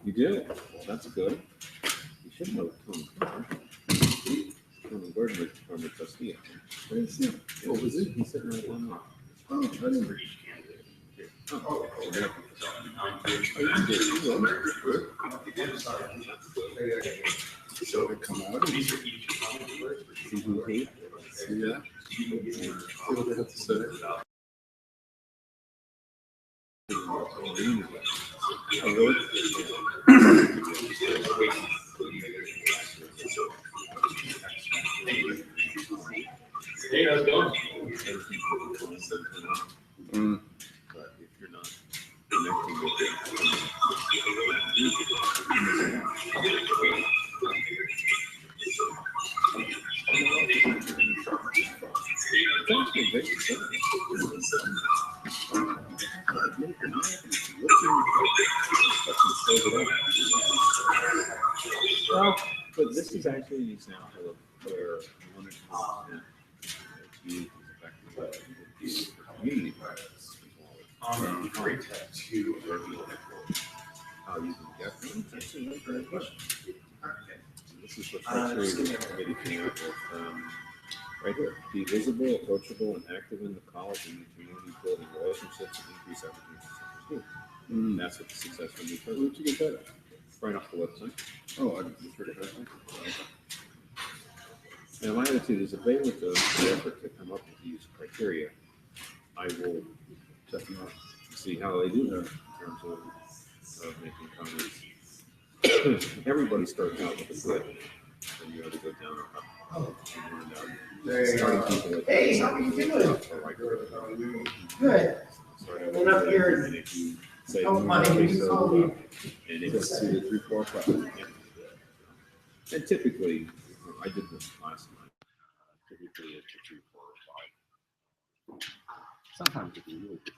You did? That's good. You should know Tony Gordon. Tony Gordon from the trustee. What was it? He said right one more. Oh, I didn't read. Oh, so they come out. See who hate? See that? See what they have to say. Oh, really? Hey, how's it going? But if you're not connecting with it, well, but this is actually an example of where one is used as effectively community practice. Great tattoo. How you can get them. This is the criteria the committee came up with. Right here. Be visible, approachable, and active in the college and the community, building relationships and increase opportunities for students. That's what the success will be. Where'd you get that? Right off the website. Oh, I just heard it. Now, my attitude is if they were to the effort to come up with these criteria, I will check them out, see how they do in terms of making comments. Everybody starts out with a flip, and you have to go down a couple. Starting people with hey, how are you doing? Good. And up here, and if you say, oh, my name is Colby. And it's 2 to 3, 4, 5. Yeah. And typically, I did this last night. Typically, it's a 2, 4, or 5. Sometimes if you really get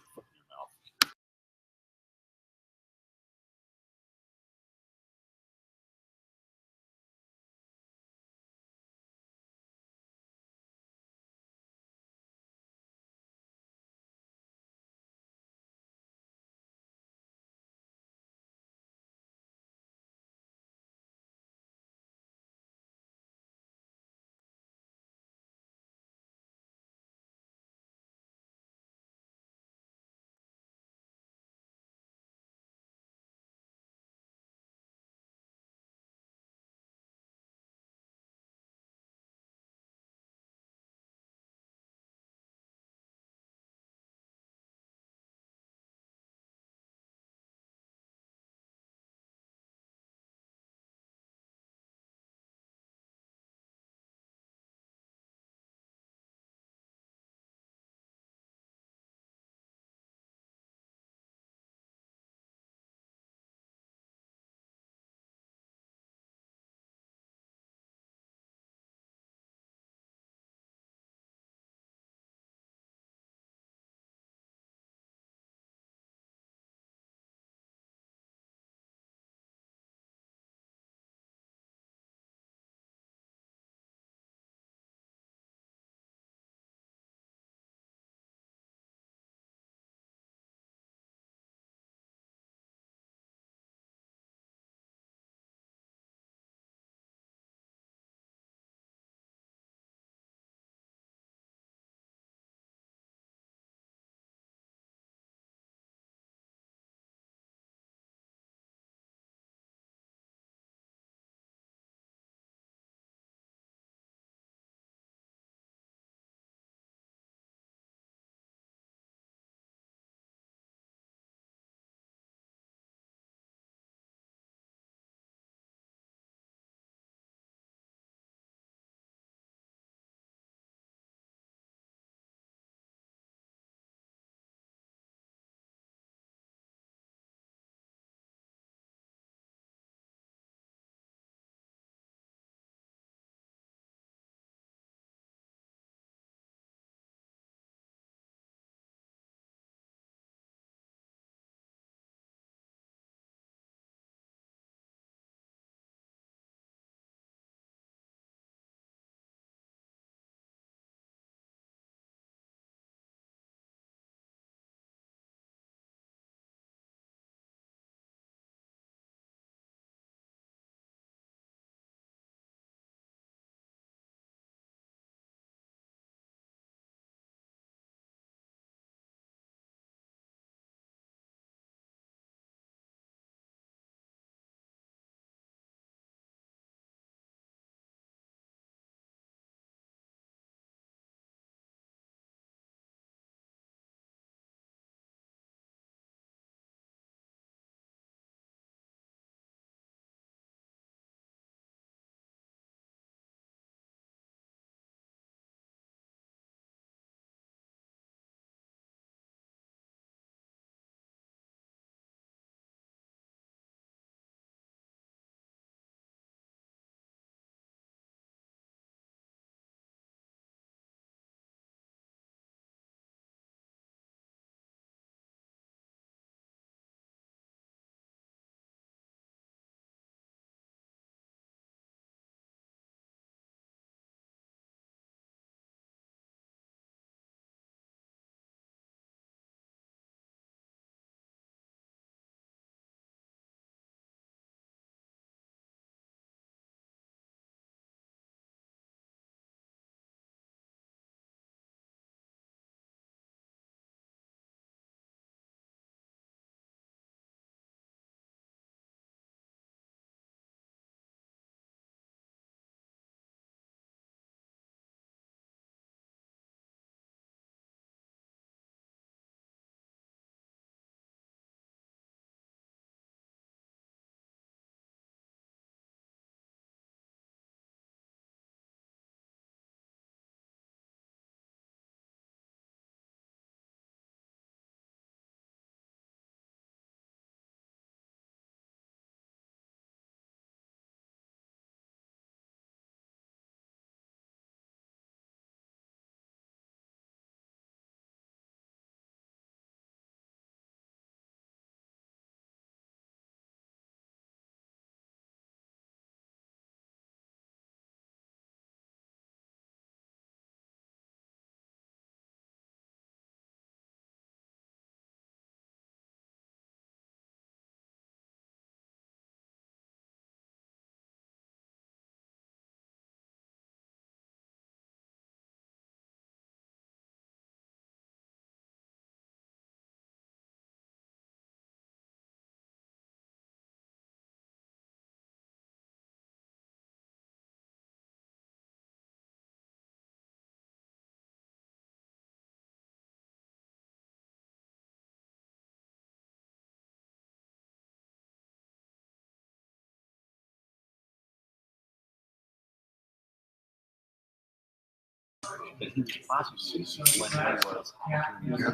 But he was classmates when I was entering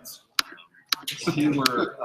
school. If you were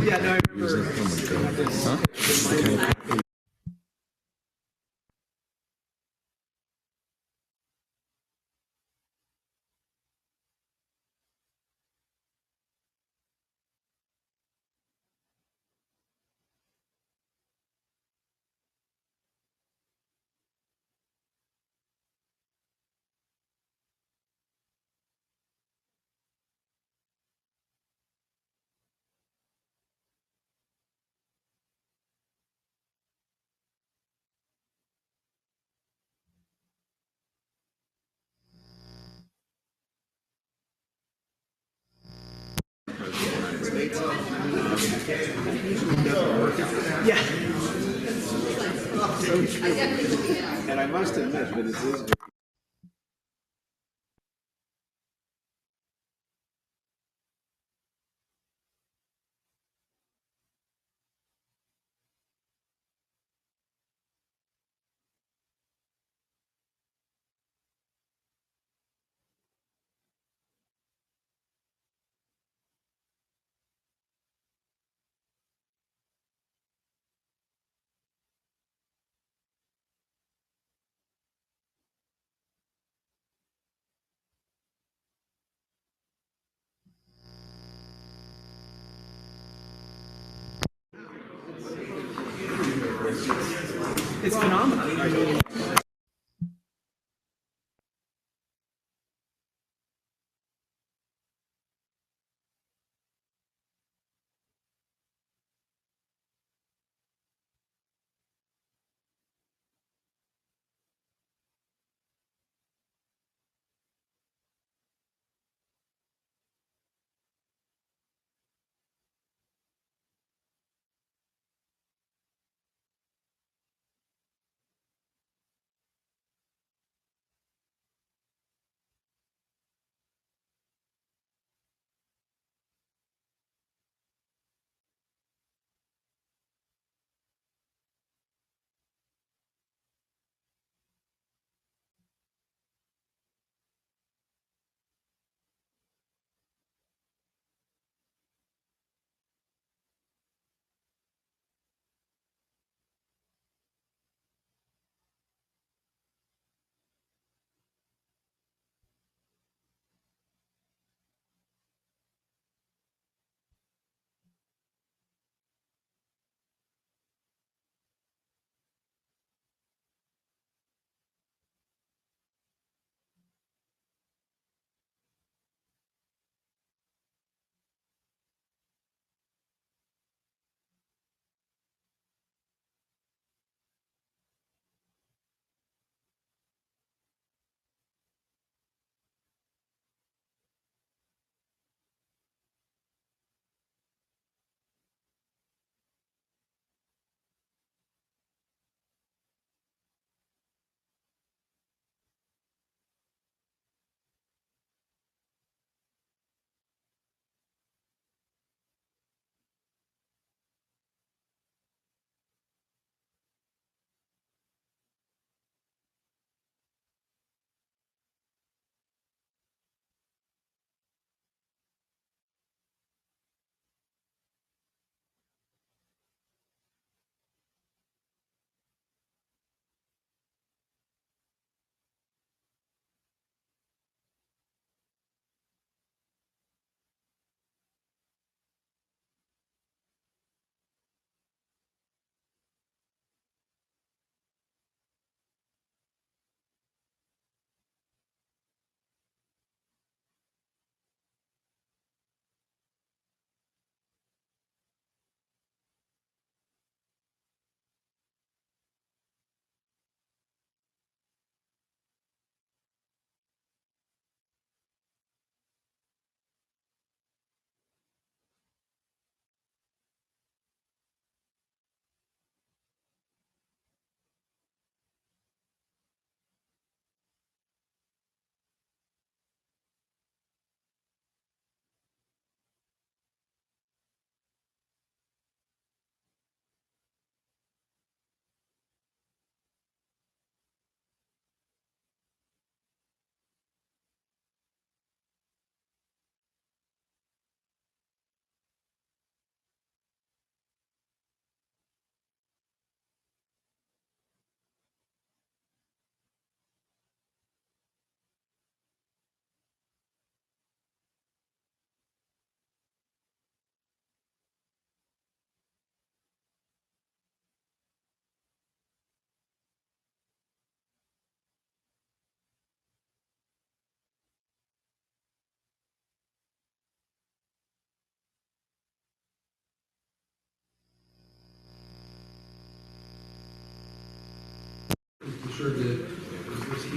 Yeah, no, I remember. Huh? Yeah. And I must admit that it is It's phenomenal.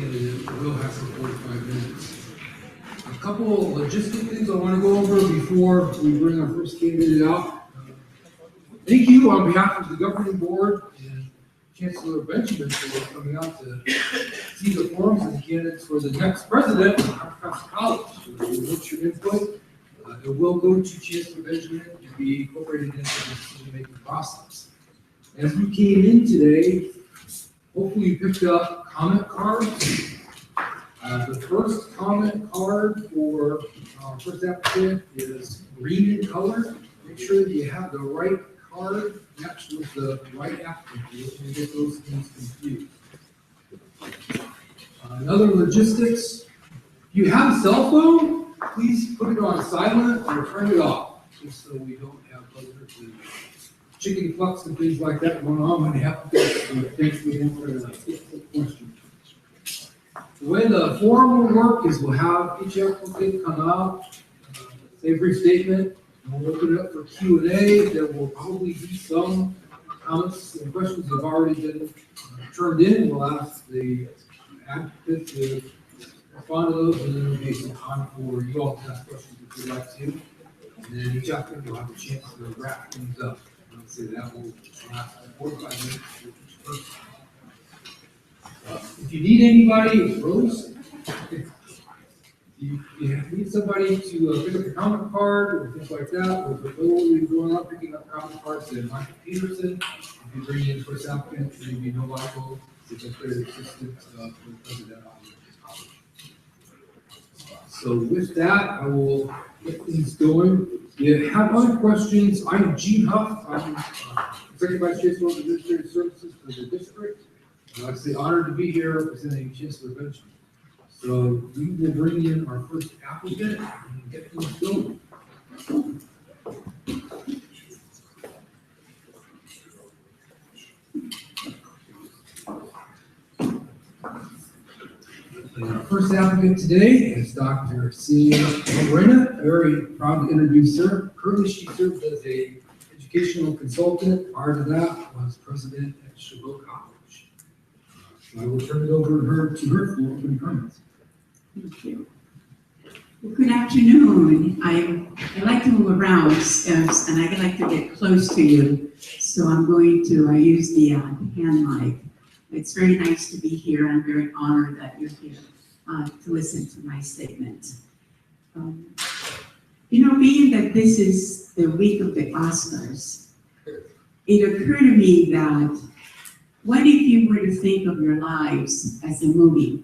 candidate will have for 45 minutes. A couple of logistic things I want to go over before we bring our first candidate out. Thank you on behalf of the governing board and Chancellor Benjamin for coming out to see the forms and the candidates for the next president of Contra Costa College. What's your input? It will go to Chancellor Benjamin to be incorporated into the decision-making process. As we came in today, hopefully you picked up comment cards. The first comment card for our first applicant is green in color. Make sure that you have the right card matched with the right applicant. You don't want to get those things confused. Another logistics. If you have a cell phone, please put it on silent or turn it off, just so we don't have buzzers and chicken clucks and things like that going on when the applicant thanks me in for the question. The way the forum will work is we'll have each applicant come out, say a brief statement, and we'll open it up for Q&A. There will probably be some comments and questions that have already been turned in. We'll ask the applicant to respond to those, and then there'll be some time for you all to ask questions if you'd like to. And then each applicant will have a chance to wrap things up. And say that will last 45 minutes for each person. If you need anybody, Rose, if you need somebody to pick up your comment card or things like that, or if you're going out picking up comment cards, then Michael Peterson. If you bring in first applicant, maybe no Michael, secretary assistant for the president of the college. So with that, I will get things going. If you have other questions, I'm Gene Huff. I'm Executive Vice Chancellor of Administrative Services for the district. I'm honored to be here representing Chancellor Benjamin. So we will bring in our first applicant and get things going. And our first applicant today is Dr. Celia Morena. Very proud to introduce her. Currently, she served as an educational consultant. Prior to that, was president at Chabot College. I will turn it over to her for opening comments. Thank you. Well, good afternoon. I like to move around and I like to get close to you. So I'm going to use the hand mic. It's very nice to be here. I'm very honored that you're here to listen to my statement. Being that this is the week of the Oscars, it occurred to me that what if you were to think of your lives as a movie?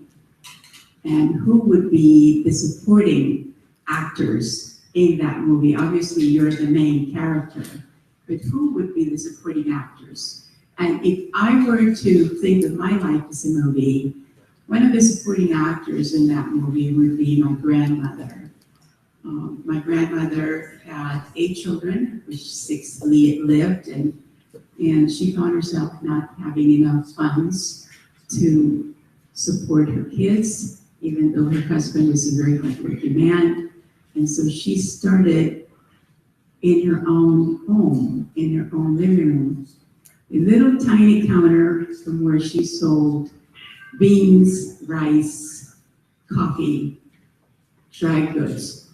And who would be the supporting actors in that movie? Obviously, you're the main character, but who would be the supporting actors? And if I were to think of my life as a movie, one of the supporting actors in that movie would be my grandmother. My grandmother had 8 children, which 6 lived, and she found herself not having enough funds to support her kids, even though her husband was a very hardworking man. And so she started in her own home, in her own living room, a little tiny counter from where she sold beans, rice, coffee, dry goods.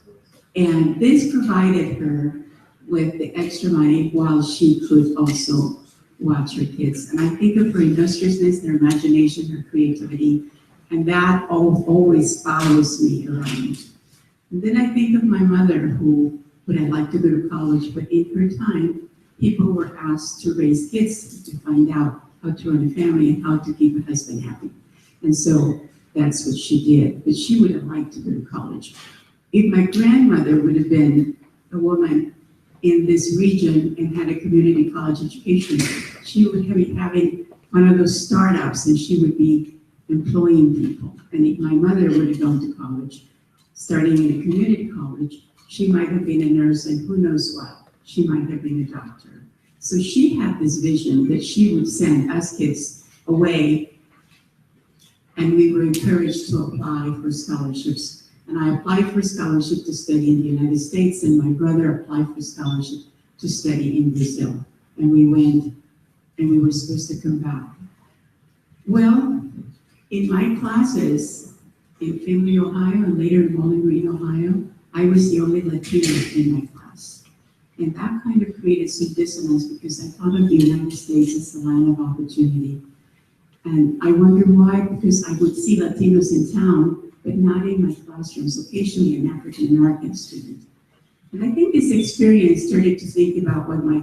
And this provided her with the extra money while she could also watch her kids. And I think of her industriousness, her imagination, her creativity, and that always follows me around. And then I think of my mother, who would have liked to go to college, but in her time, people were asked to raise kids to find out how to run a family and how to keep a husband happy. And so that's what she did, but she would have liked to go to college. If my grandmother would have been a woman in this region and had a community college education, she would be having one of those startups and she would be employing people. And if my mother would have gone to college, starting in a community college, she might have been a nurse and who knows what, she might have been a doctor. So she had this vision that she would send us kids away, and we were encouraged to apply for scholarships. And I applied for a scholarship to study in the United States, and my brother applied for a scholarship to study in Brazil. And we went, and we were supposed to come back. Well, In my classes in Findlay, Ohio, and later in Bowling Green, Ohio, I was the only Latino in my class. And that kind of created some dissonance because I thought of the United States as the land of opportunity. And I wonder why, because I would see Latinos in town, but not in my classrooms, occasionally an African American student. And I think this experience started me to think about what my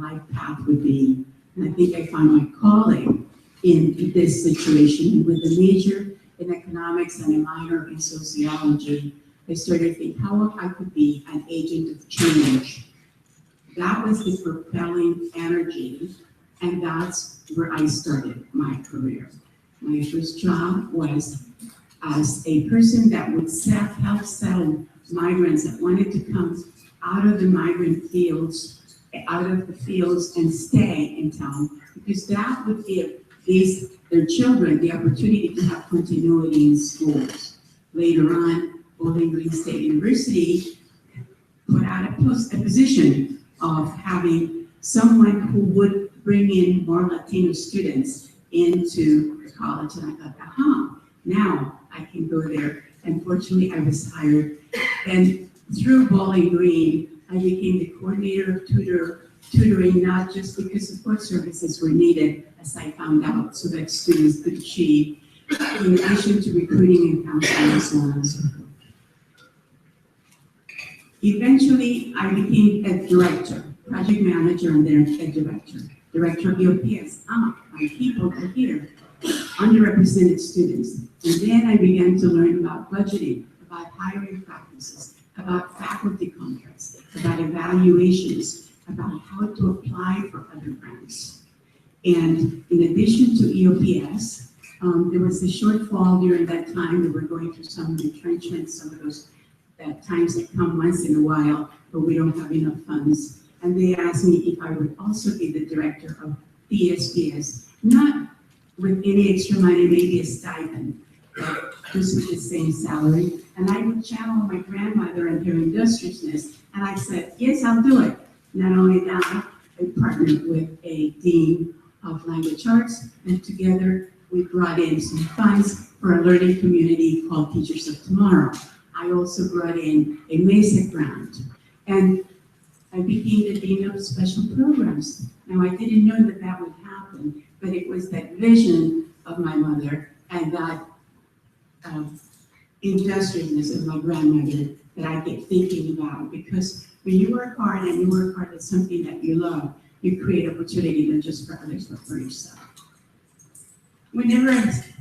life path would be. And I think I found my calling in this situation. With a major in economics and a minor in sociology, I started thinking how I could be an agent of change. That was the propelling energy, and that's where I started my career. My first job was as a person that would help settle migrants that wanted to come out of the migrant fields, out of the fields and stay in town, because that would give their children the opportunity to have continuity in schools. Later on, Bowling Green State University put out a position of having someone who would bring in more Latino students into the college, and I thought, now I can go there. And fortunately, I was hired. And through Bowling Green, I became the coordinator of tutoring, not just because support services were needed, as I found out, so that students could achieve, in addition to recruiting and counseling and so on and so forth. Eventually, I became a director, project manager, and then a director of EOPS. My people are here, underrepresented students. And then I began to learn about budgeting, about hiring practices, about faculty contracts, about evaluations, about how to apply for other grants. And in addition to EOPS, there was a shortfall during that time. We were going through some retrenchments, some of those times that come once in a while, but we don't have enough funds. And they asked me if I would also be the director of ESPS, not with any extra money, maybe a stipend, but just with the same salary. And I would channel my grandmother and her industriousness, and I said, yes, I'll do it. Not only that, I partnered with a dean of language arts, and together we brought in some funds for a learning community called Teachers of Tomorrow. I also brought in a MESA grant, and I became the dean of special programs. Now, I didn't know that that would happen, but it was that vision of my mother and that industriousness of my grandmother that I get thinking about, because when you work hard and you work hard at something that you love, you create opportunity not just for others, but for yourself. Whenever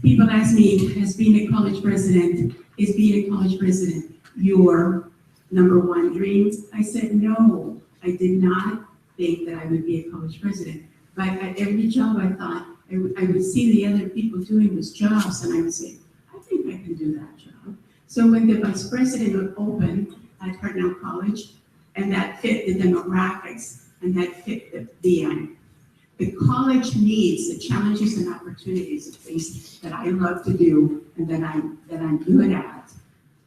people ask me, as being a college president, is being a college president your number one dream? I said, no, I did not think that I would be a college president. But at every job I thought, I would see the other people doing those jobs, and I would say, I think I can do that job. So when the vice president would open at Hartnell College, and that fit the demographics, and that fit the college needs, the challenges and opportunities, the things that I love to do and that I'm good at.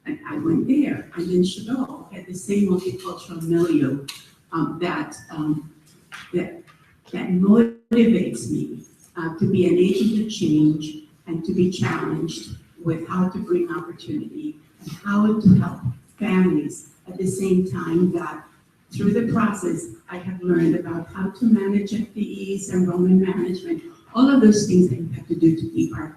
And I went there. And then Chabot had the same multicultural milieu that motivates me to be an agent of change and to be challenged with how to bring opportunity and how to help families at the same time that through the process, I have learned about how to manage FTEs, enrollment management, all of those things that you have to do to keep our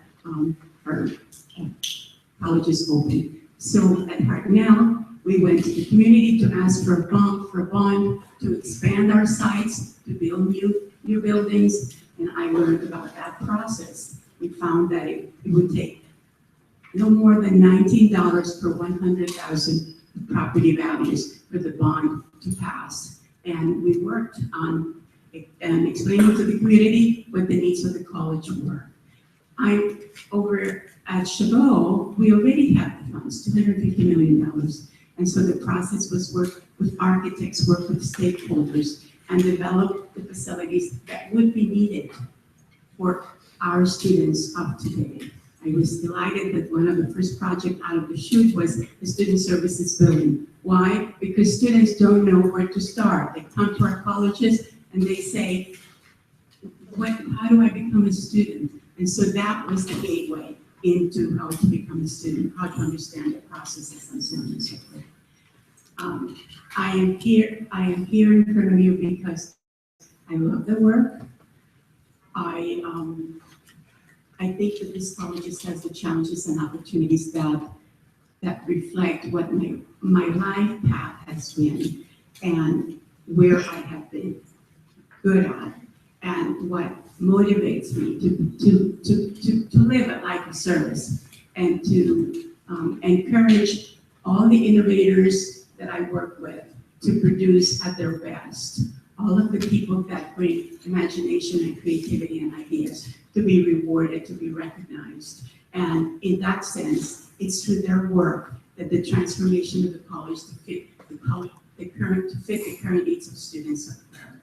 colleges open. So at Hartnell, we went to the community to ask for a bond to expand our sites, to build new buildings, and I learned about that process. We found that it would take no more than $19 per 100,000 property values for the bond to pass. And we worked on explaining to the community what the needs of the college were. Over at Chabot, we already had the funds, $250 million. And so the process was work with architects, work with stakeholders, and develop the facilities that would be needed for our students of today. I was delighted that one of the first projects out of the chute was the student services building. Why? Because students don't know where to start. They come to our colleges and they say, how do I become a student? And so that was the gateway into how to become a student, how to understand the processes and so on and so forth. I am here in front of you because I love the work. I think that this college just has the challenges and opportunities that reflect what my life path has been and where I have been good at and what motivates me to live a life of service and to encourage all the innovators that I work with to produce at their best. All of the people that bring imagination and creativity and ideas to be rewarded, to be recognized. And in that sense, it's through their work that the transformation of the college to fit the current needs of students occur.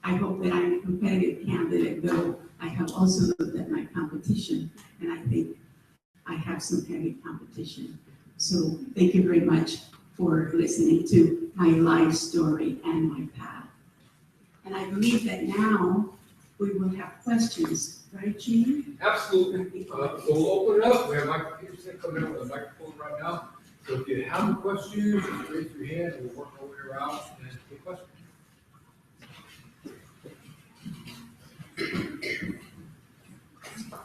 I hope that I'm a competitive candidate, though I have also looked at my competition, and I think I have some heavy competition. So thank you very much for listening to my life story and my path. And I believe that now we will have questions, right, Gene? Absolutely. So we'll open it up. We have microphones coming up with a microphone right now. So if you have a question, just raise your hand and we'll work our way around and take questions.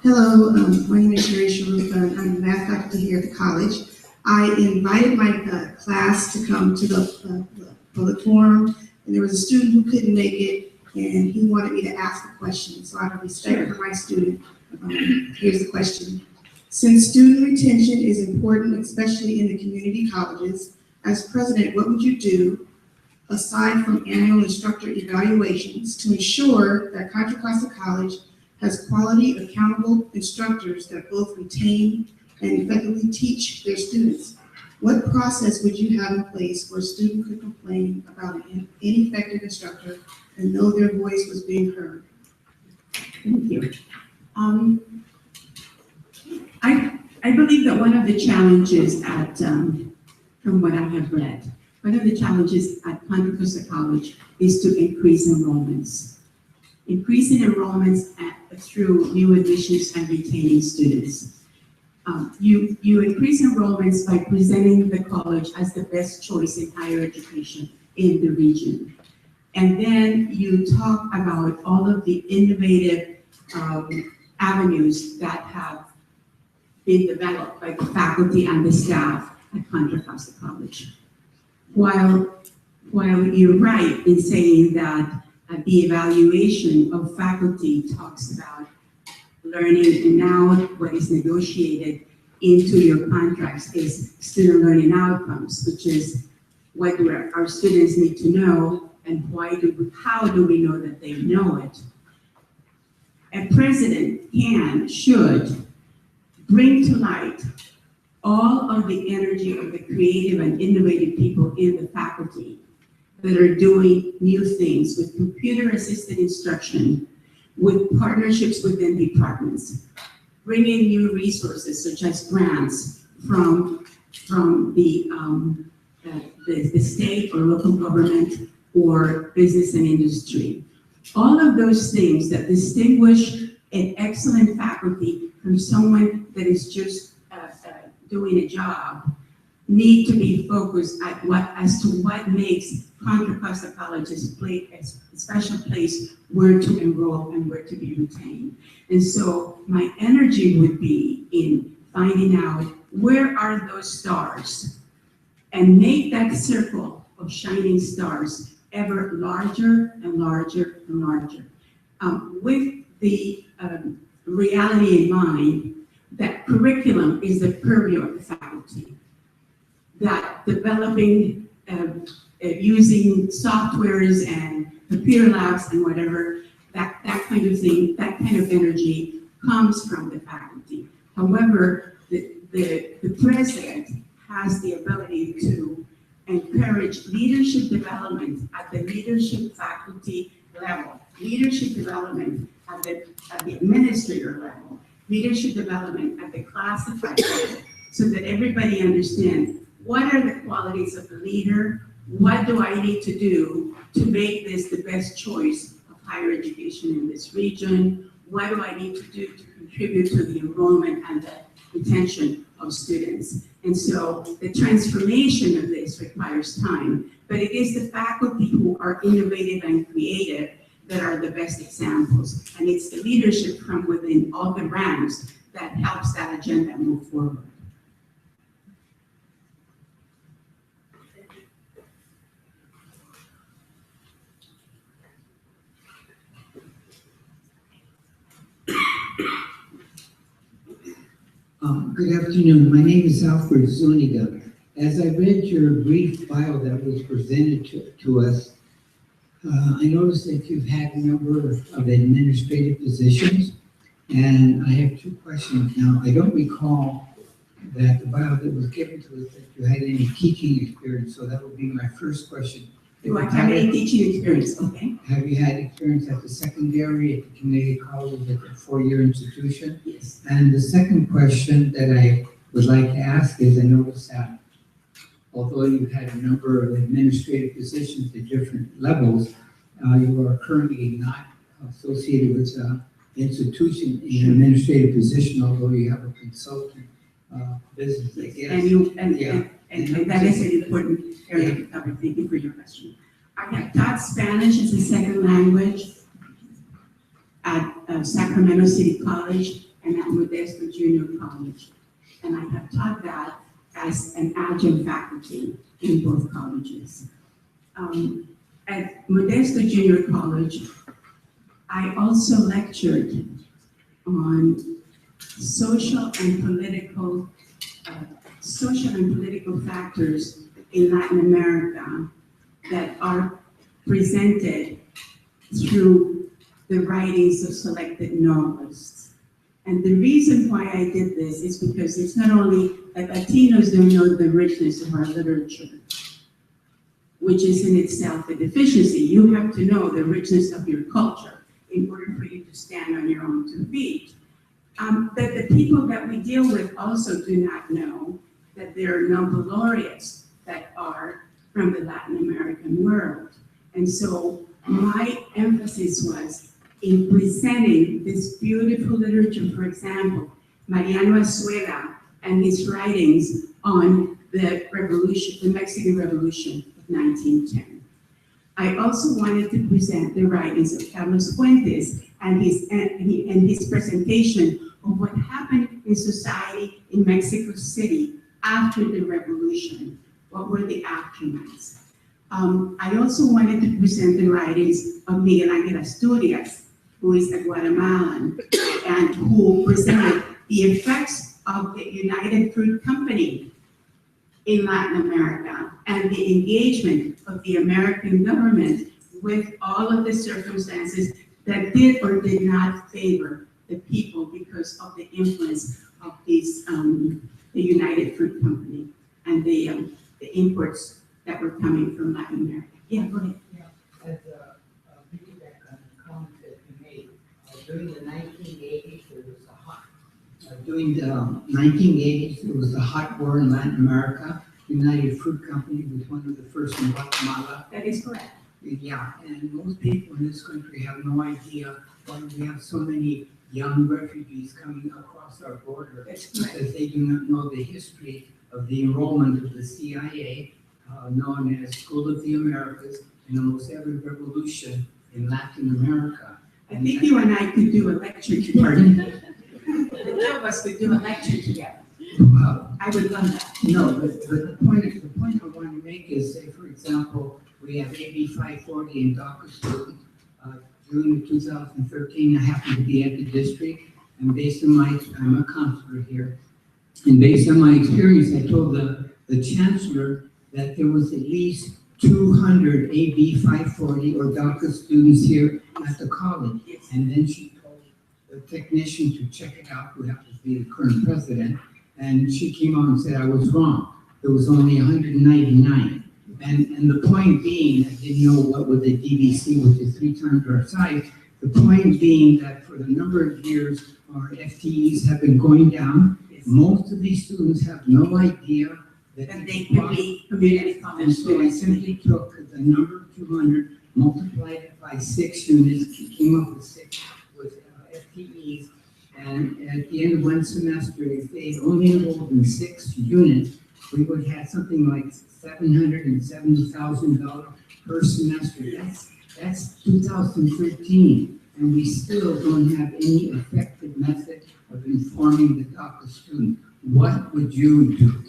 Hello, my name is Mary Sharupa, and I'm a math faculty here at the college. I invited my class to come to the public forum, and there was a student who couldn't make it, and he wanted me to ask a question. So out of respect for my student, here's the question. Since student retention is important, especially in the community colleges, as president, what would you do, aside from annual instructor evaluations, to ensure that Contra Costa College has quality, accountable instructors that both retain and effectively teach their students? What process would you have in place where a student could complain about an ineffective instructor and know their voice was being heard? Thank you. I believe that one of the challenges at, from what I have read, one of the challenges at Contra Costa College is to increase enrollments. Increasing enrollments through new admissions and retaining students. You increase enrollments by presenting the college as the best choice in higher education in the region. And then you talk about all of the innovative avenues that have been developed by the faculty and the staff at Contra Costa College. While you're right in saying that the evaluation of faculty talks about learning, and now what is negotiated into your contracts is student learning outcomes, which is what do our students need to know and how do we know that they know it. A president should bring to light all of the energy of the creative and innovative people in the faculty that are doing new things with computer-assisted instruction, with partnerships within departments, bringing new resources such as grants from the state or local government or business and industry. All of those things that distinguish an excellent faculty from someone that is just doing a job need to be focused at as to what makes Contra Costa College a special place where to enroll and where to be retained. And so my energy would be in finding out where are those stars and make that circle of shining stars ever larger and larger and larger. With the reality in mind that curriculum is the purview of the faculty, that developing, using softwares and computer labs and whatever, that kind of thing, that kind of energy comes from the faculty. However, the president has the ability to encourage leadership development at the leadership faculty level, leadership development at the administrator level, leadership development at the classified level, so that everybody understands what are the qualities of the leader, what do I need to do to make this the best choice of higher education in this region, what do I need to do to contribute to the enrollment and the retention of students? And so the transformation of this requires time, but it is the faculty who are innovative and creative that are the best examples. And it's the leadership from within all the ranks that helps that agenda move forward. Good afternoon. My name is Alfred Zuniga. As I read your brief bio that was presented to us, I noticed that you've had a number of administrative positions, and I have two questions. Now, I don't recall that the bio that was given to us that you had any teaching experience, so that would be my first question. Do I have any teaching experience? Okay. Have you had experience at the secondary, at the community college, at the four-year institution? Yes. And the second question that I would like to ask is, I noticed that although you've had a number of administrative positions at different levels, you are currently not associated with an institution in an administrative position, although you have a consultant business, I guess. And that is an important area to cover. Thank you for your question. I have taught Spanish as a second language at Sacramento City College and at Modesto Junior College. And I have taught that as an adjunct faculty in both colleges. At Modesto Junior College, I also lectured on social and political factors in Latin America that are presented through the writings of selected novelists. And the reason why I did this is because it's not only that Latinos don't know the richness of our literature, which is in itself a deficiency. You have to know the richness of your culture in order for you to stand on your own 2 feet. That the people that we deal with also do not know that there are Nobel laureates that are from the Latin American world. And so my emphasis was in presenting this beautiful literature. For example, Mariano Azuela and his writings on the revolution, the Mexican Revolution of 1910. I also wanted to present the writings of Carlos Fuentes and his presentation of what happened in society in Mexico City after the revolution. What were the aftermaths? I also wanted to present the writings of Miguel Angel Asturias, who is a Guatemalan, and who presented the effects of the United Fruit Company in Latin America and the engagement of the American government with all of the circumstances that did or did not favor the people because of the influence of these, the United Fruit Company and the imports that were coming from Latin America. Yeah, go ahead. As piggyback on the comment that you made, during the 1980s, there was a hot war in Latin America. United Fruit Company was one of the first in Guatemala. That is correct. Yeah, and most people in this country have no idea why we have so many young refugees coming across our border. That's correct. Because they do not know the history of the enrollment of the CIA, known as School of the Americas, in almost every revolution in Latin America. I think you and I could do a lecture together. Pardon? The two of us could do a lecture together. I would love that. No, but the point I want to make is, say, for example, we have AB 540 in DACA students. June 2013, I happened to be at the district, and based on I'm a counselor here, and based on my experience, I told the chancellor that there was at least 200 AB 540 or DACA students here at the college. Yes. And then she told the technician to check it out, who happens to be the current president, and she came out and said I was wrong. There was only 199. And the point being, I didn't know what was the DVC, which is 3 times our size. The point being that for the number of years, our FTEs have been going down. Yes. Most of these students have no idea that And they can be community college And so I students. simply took the number 200, multiplied it by 6 units, and came up with 6 FTEs. And at the end of one semester, if they only enrolled in 6 units, we would have something like $770,000 per semester. That's 2013, and we still don't have any effective method of informing the DACA student. What would you do?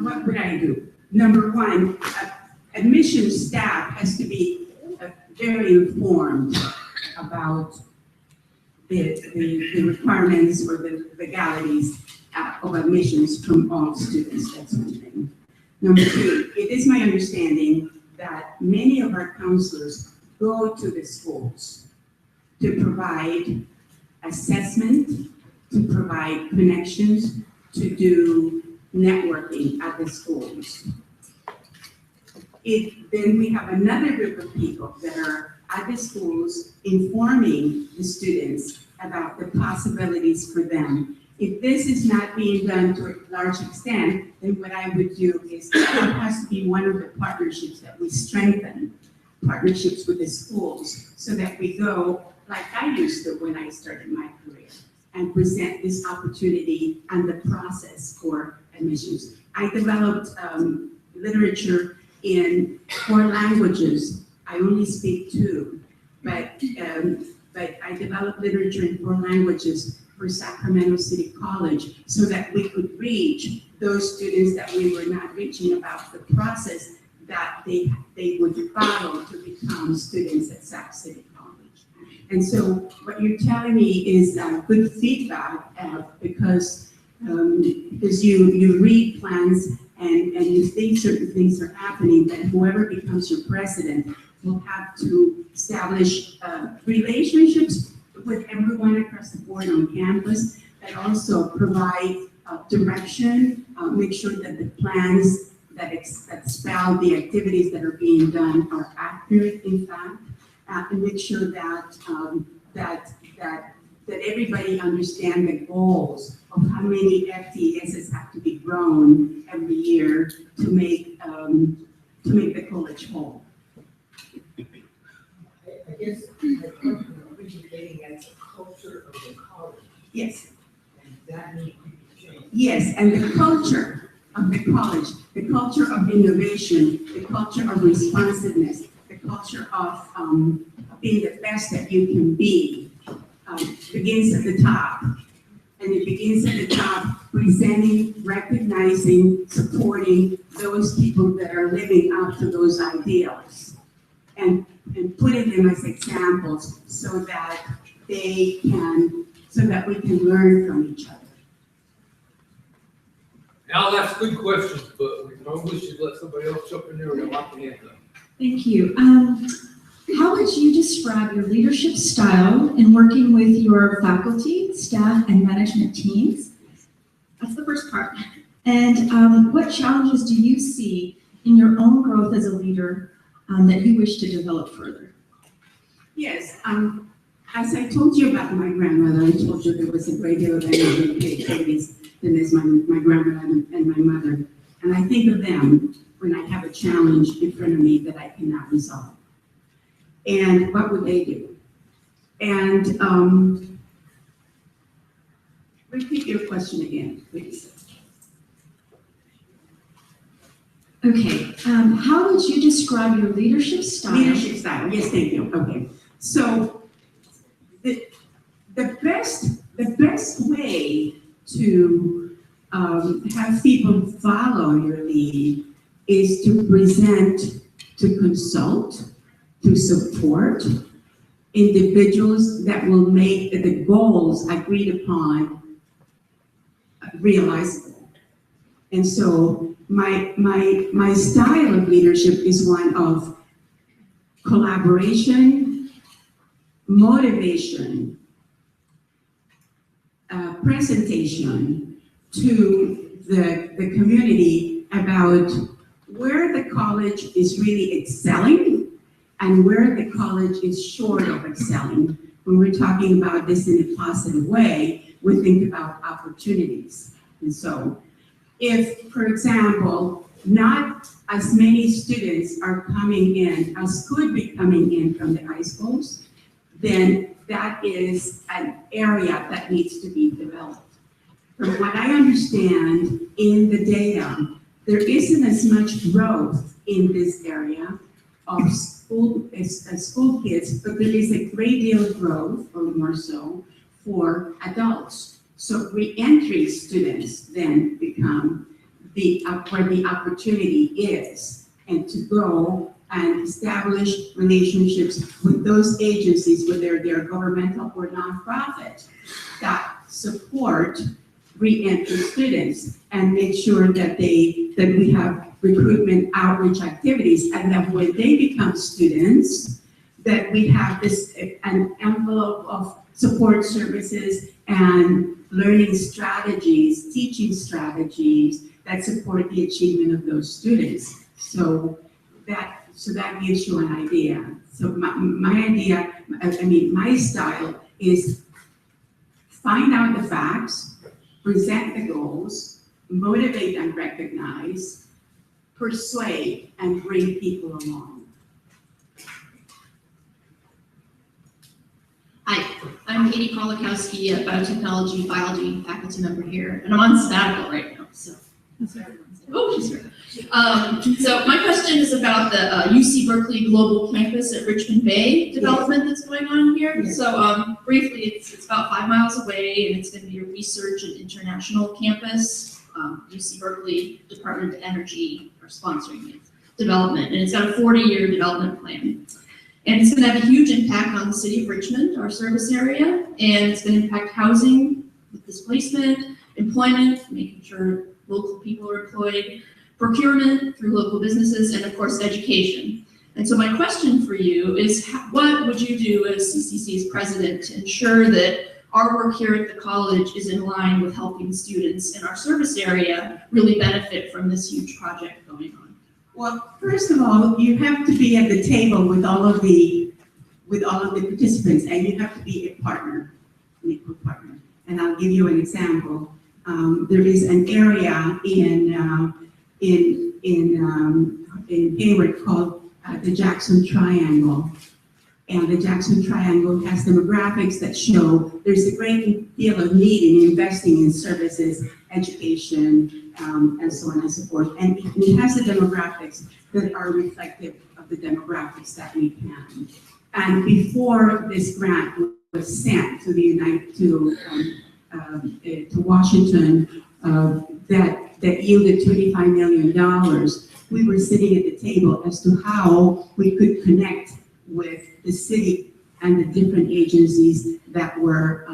What would I do? Number one, admissions staff has to be very informed about the requirements or the legalities of admissions from all students. That's one thing. Number two, it is my understanding that many of our counselors go to the schools to provide assessment, to provide connections, to do networking at the schools. Then we have another group of people that are at the schools informing the students about the possibilities for them. If this is not being done to a large extent, then what I would do is that has to be one of the partnerships that we strengthen, partnerships with the schools, so that we go like I used to when I started my career and present this opportunity and the process for admissions. I developed literature in 4 languages. I only speak 2, but I developed literature in 4 languages for Sacramento City College so that we could reach those students that we were not reaching about the process that they would follow to become students at Sac City College. And so what you're telling me is good feedback because you read plans and you think certain things are happening, but whoever becomes your president will have to establish relationships with everyone across the board on campus, but also provide direction, make sure that the plans that spell the activities that are being done are accurate, in fact, and make sure that that everybody understand the goals of how many FTSs have to be grown every year to make the college whole. I guess my question is getting at the culture of the college, Yes, and that needs to be changed. yes, and the culture of the college, the culture of innovation, the culture of responsiveness, the culture of being the best that you can be, begins at the top. And it begins at the top, presenting, recognizing, supporting those people that are living up to those ideals. And putting them as examples so that we can learn from each other. Now, that's good questions, but we probably should let somebody else jump in there and lock the hand up. Thank you. How would you describe your leadership style in working with your faculty, staff, and management teams? That's the first part. And what challenges do you see in your own growth as a leader that you wish to develop further? Yes, as I told you about my grandmother, I told you there was a great deal of energy and creativity than is my grandmother and my mother. And I think of them when I have a challenge in front of me that I cannot resolve. And what would they do? And repeat your question again, please. Okay, how would you describe your leadership style? Leadership style, yes, thank you, okay. So the best way to have people follow your lead is to present, to consult, to support individuals that will make the goals agreed upon realizable. And so my style of leadership is one of collaboration, motivation, presentation to the community about where the college is really excelling and where the college is short of excelling. When we're talking about this in a positive way, we think about opportunities. And so if, for example, not as many students are coming in as could be coming in from the high schools, then that is an area that needs to be developed. From what I understand in the data, there isn't as much growth in this area of school kids, but there is a great deal of growth, or more so, for adults. So re-entry students then become where the opportunity is, and to go and establish relationships with those agencies, whether they're governmental or nonprofit, that support re-entry students and make sure that we have recruitment outreach activities, and that when they become students, that we have an envelope of support services and learning strategies, teaching strategies that support the achievement of those students. So that gives you an idea. So my style is find out the facts, present the goals, motivate and recognize, persuade, and bring people along. Hi, I'm Katie Kolakowski, a biotechnology biology faculty member here, and I'm on sabbatical right now, so. Oh, she's here. So my question is about the UC Berkeley Global Campus at Richmond Bay development that's going on here. Yes. So briefly, it's about 5 miles away, and it's going to be a research and international campus. UC Berkeley Department of Energy are sponsoring it, development, and it's got a 40-year development plan. And it's going to have a huge impact on the city of Richmond, our service area, and it's going to impact housing, displacement, employment, making sure local people are employed, procurement through local businesses, and of course, education. And so my question for you is, what would you do as CCC's president to ensure that our work here at the college is in line with helping students in our service area really benefit from this huge project going on? Well, first of all, you have to be at the table with all of the participants, and you have to be a partner, an equal partner. And I'll give you an example. There is an area in Hayward called the Jackson Triangle. And the Jackson Triangle has demographics that show there's a great deal of need in investing in services, education, and so on and so forth. And it has the demographics that are reflective of the demographics that we can. And before this grant was sent to to Washington, that yielded $25 million, we were sitting at the table as to how we could connect with the city and the different agencies that were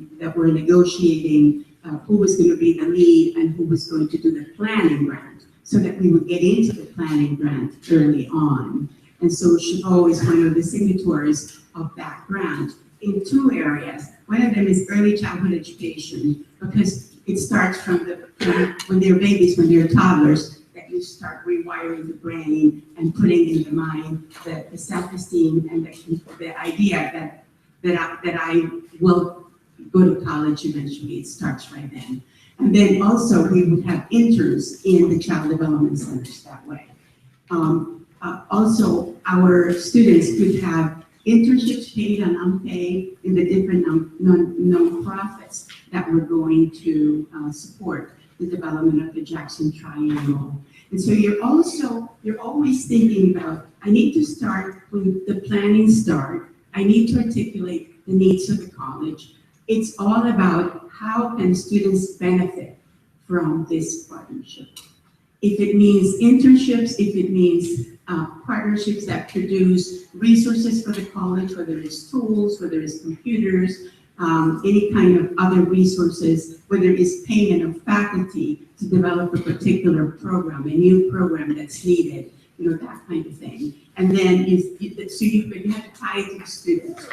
negotiating who was going to be the lead and who was going to do the planning grant, so that we would get into the planning grant early on. And so Chabot is one of the signatories of that grant in two areas. One of them is early childhood education, because it starts from when they're babies, when they're toddlers, that you start rewiring the brain and putting in the mind the self-esteem and the idea that I will go to college eventually. It starts right then. And then also we would have interns in the child development centers that way. Also, our students could have internships paid and unpaid in the different non-profits that were going to support the development of the Jackson Triangle. And so you're always thinking about, I need to start when the planning start. I need to articulate the needs of the college. It's all about how can students benefit from this partnership. If it means internships, if it means partnerships that produce resources for the college, whether it's tools, whether it's computers, any kind of other resources, whether it's payment of faculty to develop a particular program, a new program that's needed, that kind of thing. And then you have to tie it to the students.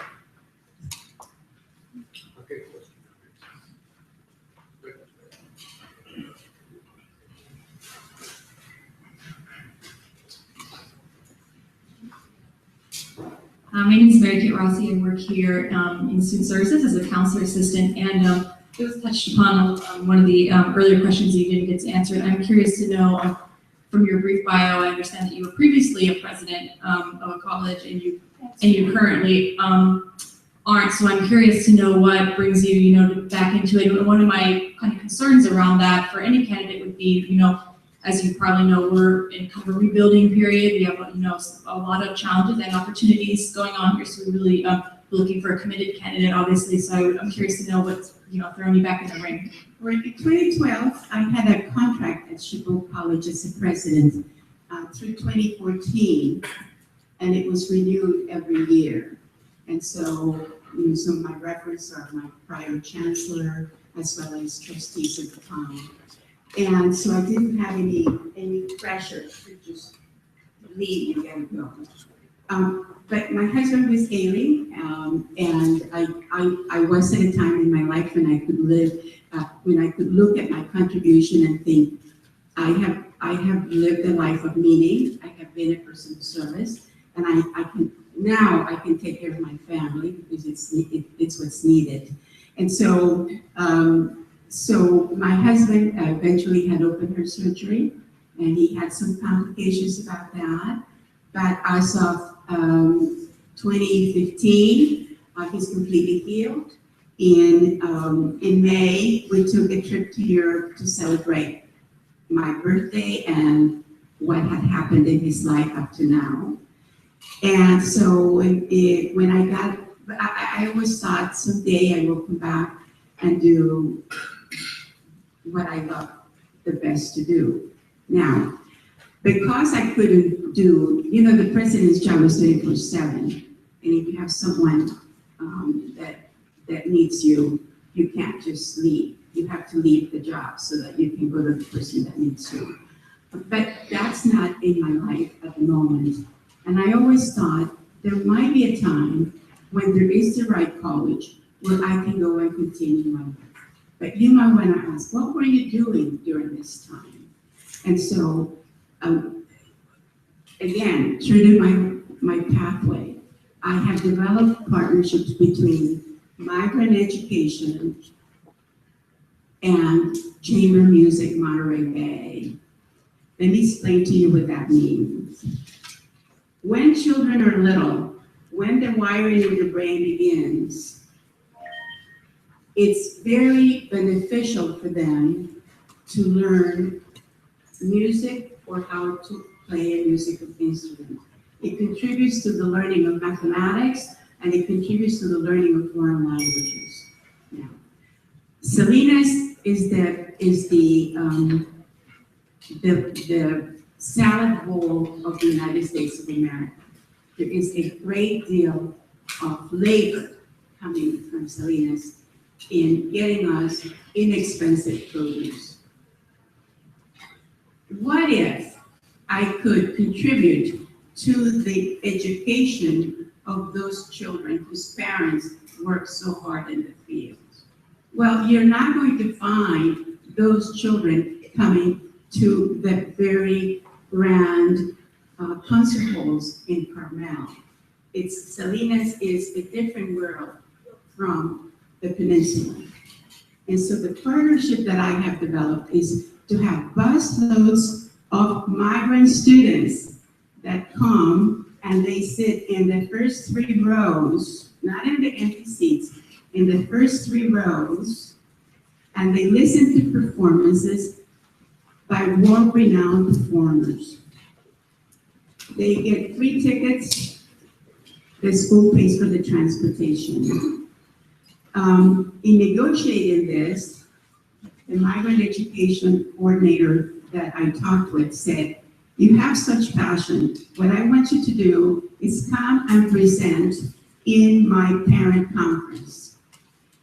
My name is Mary Kate Rossi. I work here in student services as a counselor assistant, and it was touched upon one of the earlier questions that you didn't get to answer. And I'm curious to know, from your brief bio, I understand that you were previously a president of a college, and you currently aren't. So I'm curious to know what brings you, you know, back into it. And one of my kind of concerns around that for any candidate would be, you know, as you probably know, we're in kind of a rebuilding period. We have, you know, a lot of challenges and opportunities going on here. So we really looking for a committed candidate, obviously. So I'm curious to know what's, you know, throwing you back in the ring. Well, in 2012, I had a contract at Chabot College as a president through 2014, and it was renewed every year. And so, you know, some of my references are my prior chancellor as well as trustees at the time. And so I didn't have any pressure to just leave and go. But my husband was ailing, and I was at a time in my life when I could live, when I could look at my contribution and think, I have lived a life of meaning. I have been a person of service, and I can take care of my family because it's what's needed. And so, so my husband eventually had open heart surgery, and he had some complications about that. But as of 2015, he's completely healed. In May, we took a trip to Europe to celebrate my birthday and what had happened in his life up to now. And so when I always thought someday I will come back and do what I love the best to do. Now, because I couldn't do, you know, the president's job is 24/7, and if you have someone that needs you, you can't just leave. You have to leave the job so that you can go to the person that needs you. But that's not in my life at the moment. And I always thought there might be a time when there is the right college where I can go and continue my work. But you might want to ask, what were you doing during this time? And so, again, true to my pathway, I have developed partnerships between migrant education and chamber music Monterey Bay. Let me explain to you what that means. When children are little, when the wiring of the brain begins, it's very beneficial for them to learn music or how to play a musical instrument. It contributes to the learning of mathematics, and it contributes to the learning of foreign languages. Now, Salinas is the salad bowl of the United States of America. There is a great deal of labor coming from Salinas in getting us inexpensive produce. What if I could contribute to the education of those children whose parents work so hard in the fields? Well, you're not going to find those children coming to the very grand concert halls in Carmel. Salinas is a different world from the peninsula. And so the partnership that I have developed is to have busloads of migrant students that come and they sit in the first 3 rows, not in the empty seats, in the first 3 rows, and they listen to performances by world-renowned performers. They get free tickets, the school pays for the transportation. In negotiating this, the migrant education coordinator that I talked with said, you have such passion. What I want you to do is come and present in my parent conference.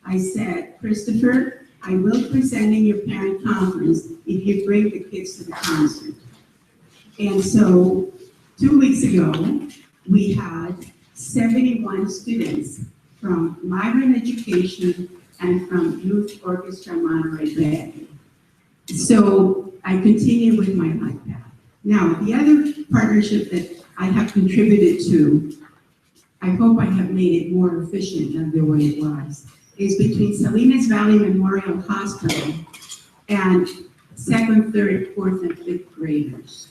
I said, Christopher, I will present in your parent conference if you bring the kids to the concert. And so 2 weeks ago, we had 71 students from migrant education and from Youth Orchestra Monterey Bay. So I continue with my life path. Now, the other partnership that I have contributed to, I hope I have made it more efficient than the way it was, is between Salinas Valley Memorial Hospital and 2nd, 3rd, 4th, and 5th graders.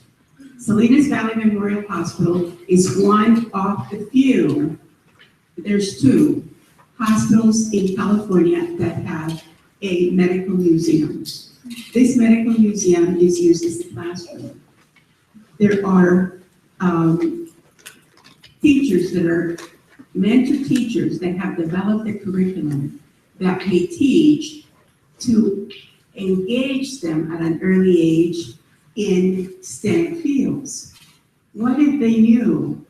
Salinas Valley Memorial Hospital is one of the few, there's 2, hospitals in California that have a medical museum. This medical museum is used as a classroom. There are teachers that are mentor teachers that have developed a curriculum that they teach to engage them at an early age in STEM fields. What if they knew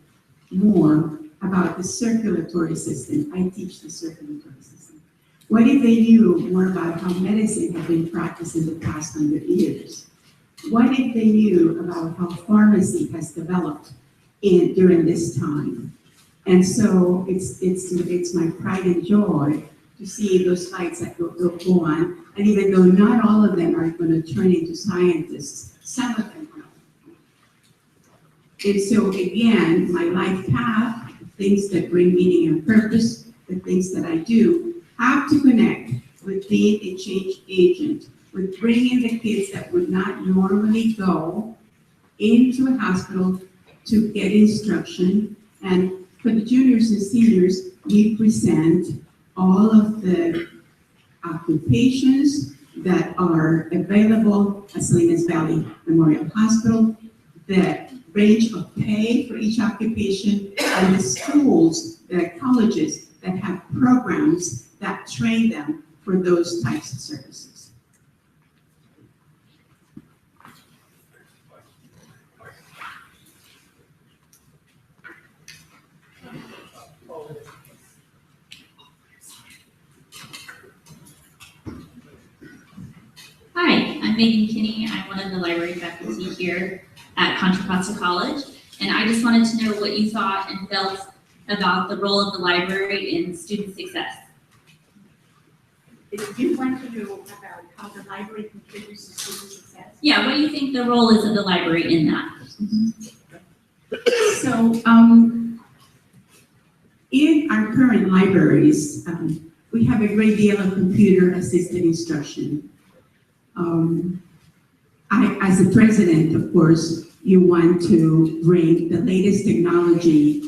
more about the circulatory system? I teach the circulatory system. What if they knew more about how medicine had been practiced in the past 100 years? What if they knew about how pharmacy has developed during this time? And so it's my pride and joy to see those slides that go on. And even though not all of them are going to turn into scientists, some of them will. And so again, my life path, the things that bring meaning and purpose, the things that I do, have to connect with being a change agent, with bringing the kids that would not normally go into a hospital to get instruction. And for the juniors and seniors, we present all of the occupations that are available at Salinas Valley Memorial Hospital, the range of pay for each occupation, and the schools, the colleges that have programs that train them for those types of services. Hi, I'm Megan Kinney. I'm one of the library faculty here at Contra Costa College, and I just wanted to know what you thought and felt about the role of the library in student success. If you want to know about how the library contributes to student success? Yeah, what do you think the role is of the library in that? So, in our current libraries, we have a great deal of computer-assisted instruction. As the president, of course, you want to bring the latest technology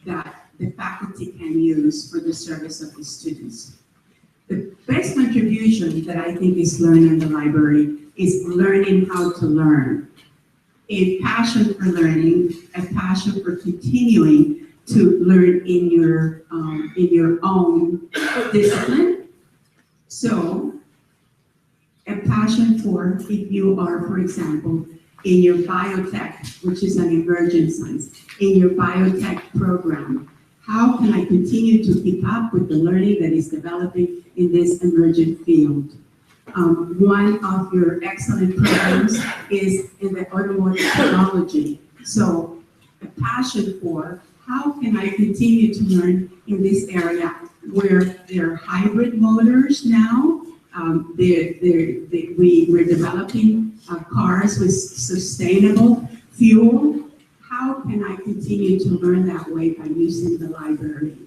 that the faculty can use for the service of the students. The best contribution that I think is learned in the library is learning how to learn. A passion for learning, a passion for continuing to learn in your own discipline. So, a passion for, if you are, for example, in your biotech, which is an emergent science, in your biotech program, how can I continue to keep up with the learning that is developing in this emergent field? One of your excellent programs is in the automotive technology. So a passion for how can I continue to learn in this area where there are hybrid motors now. We're developing cars with sustainable fuel. How can I continue to learn that way by using the library?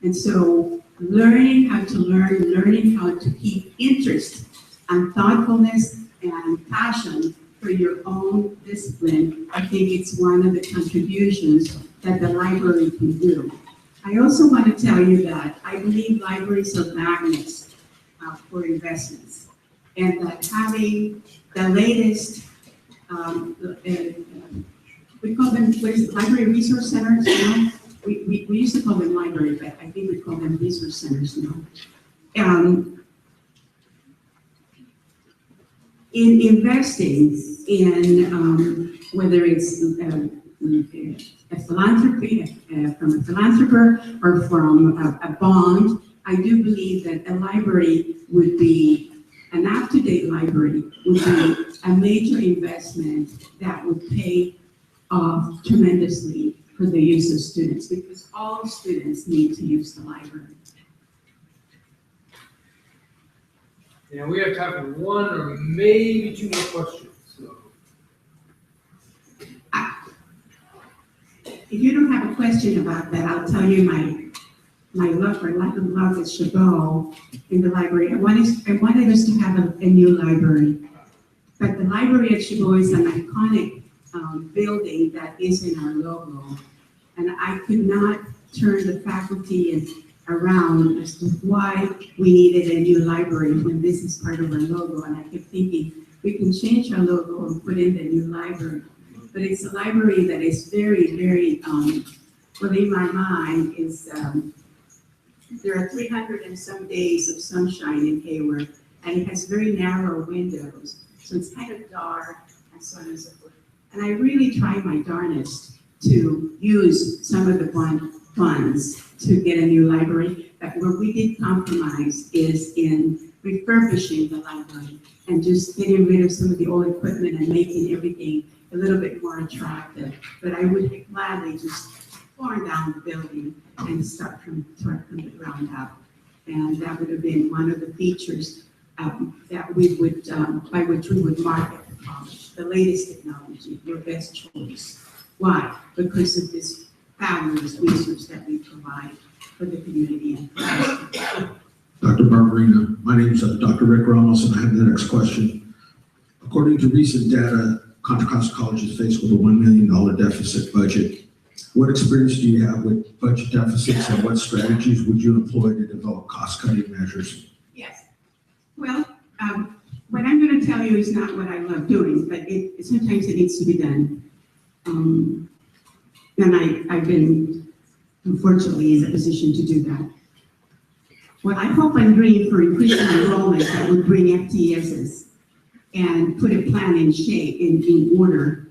And so learning how to learn, learning how to keep interest and thoughtfulness and passion for your own discipline, I think it's one of the contributions that the library can do. I also want to tell you that I believe libraries are magnets for investments, and that having the latest, we call them, what is it, library resource centers now? We used to call them library, but I think we call them resource centers now. In investing in whether it's a philanthropy, from a philanthropist or from a bond, I do believe that a library would be, an up-to-date library would be a major investment that would pay off tremendously for the use of students, because all students need to use the library. And we have time for one or maybe two more questions. So. If you don't have a question about that, I'll tell you my love or lack of love at Chabot in the library. I wanted us to have a new library, but the library at Chabot is an iconic building that is in our logo, and I could not turn the faculty around as to why we needed a new library when this is part of our logo. And I kept thinking, we can change our logo and put in the new library. But it's a library that is very, very, well, in my mind, is, there are 300 and some days of sunshine in Hayward, and it has very narrow windows. So it's kind of dark and so on and so forth. And I really tried my darnest to use some of the funds to get a new library. But where we did compromise is in refurbishing the library and just getting rid of some of the old equipment and making everything a little bit more attractive. But I would gladly just torn down the building and start from the ground up. And that would have been one of the features that we would, by which we would market the college, the latest technology, your best choice. Why? Because of this fabulous resource that we provide for the community and for us. Dr. Barberina, my name is Dr. Rick Ramos, and I have the next question. According to recent data, Contra Costa College is faced with a $1 million deficit budget. What experience do you have with budget deficits, and what strategies would you employ to develop cost-cutting measures? Yes. Well, what I'm going to tell you is not what I love doing, but sometimes it needs to be done. And I've been, unfortunately, in a position to do that. What I hope I'm doing for increasing enrollment that would bring FTSs and put a plan in shape, in order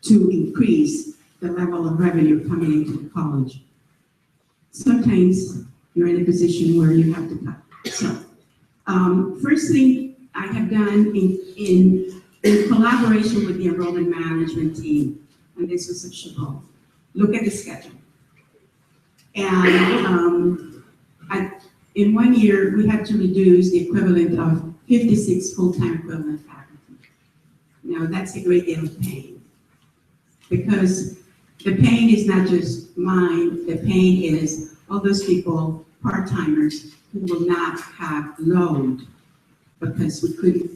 to increase the level of revenue coming into the college. Sometimes you're in a position where you have to cut. So, first thing I have done in collaboration with the enrollment management team, and this was a Chabot, look at the schedule. And in 1 year, we had to reduce the equivalent of 56 full-time equivalent faculty. Now, that's a great deal of pain, because the pain is not just mine, the pain is all those people, part-timers, who will not have load because we couldn't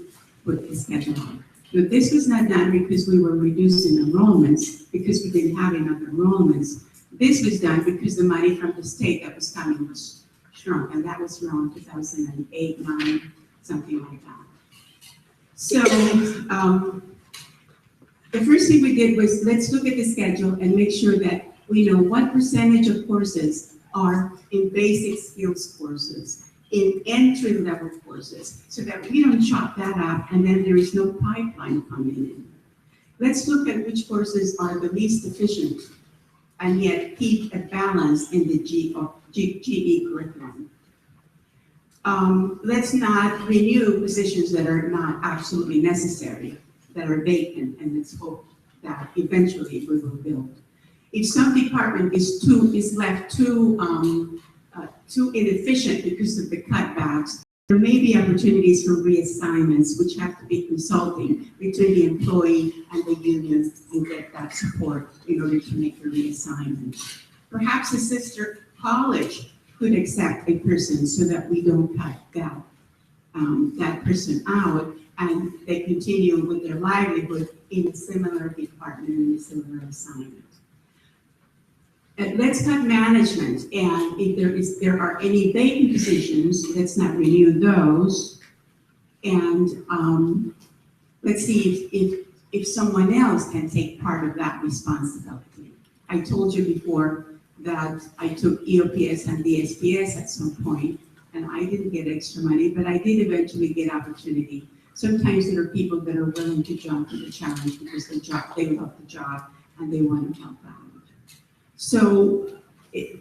put the schedule on. But this was not done because we were reducing enrollments, because we didn't have enough enrollments. This was done because the money from the state that was coming was shrunk, and that was around 2008, 9, something like that. So, the first thing we did was, let's look at the schedule and make sure that we know what percentage of courses are in basic skills courses, in entry-level courses, so that we don't chop that up and then there is no pipeline coming in. Let's look at which courses are the least efficient and yet keep a balance in the GE curriculum. Let's not renew positions that are not absolutely necessary, that are vacant, and let's hope that eventually we will build. If some department is left too inefficient because of the cutbacks, there may be opportunities for reassignments, which have to be consulting between the employee and the union and get that support in order to make a reassignment. Perhaps a sister college could accept a person so that we don't cut that person out, and they continue with their livelihood in a similar department, in a similar assignment. And let's cut management, and if there are any vacant positions, let's not renew those. And let's see if someone else can take part of that responsibility. I told you before that I took EOPS and DSPS at some point, and I didn't get extra money, but I did eventually get opportunity. Sometimes there are people that are willing to jump to the challenge because they love the job and they want to help out. So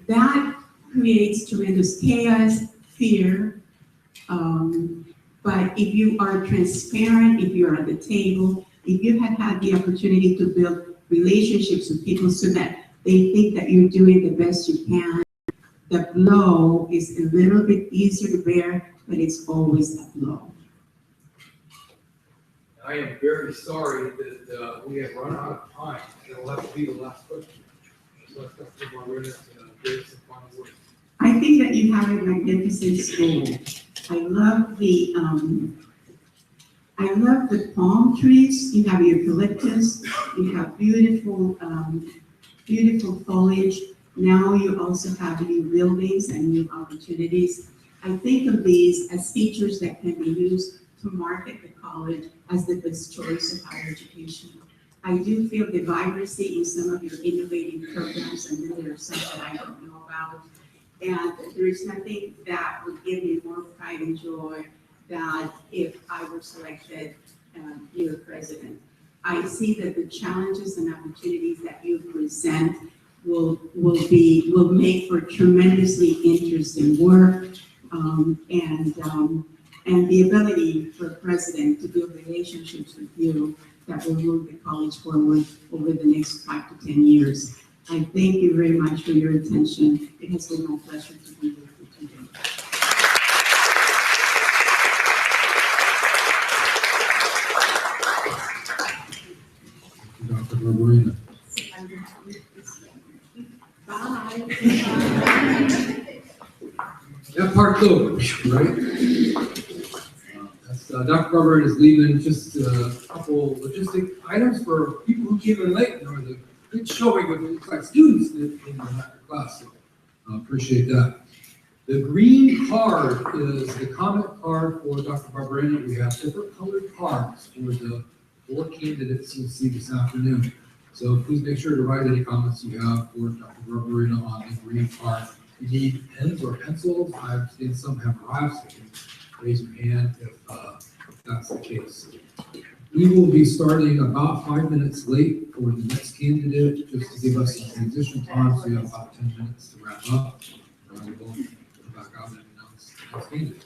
that creates tremendous chaos, fear. But if you are transparent, if you're at the table, if you have had the opportunity to build relationships with people so that they think that you're doing the best you can, the blow is a little bit easier to bear, but it's always a blow. I am very sorry that we have run out of time. It'll have to be the last question. So I've got to go in and give some final words. I think that you have a magnificent school. I love the palm trees. You have eucalyptus. You have beautiful, beautiful foliage. Now you also have new buildings and new opportunities. I think of these as features that can be used to market the college as the best choice of higher education. I do feel the vibrancy in some of your innovative programs, and then there are some that I don't know about. And there is nothing that would give me more pride and joy than if I were selected your president. I see that the challenges and opportunities that you present will make for tremendously interesting work, and the ability for a president to build relationships with you that will move the college forward over the next 5 to 10 years. I thank you very much for your attention. It has been my pleasure to be with you today. Dr. Barberina. Bye. That part's over, right? Dr. Barber is leaving just a couple logistic items for people who came in late. There was a good showing of looks like students in the class, so appreciate that. The green card is the comment card for Dr. Barberina. We have different colored cards for the 4 candidates you'll see this afternoon. So please make sure to write any comments you have for Dr. Barberina on the green card. You need pens or pencils. I've seen some have arrived, so you can raise your hand if that's the case. We will be starting about 5 minutes late for the next candidate, just to give us some transition time, so you have about 10 minutes to wrap up. And we'll go back out and announce the next candidate.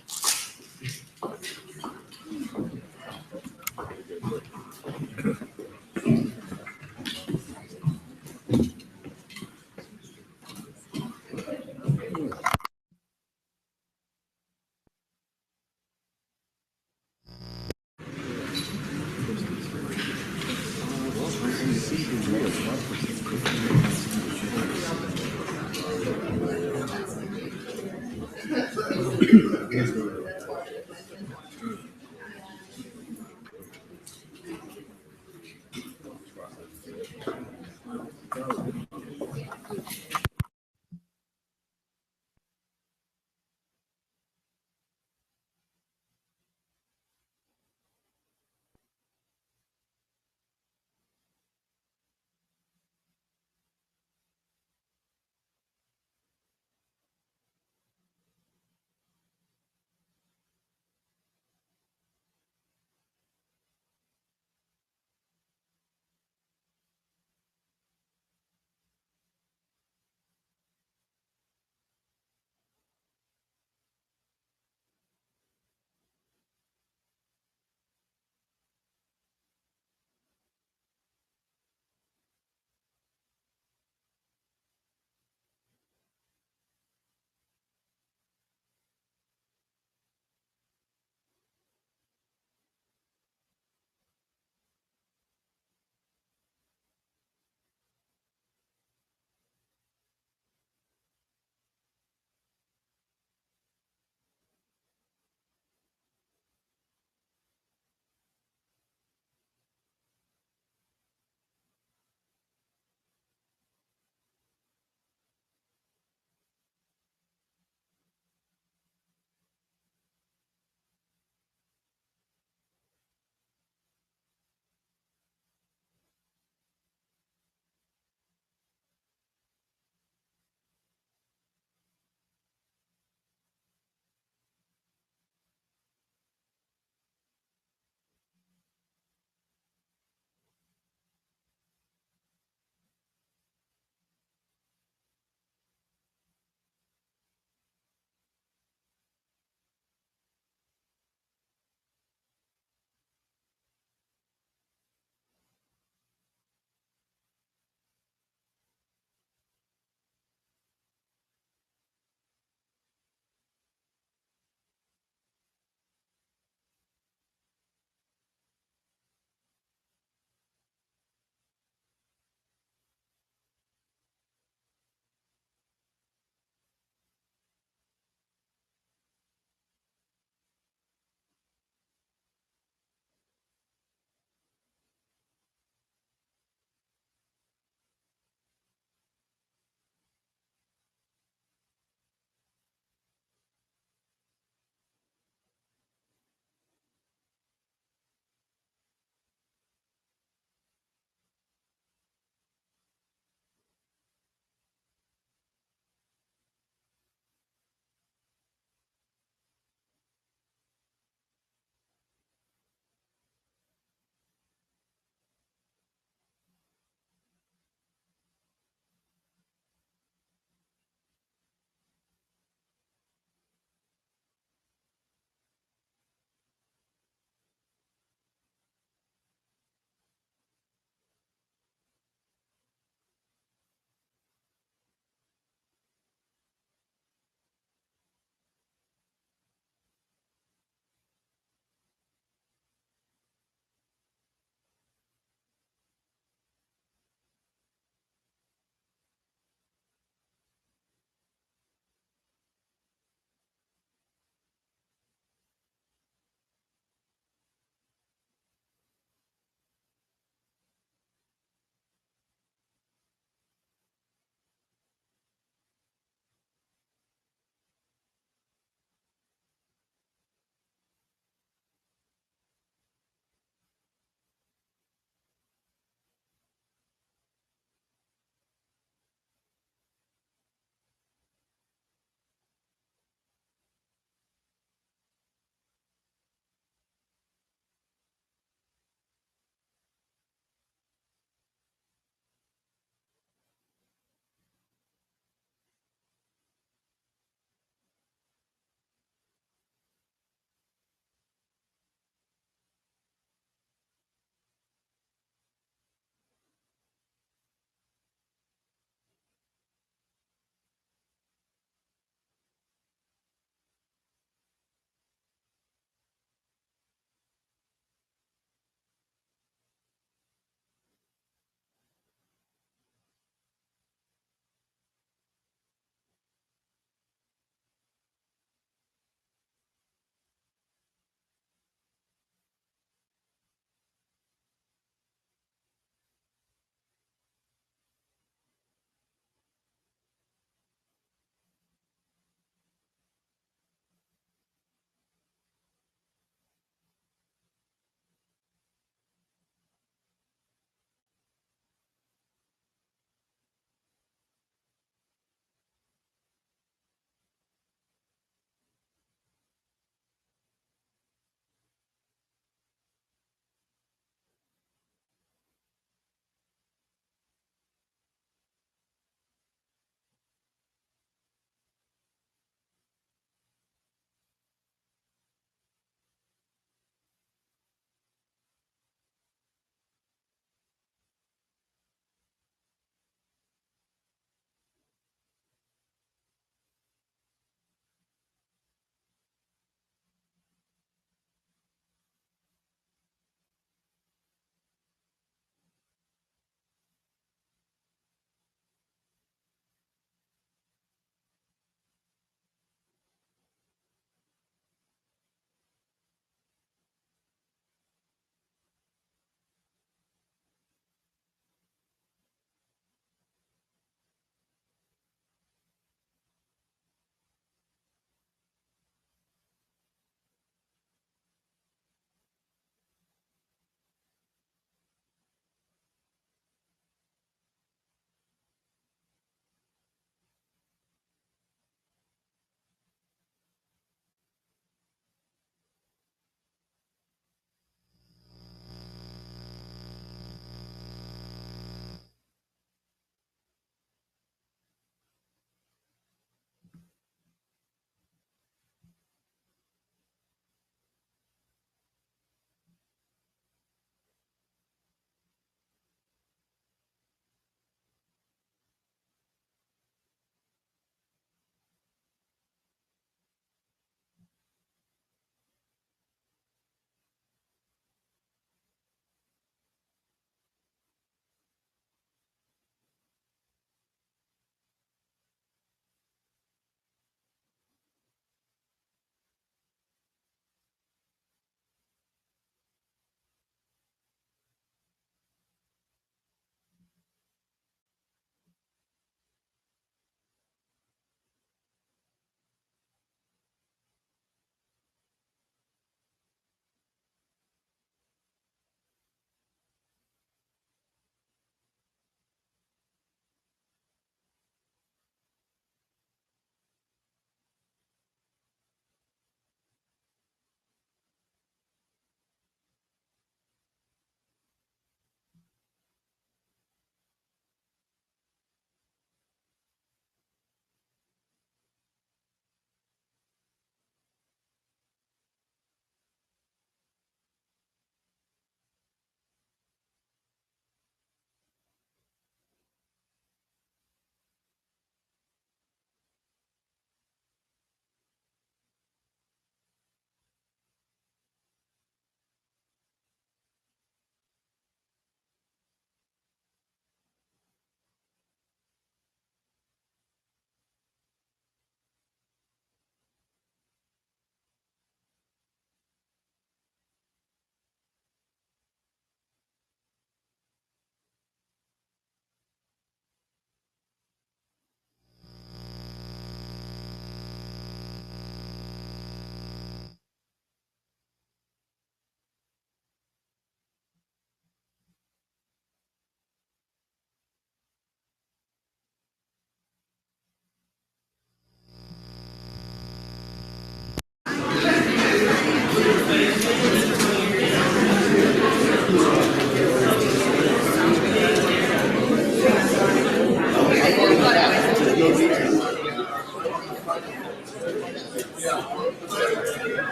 Good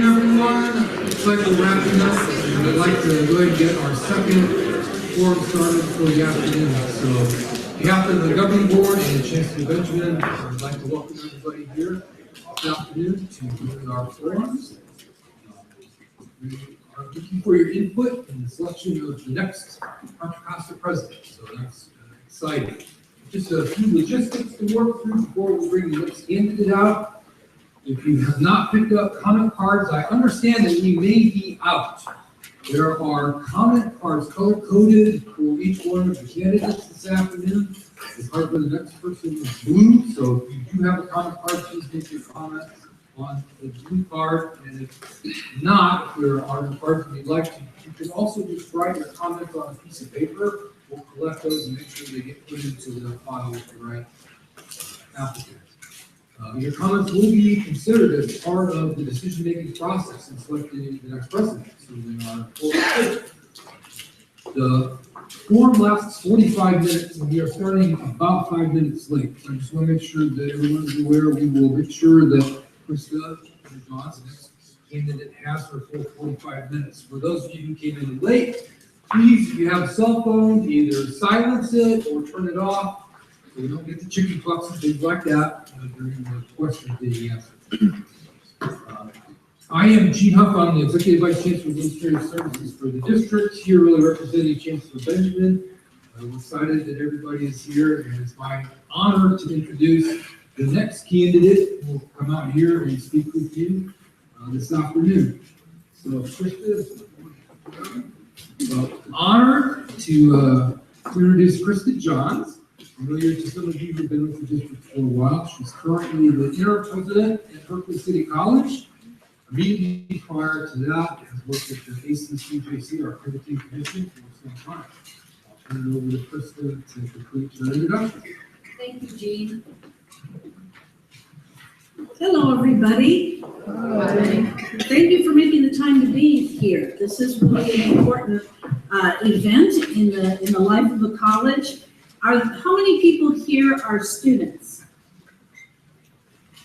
everyone, looks like we're wrapping up, and I'd like to go ahead and get our second forum started for the afternoon. So, on behalf of the governing board and Chancellor Benjamin, I'd like to welcome everybody here this afternoon to our forums. We are looking for your input in the selection of the next Contra Costa president, so that's exciting. Just a few logistics to work through before we bring the next candidate out. If you have not picked up comment cards, I understand that we may be out. There are comment cards color-coded for each one of the candidates this afternoon. The card for the next person is blue, so if you do have a comment card, please make your comments on the blue card. And if not, if there are cards that you'd like to, you can also just write your comments on a piece of paper. We'll collect those and make sure they get put into the file with the right applicant. Your comments will be considered as part of the decision-making process in selecting the next president, so they are important. The forum lasts 45 minutes, and we are starting about 5 minutes late. So I just want to make sure that everyone is aware. We will make sure that Krista Johnson, next candidate, has her full 45 minutes. For those of you who came in late, please, if you have a cell phone, either silence it or turn it off, so you don't get the chicken clucks and things like that during the questions being answered. I am Gene Huff. I'm the Executive Vice Chancellor of Administrative Services for the district, here really representing Chancellor Benjamin. We're excited that everybody is here, and it's my honor to introduce the next candidate who will come out here and speak with you this afternoon. So, Krista, honored to introduce Krista Johns. Familiar to some of you who've been with the district for a while. She's currently the interim president at Berkeley City College. Immediately prior to that, has worked at the ACCJC, our accrediting commission, for some time. I'll turn it over to Krista to complete her introduction. Thank you, Gene. Hello, everybody. Hi. Thank you for making the time to be here. This is really an important event in the life of a college. How many people here are students?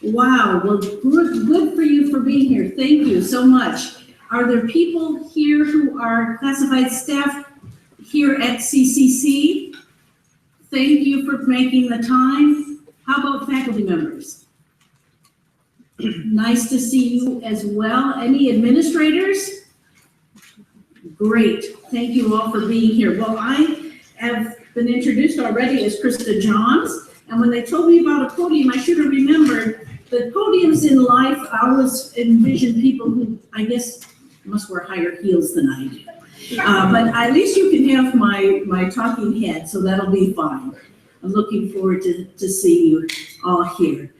Wow, well, good for you for being here. Thank you so much. Are there people here who are classified staff here at CCC? Thank you for making the time. How about faculty members? Nice to see you as well. Any administrators? Great. Thank you all for being here. Well, I have been introduced already as Krista Johns, and when they told me about a podium, I should have remembered that podiums in life, I always envision people who, I guess, must wear higher heels than I do. But at least you can have my talking head, so that'll be fine. I'm looking forward to seeing you all here.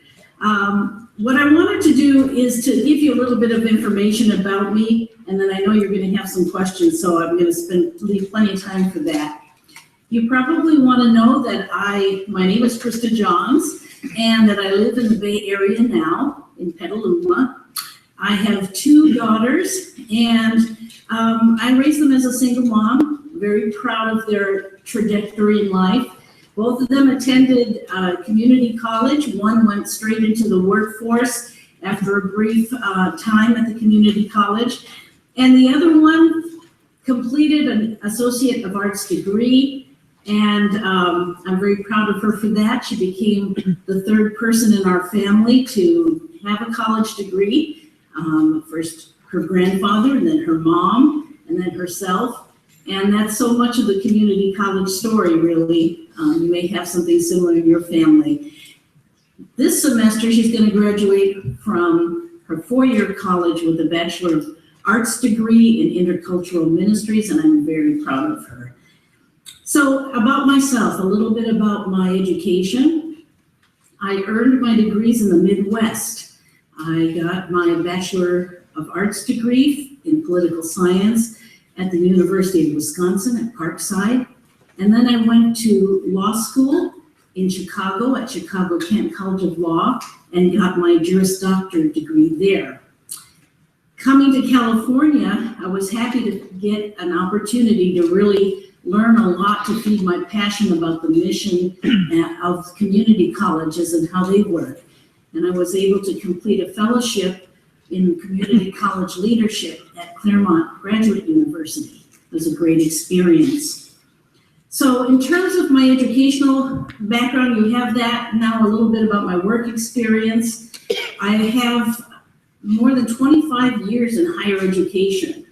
What I wanted to do is to give you a little bit of information about me, and then I know you're going to have some questions, so I'm going to leave plenty of time for that. You probably want to know that my name is Krista Johns, and that I live in the Bay Area now, in Petaluma. I have 2 daughters, and I raised them as a single mom. Very proud of their trajectory in life. Both of them attended community college. One went straight into the workforce after a brief time at the community college, and the other one completed an Associate of Arts degree. And I'm very proud of her for that. She became the 3rd person in our family to have a college degree. First her grandfather, and then her mom, and then herself. And that's so much of the community college story, really. You may have something similar in your family. This semester, she's going to graduate from her 4-year college with a Bachelor of Arts degree in Intercultural Ministries, and I'm very proud of her. So about myself, a little bit about my education. I earned my degrees in the Midwest. I got my Bachelor of Arts degree in Political Science at the University of Wisconsin at Parkside. And then I went to law school in Chicago at Chicago Kent College of Law and got my Juris Doctor degree there. Coming to California, I was happy to get an opportunity to really learn a lot to feed my passion about the mission of community colleges and how they work. And I was able to complete a fellowship in community college leadership at Claremont Graduate University. It was a great experience. So in terms of my educational background, you have that. Now a little bit about my work experience. I have more than 25 years in higher education.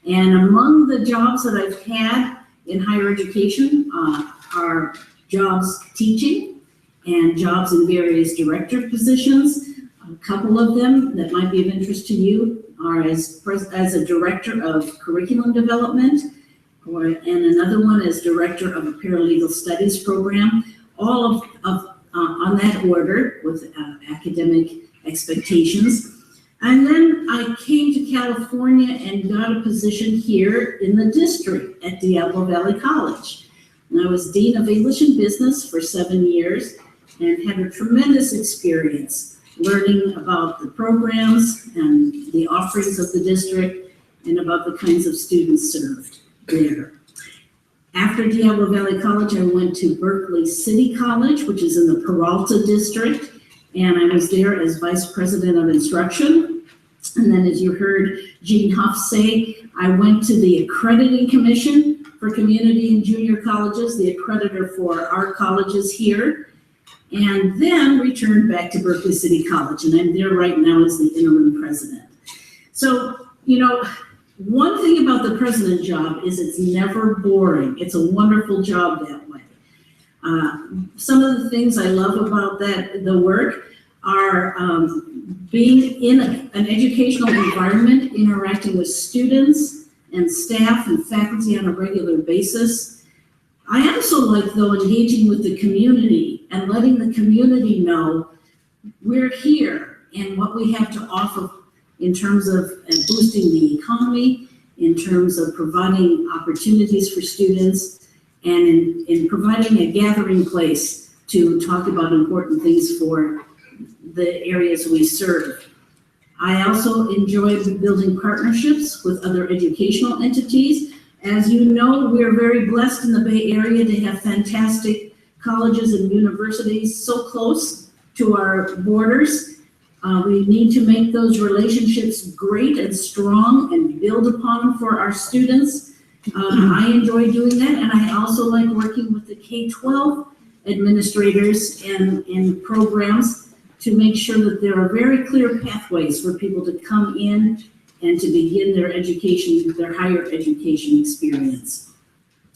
And among the jobs that I've had in higher education are jobs teaching and jobs in various director positions. A couple of them that might be of interest to you are as a director of curriculum development, and another one as director of a paralegal studies program, all on that order with academic expectations. And then I came to California and got a position here in the district at Diablo Valley College. And I was Dean of English and Business for 7 years and had a tremendous experience learning about the programs and the offerings of the district and about the kinds of students served there. After Diablo Valley College, I went to Berkeley City College, which is in the Peralta district, and I was there as Vice President of Instruction. And then, as you heard Jean Huff say, I went to the Accrediting Commission for Community and Junior Colleges, the accreditor for our colleges here, and then returned back to Berkeley City College, and I'm there right now as the interim president. So, you know, one thing about the president job is it's never boring. It's a wonderful job that way. Some of the things I love about the work are being in an educational environment, interacting with students and staff and faculty on a regular basis. I also like, though, engaging with the community and letting the community know we're here and what we have to offer in terms of boosting the economy, in terms of providing opportunities for students, and in providing a gathering place to talk about important things for the areas we serve. I also enjoy building partnerships with other educational entities. As you know, we're very blessed in the Bay Area to have fantastic colleges and universities so close to our borders. We need to make those relationships great and strong and build upon them for our students. I enjoy doing that, and I also like working with the K-12 administrators and programs to make sure that there are very clear pathways for people to come in and to begin their education, their higher education experience.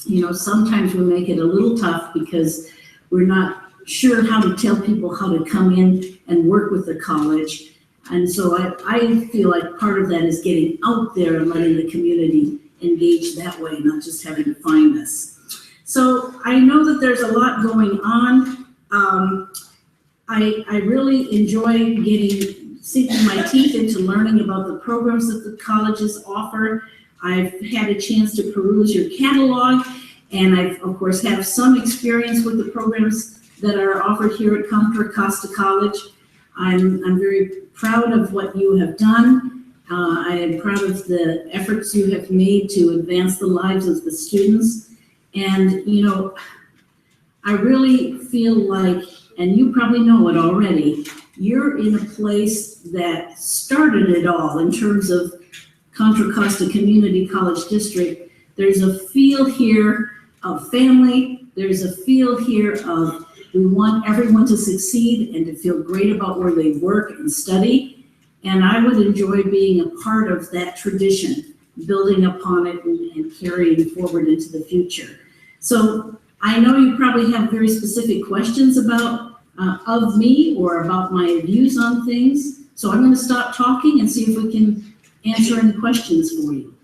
You know, sometimes we make it a little tough because we're not sure how to tell people how to come in and work with the college. And so I feel like part of that is getting out there and letting the community engage that way, not just having to find us. So I know that there's a lot going on. I really enjoy sinking my teeth into learning about the programs that the colleges offer. I've had a chance to peruse your catalog, and I've, of course, have some experience with the programs that are offered here at Contra Costa College. I'm very proud of what you have done. I am proud of the efforts you have made to advance the lives of the students. And, you know, I really feel like, and you probably know it already, you're in a place that started it all in terms of Contra Costa Community College District. There's a feel here of family. There's a feel here of we want everyone to succeed and to feel great about where they work and study. And I would enjoy being a part of that tradition, building upon it and carrying forward into the future. So I know you probably have very specific questions of me or about my views on things. So I'm going to stop talking and see if we can answer any questions for you.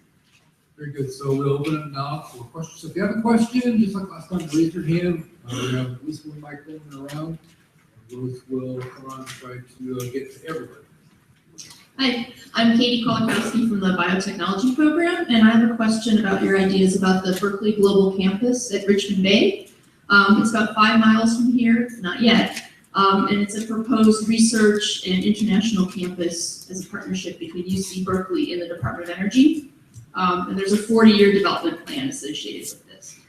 Very good. So we'll open it now for questions. So if you have a question, just like last time, raise your hand. We have at least one microphone around. Those will come on and try to get to everybody. Hi, I'm Katie Kolakowski from the Biotechnology Program, and I have a question about your ideas about the Berkeley Global Campus at Richmond Bay. It's about 5 miles from here, not yet. And it's a proposed research and international campus as a partnership between UC Berkeley and the Department of Energy. And there's a 40-year development plan associated with this.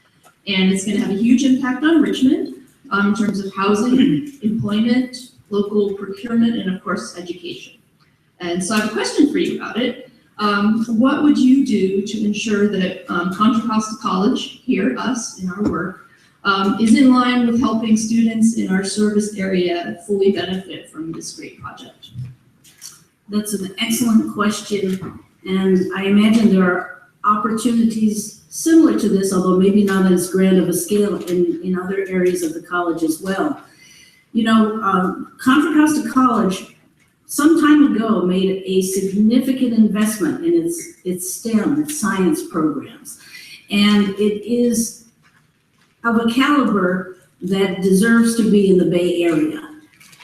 And it's going to have a huge impact on Richmond in terms of housing, employment, local procurement, and of course, education. And so I have a question for you about it. What would you do to ensure that Contra Costa College, here, us, in our work, is in line with helping students in our service area fully benefit from this great project? That's an excellent question, and I imagine there are opportunities similar to this, although maybe not as grand of a scale in other areas of the college as well. You know, Contra Costa College some time ago made a significant investment in its STEM, its science programs, and it is of a caliber that deserves to be in the Bay Area.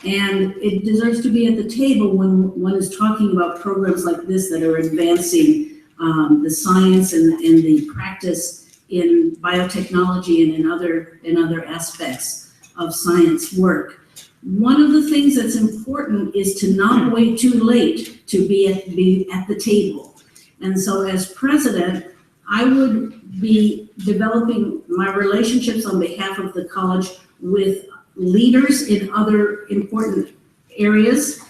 And it deserves to be at the table when one is talking about programs like this that are advancing the science and the practice in biotechnology and in other aspects of science work. One of the things that's important is to not wait too late to be at the table. And so as president, I would be developing my relationships on behalf of the college with leaders in other important areas,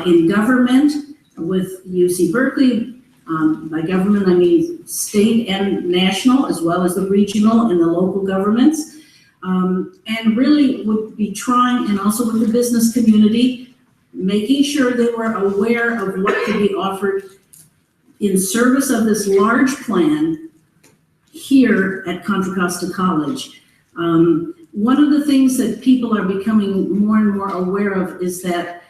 in government, with UC Berkeley. By government, I mean state and national, as well as the regional and the local governments. And really would be trying, and also with the business community, making sure they were aware of what could be offered in service of this large plan here at Contra Costa College. One of the things that people are becoming more and more aware of is that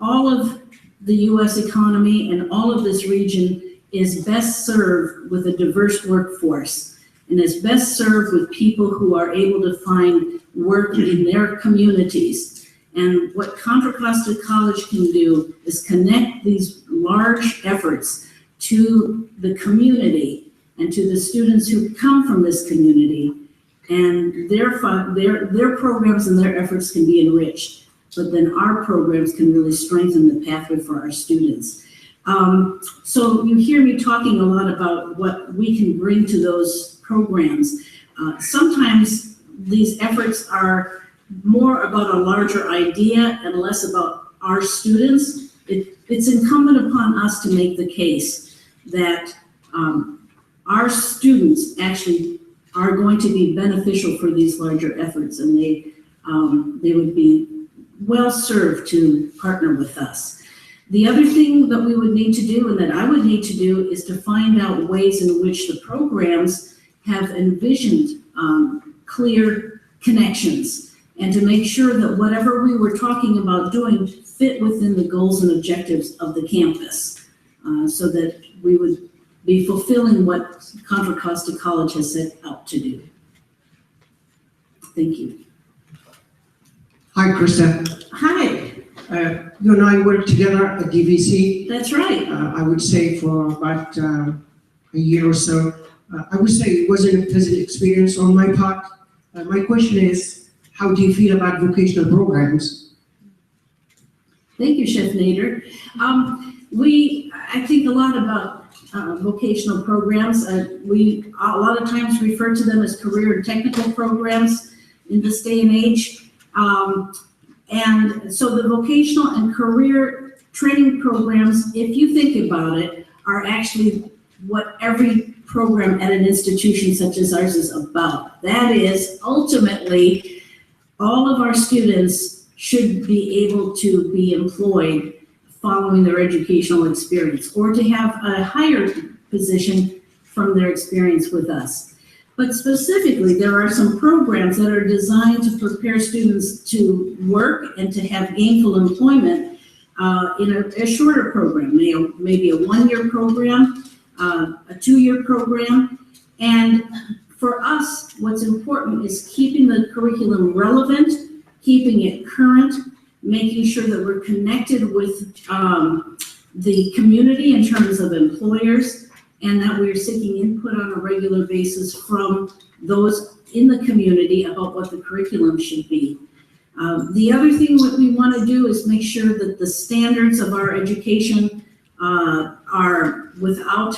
all of the U.S. economy and all of this region is best served with a diverse workforce, and is best served with people who are able to find work in their communities. And what Contra Costa College can do is connect these large efforts to the community and to the students who come from this community, and their programs and their efforts can be enriched, but then our programs can really strengthen the pathway for our students. So you hear me talking a lot about what we can bring to those programs. Sometimes these efforts are more about a larger idea and less about our students. It's incumbent upon us to make the case that our students actually are going to be beneficial for these larger efforts, and they would be well served to partner with us. The other thing that we would need to do, and that I would need to do, is to find out ways in which the programs have envisioned clear connections, and to make sure that whatever we were talking about doing fit within the goals and objectives of the campus, so that we would be fulfilling what Contra Costa College has set out to do. Thank you. Hi, Krista. Hi. You and I worked together at DVC. That's right. I would say for about a year or so. I would say it wasn't a pleasant experience on my part. My question is, how do you feel about vocational programs? Thank you, Chef Nader. I think a lot about vocational programs. We a lot of times refer to them as career and technical programs in this day and age. And so the vocational and career training programs, if you think about it, are actually what every program at an institution such as ours is about. That is, ultimately, all of our students should be able to be employed following their educational experience, or to have a higher position from their experience with us. But specifically, there are some programs that are designed to prepare students to work and to have gainful employment in a shorter program, maybe a one-year program, a two-year program. And for us, what's important is keeping the curriculum relevant, keeping it current, making sure that we're connected with the community in terms of employers, and that we're seeking input on a regular basis from those in the community about what the curriculum should be. The other thing that we want to do is make sure that the standards of our education are without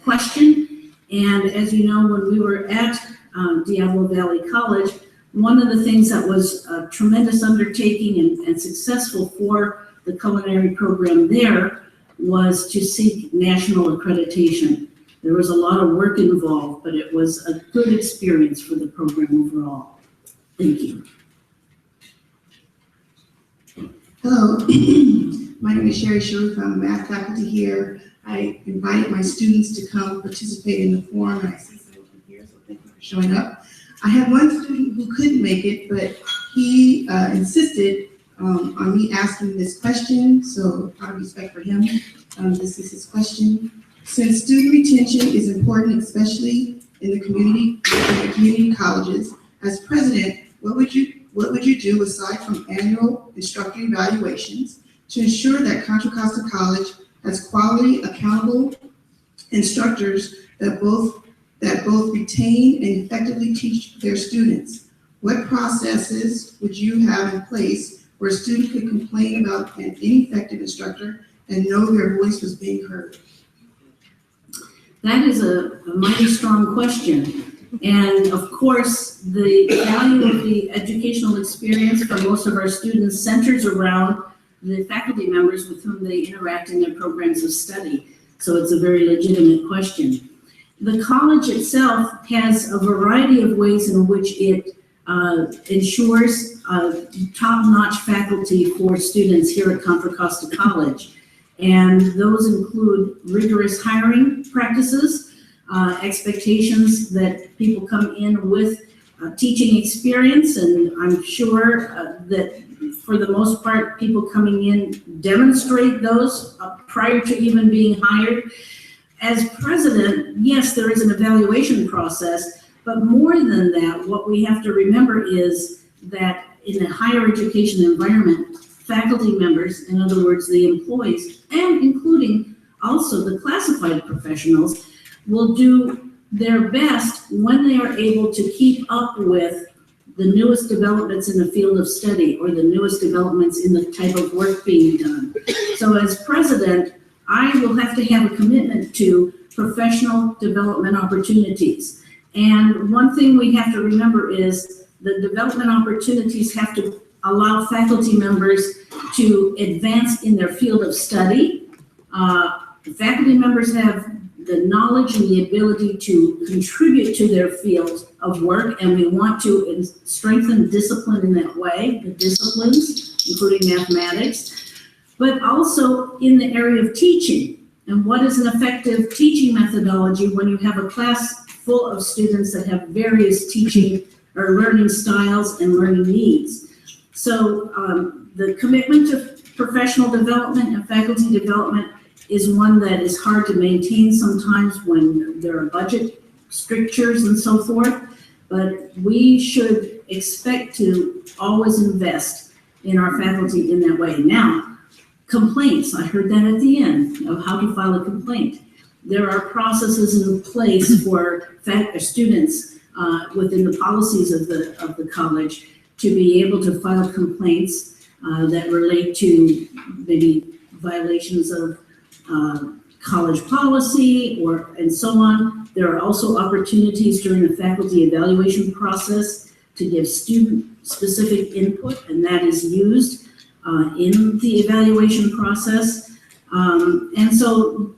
question. And as you know, when we were at Diablo Valley College, one of the things that was a tremendous undertaking and successful for the culinary program there was to seek national accreditation. There was a lot of work involved, but it was a good experience for the program overall. Thank you. Hello, my name is Sherry Sharif. I'm a math faculty here. I invited my students to come participate in the forum, and I see some of them here, so thank you for showing up. I had one student who couldn't make it, but he insisted on me asking this question, so out of respect for him, this is his question. Since student retention is important, especially in the community colleges, as president, what would you do aside from annual instructor evaluations to ensure that Contra Costa College has quality, accountable instructors that both retain and effectively teach their students? What processes would you have in place where a student could complain about an ineffective instructor and know their voice was being heard? That is a mighty strong question. And of course, the value of the educational experience for most of our students centers around the faculty members with whom they interact in their programs of study. So it's a very legitimate question. The college itself has a variety of ways in which it ensures top-notch faculty for students here at Contra Costa College. And those include rigorous hiring practices, expectations that people come in with teaching experience, and I'm sure that for the most part, people coming in demonstrate those prior to even being hired. As president, yes, there is an evaluation process, but more than that, what we have to remember is that in a higher education environment, faculty members, in other words, the employees, and including also the classified professionals, will do their best when they are able to keep up with the newest developments in the field of study or the newest developments in the type of work being done. So as president, I will have to have a commitment to professional development opportunities. And one thing we have to remember is the development opportunities have to allow faculty members to advance in their field of study. The faculty members have the knowledge and the ability to contribute to their field of work, and we want to strengthen discipline in that way, the disciplines, including mathematics, but also in the area of teaching. And what is an effective teaching methodology when you have a class full of students that have various teaching or learning styles and learning needs? So the commitment to professional development and faculty development is one that is hard to maintain sometimes when there are budget strictures and so forth, but we should expect to always invest in our faculty in that way. Now, complaints, I heard that at the end of how to file a complaint. There are processes in place for students within the policies of the college to be able to file complaints that relate to maybe violations of college policy and so on. There are also opportunities during the faculty evaluation process to give student-specific input, and that is used in the evaluation process. And so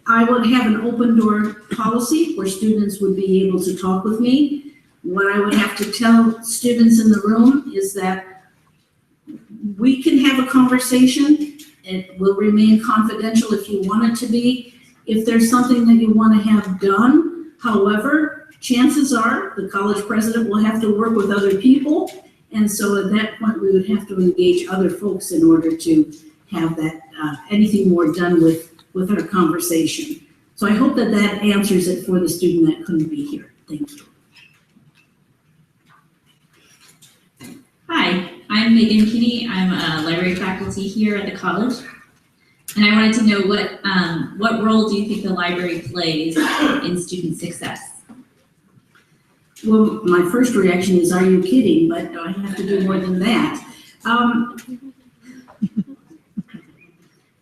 I would have an open door policy where students would be able to talk with me. What I would have to tell students in the room is that we can have a conversation. It will remain confidential if you want it to be. If there's something that you want to have done, however, chances are the college president will have to work with other people. And so at that point, we would have to engage other folks in order to have that anything more done with our conversation. So I hope that that answers it for the student that couldn't be here. Thank you. Hi, I'm Megan Kinney. I'm a library faculty here at the college. And I wanted to know what role do you think the library plays in student success? Well, my first reaction is, are you kidding? But I have to do more than that.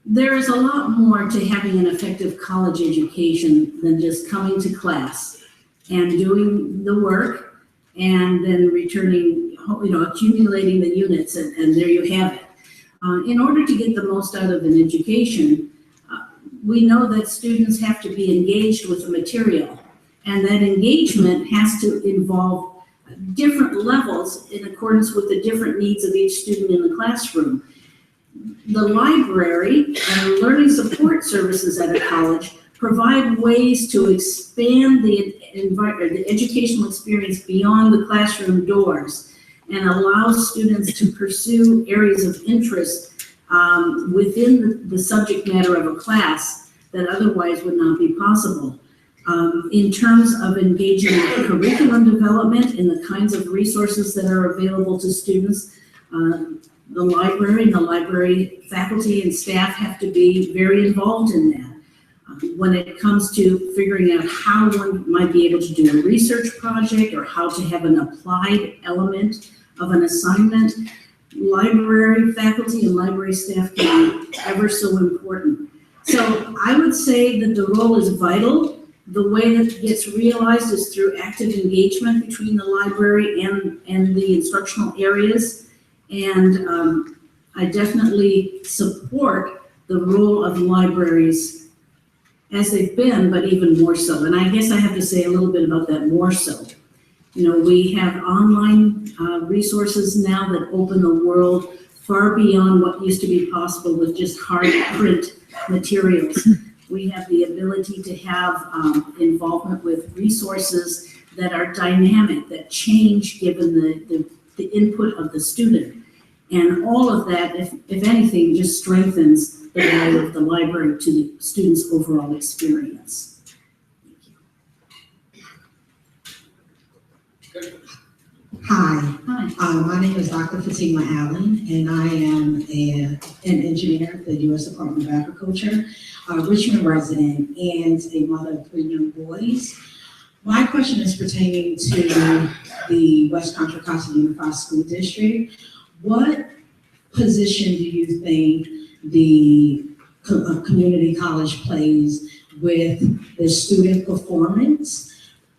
There is a lot more to having an effective college education than just coming to class and doing the work and then returning, accumulating the units, and there you have it. In order to get the most out of an education, we know that students have to be engaged with the material, and that engagement has to involve different levels in accordance with the different needs of each student in the classroom. The library and learning support services at a college provide ways to expand the educational experience beyond the classroom doors and allow students to pursue areas of interest within the subject matter of a class that otherwise would not be possible. In terms of engaging in curriculum development and the kinds of resources that are available to students, the library and the library faculty and staff have to be very involved in that. When it comes to figuring out how one might be able to do a research project or how to have an applied element of an assignment, library faculty and library staff can be ever so important. So I would say that the role is vital. The way that it gets realized is through active engagement between the library and the instructional areas. And I definitely support the role of libraries as they've been, but even more so. And I guess I have to say a little bit about that more so. We have online resources now that open the world far beyond what used to be possible with just hard print materials. We have the ability to have involvement with resources that are dynamic, that change given the input of the student. And all of that, if anything, just strengthens the value of the library to the student's overall experience. Hi. My name is Dr. Fatima Allen, and I am an engineer at the U.S. Department of Agriculture, a Richmond resident, and a mother of 3 young boys. My question is pertaining to the West Contra Costa Unified School District. What position do you think the community college plays with the student performance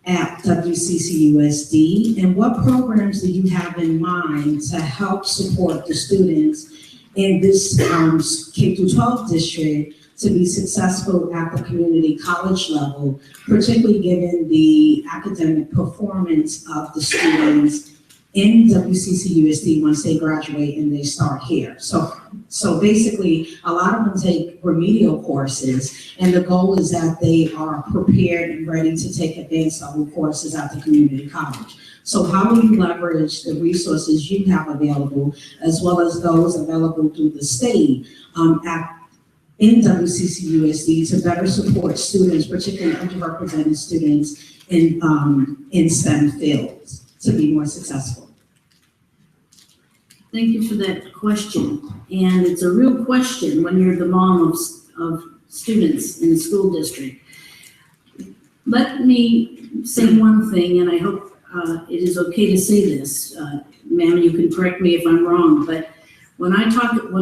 at WCCUSD, and what programs do you have in mind to help support the students in this K-12 district to be successful at the community college level, particularly given the academic performance of the students in WCCUSD once they graduate and they start here? So basically, a lot of them take remedial courses, and the goal is that they are prepared and ready to take advanced level courses at the community college. So how will you leverage the resources you have available, as well as those available through the state in WCCUSD to better support students, particularly underrepresented students in STEM fields, to be more successful? Thank you for that question. And it's a real question when you're the mom of students in the school district. Let me say one thing, and I hope it is okay to say this. Ma'am, you can correct me if I'm wrong, but when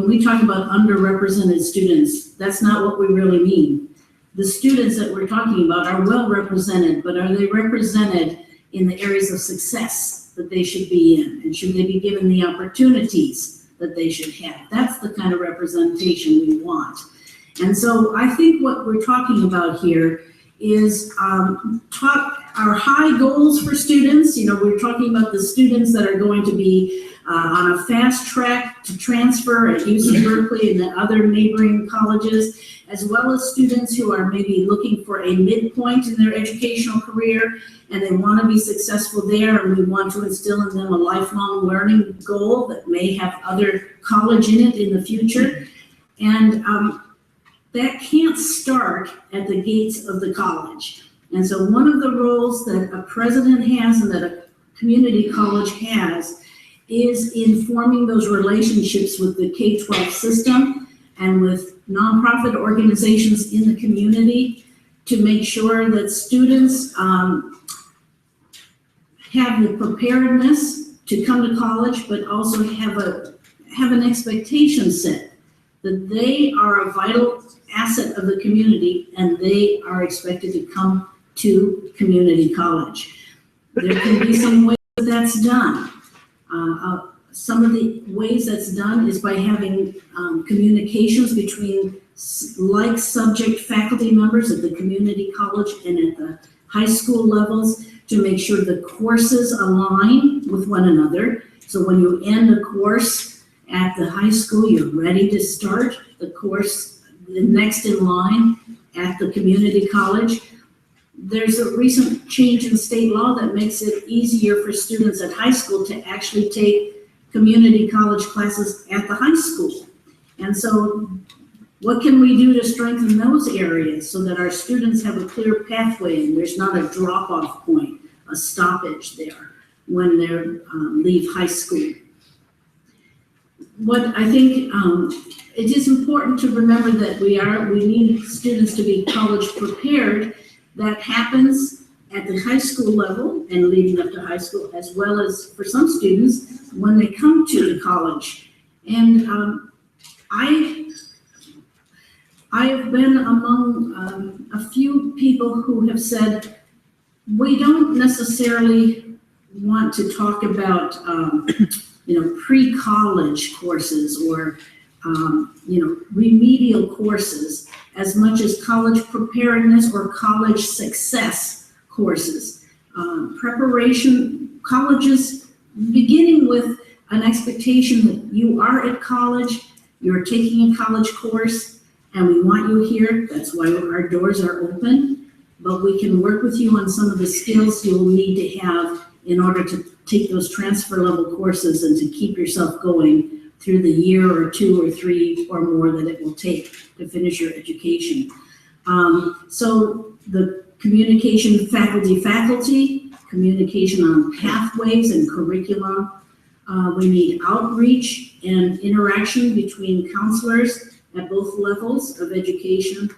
we talk about underrepresented students, that's not what we really mean. The students that we're talking about are well represented, but are they represented in the areas of success that they should be in? And should they be given the opportunities that they should have? That's the kind of representation we want. And so I think what we're talking about here is our high goals for students. We're talking about the students that are going to be on a fast track to transfer at UC Berkeley and the other neighboring colleges, as well as students who are maybe looking for a midpoint in their educational career and they want to be successful there, and we want to instill in them a lifelong learning goal that may have other college in it in the future. And that can't start at the gates of the college. And so one of the roles that a president has and that a community college has is in forming those relationships with the K-12 system and with nonprofit organizations in the community to make sure that students have the preparedness to come to college, but also have an expectation set that they are a vital asset of the community and they are expected to come to community college. There can be some ways that's done. Some of the ways that's done is by having communications between like subject faculty members at the community college and at the high school levels to make sure the courses align with one another. So when you end a course at the high school, you're ready to start the course the next in line at the community college. There's a recent change in state law that makes it easier for students at high school to actually take community college classes at the high school. And so what can we do to strengthen those areas so that our students have a clear pathway and there's not a drop-off point, a stoppage there when they leave high school? What I think it is important to remember that we need students to be college prepared. That happens at the high school level and leading up to high school, as well as for some students when they come to the college. And I have been among a few people who have said, we don't necessarily want to talk about pre-college courses or remedial courses as much as college preparedness or college success courses. Preparation, colleges beginning with an expectation that you are at college, you're taking a college course, and we want you here. That's why our doors are open, but we can work with you on some of the skills you'll need to have in order to take those transfer level courses and to keep yourself going through the year or 2 or 3 or more that it will take to finish your education. So the communication faculty, communication on pathways and curriculum. We need outreach and interaction between counselors at both levels of education.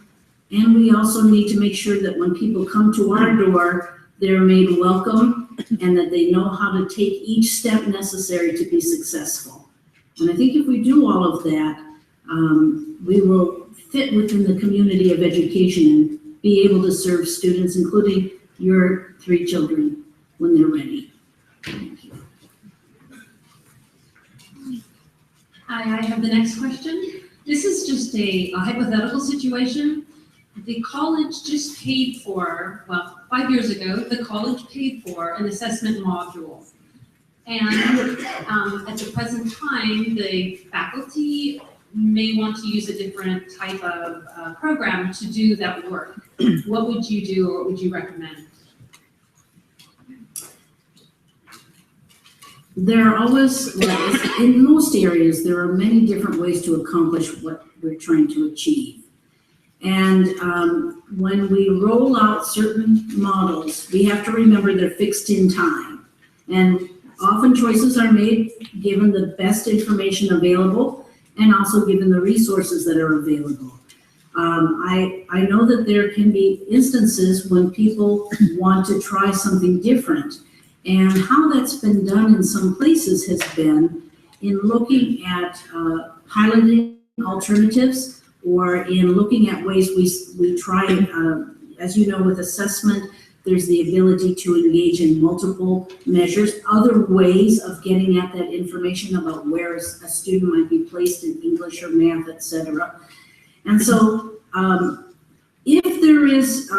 And we also need to make sure that when people come to our door, they're made welcome and that they know how to take each step necessary to be successful. And I think if we do all of that, we will fit within the community of education and be able to serve students, including your 3 children, when they're ready. Thank you. Hi, I have the next question. This is just a hypothetical situation. The college just paid for, 5 years ago, the college paid for an assessment module. And at the present time, the faculty may want to use a different type of program to do that work. What would you do or what would you recommend? There are always, in most areas, there are many different ways to accomplish what we're trying to achieve. And when we roll out certain models, we have to remember they're fixed in time. And often choices are made given the best information available and also given the resources that are available. I know that there can be instances when people want to try something different. And how that's been done in some places has been in looking at piloting alternatives or in looking at ways we try, as you know, with assessment, there's the ability to engage in multiple measures, other ways of getting at that information about where a student might be placed in English or math, etc. And so if there is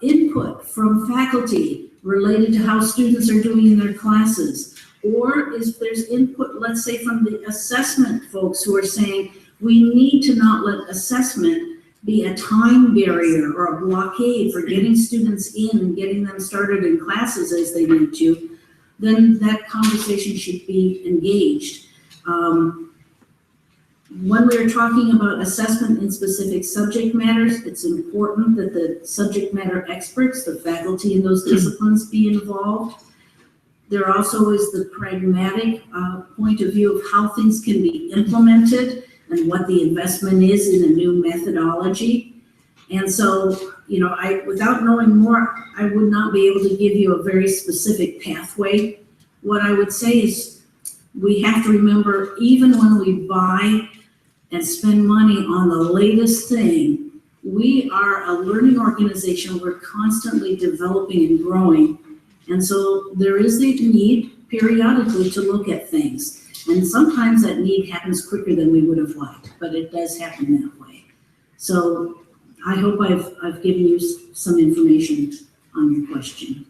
input from faculty related to how students are doing in their classes, or if there's input, let's say from the assessment folks who are saying, we need to not let assessment be a time barrier or a blockade for getting students in and getting them started in classes as they need to, then that conversation should be engaged. When we're talking about assessment in specific subject matters, it's important that the subject matter experts, the faculty in those disciplines, be involved. There also is the pragmatic point of view of how things can be implemented. and what the investment is in a new methodology. And so, without knowing more, I would not be able to give you a very specific pathway. What I would say is we have to remember, even when we buy and spend money on the latest thing, we are a learning organization. We're constantly developing and growing. And so there is the need periodically to look at things. And sometimes that need happens quicker than we would have liked, but it does happen that way. So I hope I've given you some information on your question.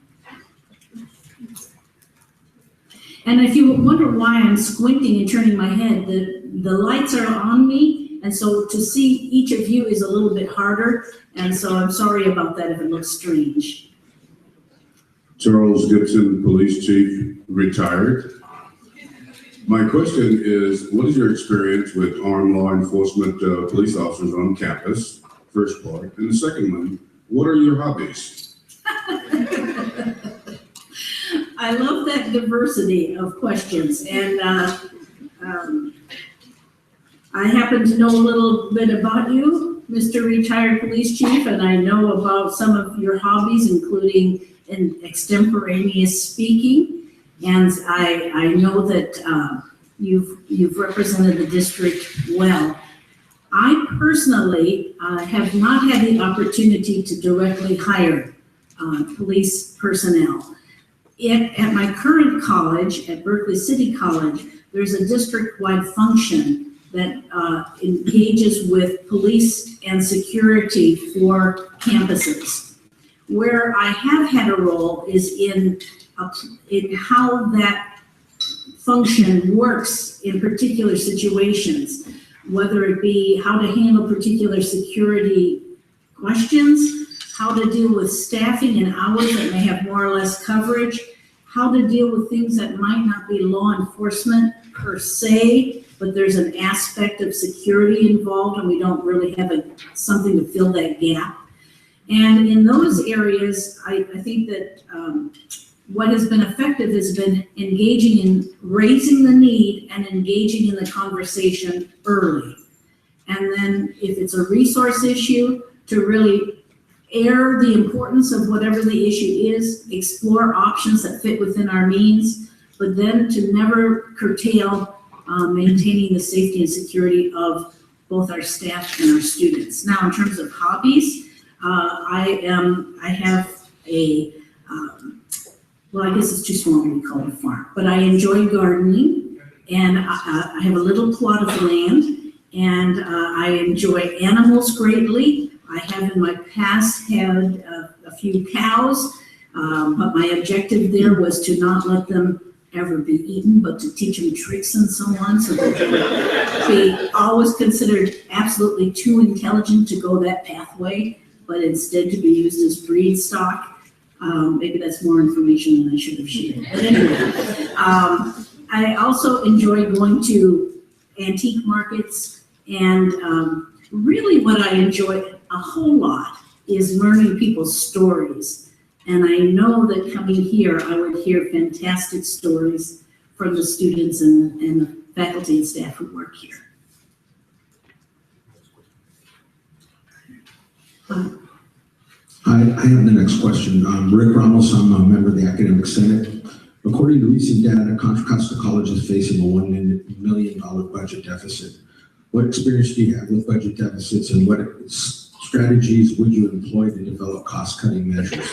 And if you wonder why I'm squinting and turning my head, the lights are on me, and so to see each of you is a little bit harder, and so I'm sorry about that if it looks strange. Charles Gibson, Police Chief, retired. My question is, what is your experience with armed law enforcement police officers on campus? First part. And the second one, what are your hobbies? I love that diversity of questions, and I happen to know a little bit about you, Mr. Retired Police Chief, and I know about some of your hobbies, including in extemporaneous speaking, and I know that you've represented the district well. I personally have not had the opportunity to directly hire police personnel. At my current college, at Berkeley City College, there's a district-wide function that engages with police and security for campuses. Where I have had a role is in how that function works in particular situations, whether it be how to handle particular security questions, how to deal with staffing and hours that may have more or less coverage, how to deal with things that might not be law enforcement per se, but there's an aspect of security involved and we don't really have something to fill that gap. And in those areas, I think that what has been effective has been engaging in raising the need and engaging in the conversation early. And then if it's a resource issue, to really air the importance of whatever the issue is, explore options that fit within our means, but then to never curtail maintaining the safety and security of both our staff and our students. Now, in terms of hobbies, I have well, I guess it's too small to be called a farm, but I enjoy gardening, and I have a little plot of land, and I enjoy animals greatly. I have in my past had a few cows, but my objective there was to not let them ever be eaten, but to teach them tricks and so on, so that they would be always considered absolutely too intelligent to go that pathway, but instead to be used as breed stock. Maybe that's more information than I should have shared. But anyway, I also enjoy going to antique markets, and really what I enjoy a whole lot is learning people's stories. And I know that coming here, I would hear fantastic stories from the students and the faculty and staff who work here. I have the next question. Rick Ramos, I'm a member of the Academic Senate. According to recent data, Contra Costa College is facing a $1 million budget deficit. What experience do you have with budget deficits, and what strategies would you employ to develop cost-cutting measures?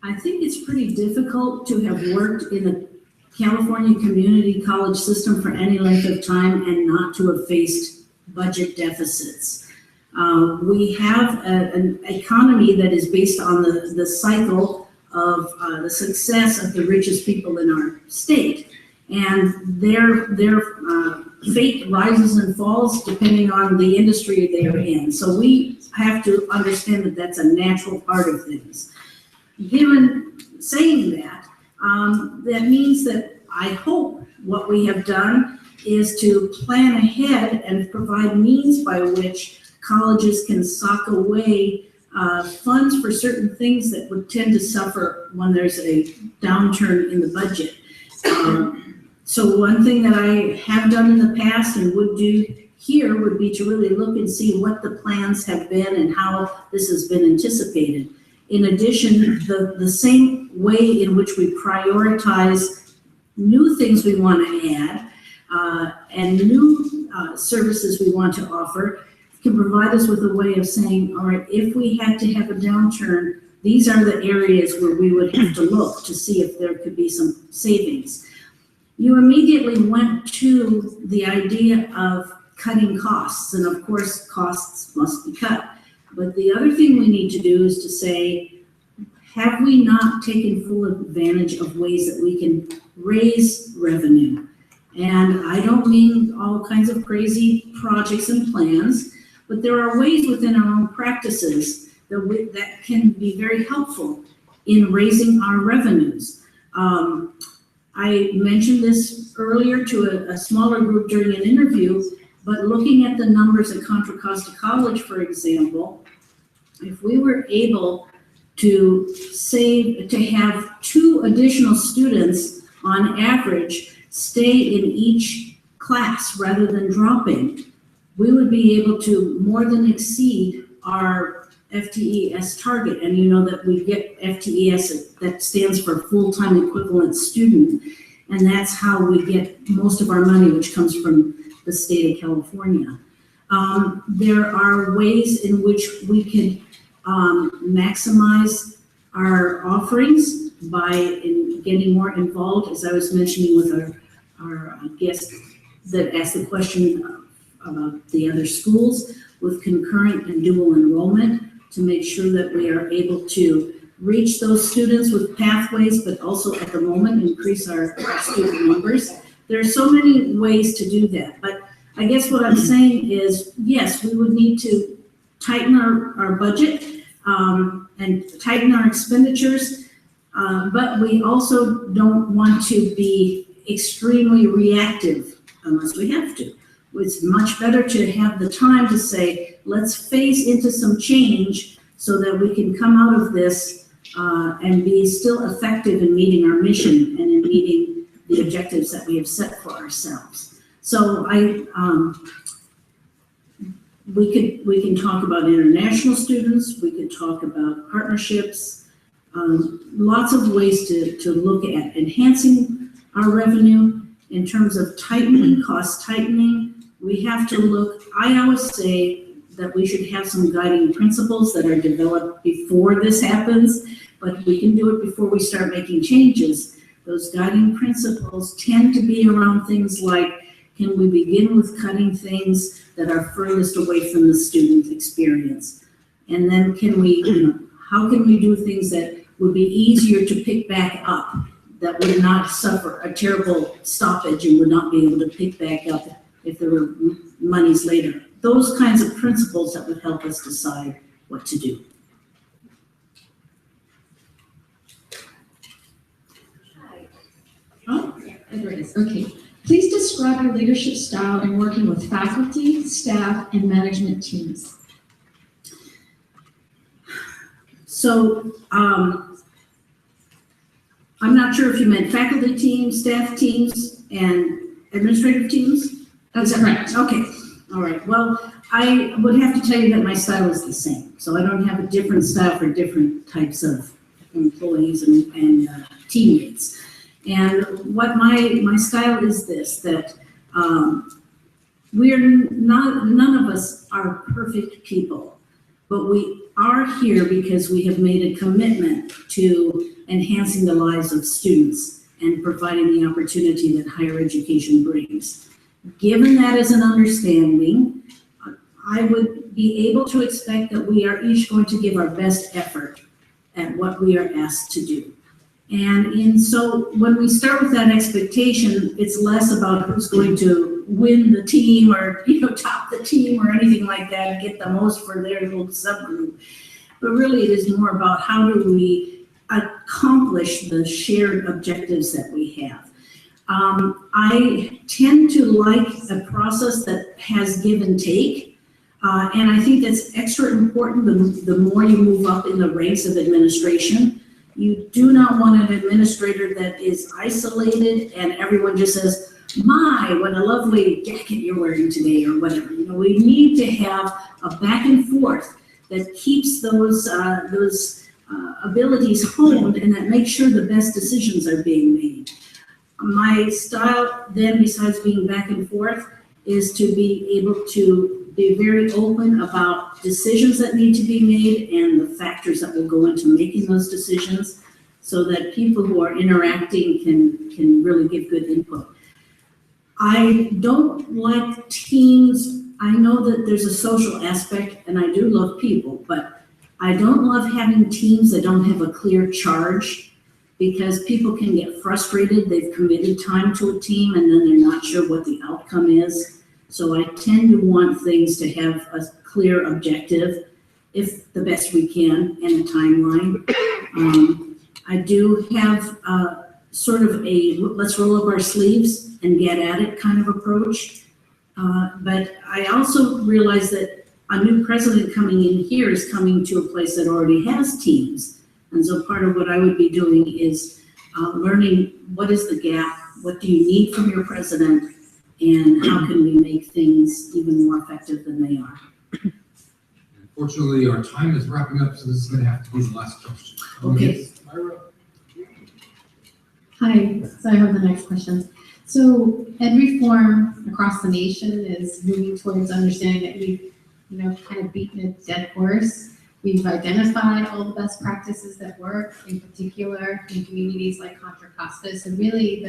I think it's pretty difficult to have worked in the California community college system for any length of time and not to have faced budget deficits. We have an economy that is based on the cycle of the success of the richest people in our state. And their fate rises and falls depending on the industry they're in. So we have to understand that that's a natural part of things. Given saying that, that means that I hope what we have done is to plan ahead and provide means by which colleges can sock away funds for certain things that would tend to suffer when there's a downturn in the budget. So one thing that I have done in the past and would do here would be to really look and see what the plans have been and how this has been anticipated. In addition, the same way in which we prioritize new things we want to add and new services we want to offer can provide us with a way of saying, all right, if we had to have a downturn, these are the areas where we would have to look to see if there could be some savings. You immediately went to the idea of cutting costs, and of course, costs must be cut. But the other thing we need to do is to say, have we not taken full advantage of ways that we can raise revenue? And I don't mean all kinds of crazy projects and plans, but there are ways within our own practices that can be very helpful in raising our revenues. I mentioned this earlier to a smaller group during an interview, but looking at the numbers at Contra Costa College, for example, if we were able to have 2 additional students on average stay in each class rather than dropping, we would be able to more than exceed our FTES target. And you know that we get FTES, that stands for full-time equivalent student, and that's how we get most of our money, which comes from the state of California. There are ways in which we can maximize our offerings by getting more involved, as I was mentioning with our guest that asked the question about the other schools, with concurrent and dual enrollment, to make sure that we are able to reach those students with pathways, but also at the moment increase our student numbers. There are so many ways to do that, but I guess what I'm saying is, yes, we would need to tighten our budget and tighten our expenditures, but we also don't want to be extremely reactive unless we have to. It's much better to have the time to say, let's phase into some change so that we can come out of this and be still effective in meeting our mission and in meeting the objectives that we have set for ourselves. So we can talk about international students, we could talk about partnerships, lots of ways to look at enhancing our revenue. In terms of tightening, cost tightening, we have to look, I always say that we should have some guiding principles that are developed before this happens, but we can do it before we start making changes. Those guiding principles tend to be around things like, can we begin with cutting things that are furthest away from the student experience? And then how can we do things that would be easier to pick back up, that would not suffer a terrible stoppage and would not be able to pick back up if there were monies later? Those kinds of principles that would help us decide what to do. Oh, there it is. Okay. Please describe your leadership style in working with faculty, staff, and management teams. So I'm not sure if you meant faculty teams, staff teams, and administrative teams? That's correct. Okay, all right. Well, I would have to tell you that my style is the same. So I don't have a different style for different types of employees and teammates. And what my style is this, that none of us are perfect people, but we are here because we have made a commitment to enhancing the lives of students and providing the opportunity that higher education brings. Given that as an understanding, I would be able to expect that we are each going to give our best effort at what we are asked to do. And so when we start with that expectation, it's less about who's going to win the team or top the team or anything like that and get the most for their little subgroup. But really it is more about how do we accomplish the shared objectives that we have. I tend to like a process that has give and take. And I think that's extra important the more you move up in the ranks of administration. You do not want an administrator that is isolated and everyone just says, my, what a lovely jacket you're wearing today, or whatever. You know, we need to have a back and forth that keeps those abilities honed and that makes sure the best decisions are being made. My style then, besides being back and forth, is to be able to be very open about decisions that need to be made and the factors that will go into making those decisions so that people who are interacting can really give good input. I don't like teams. I know that there's a social aspect and I do love people, but I don't love having teams that don't have a clear charge because people can get frustrated. They've committed time to a team and then they're not sure what the outcome is. So I tend to want things to have a clear objective, if the best we can, and a timeline. I do have sort of a let's roll up our sleeves and get at it kind of approach. But I also realize that a new president coming in here is coming to a place that already has teams. And so part of what I would be doing is learning what is the gap, what do you need from your president, and how can we make things even more effective than they are. Unfortunately, our time is wrapping up, so this is going to have to be the last question. Okay. Myra? Hi, so I have the next question. So ed reform across the nation is moving towards understanding that we've, kind of beaten a dead horse. We've identified all the best practices that work, in particular in communities like Contra Costa. So really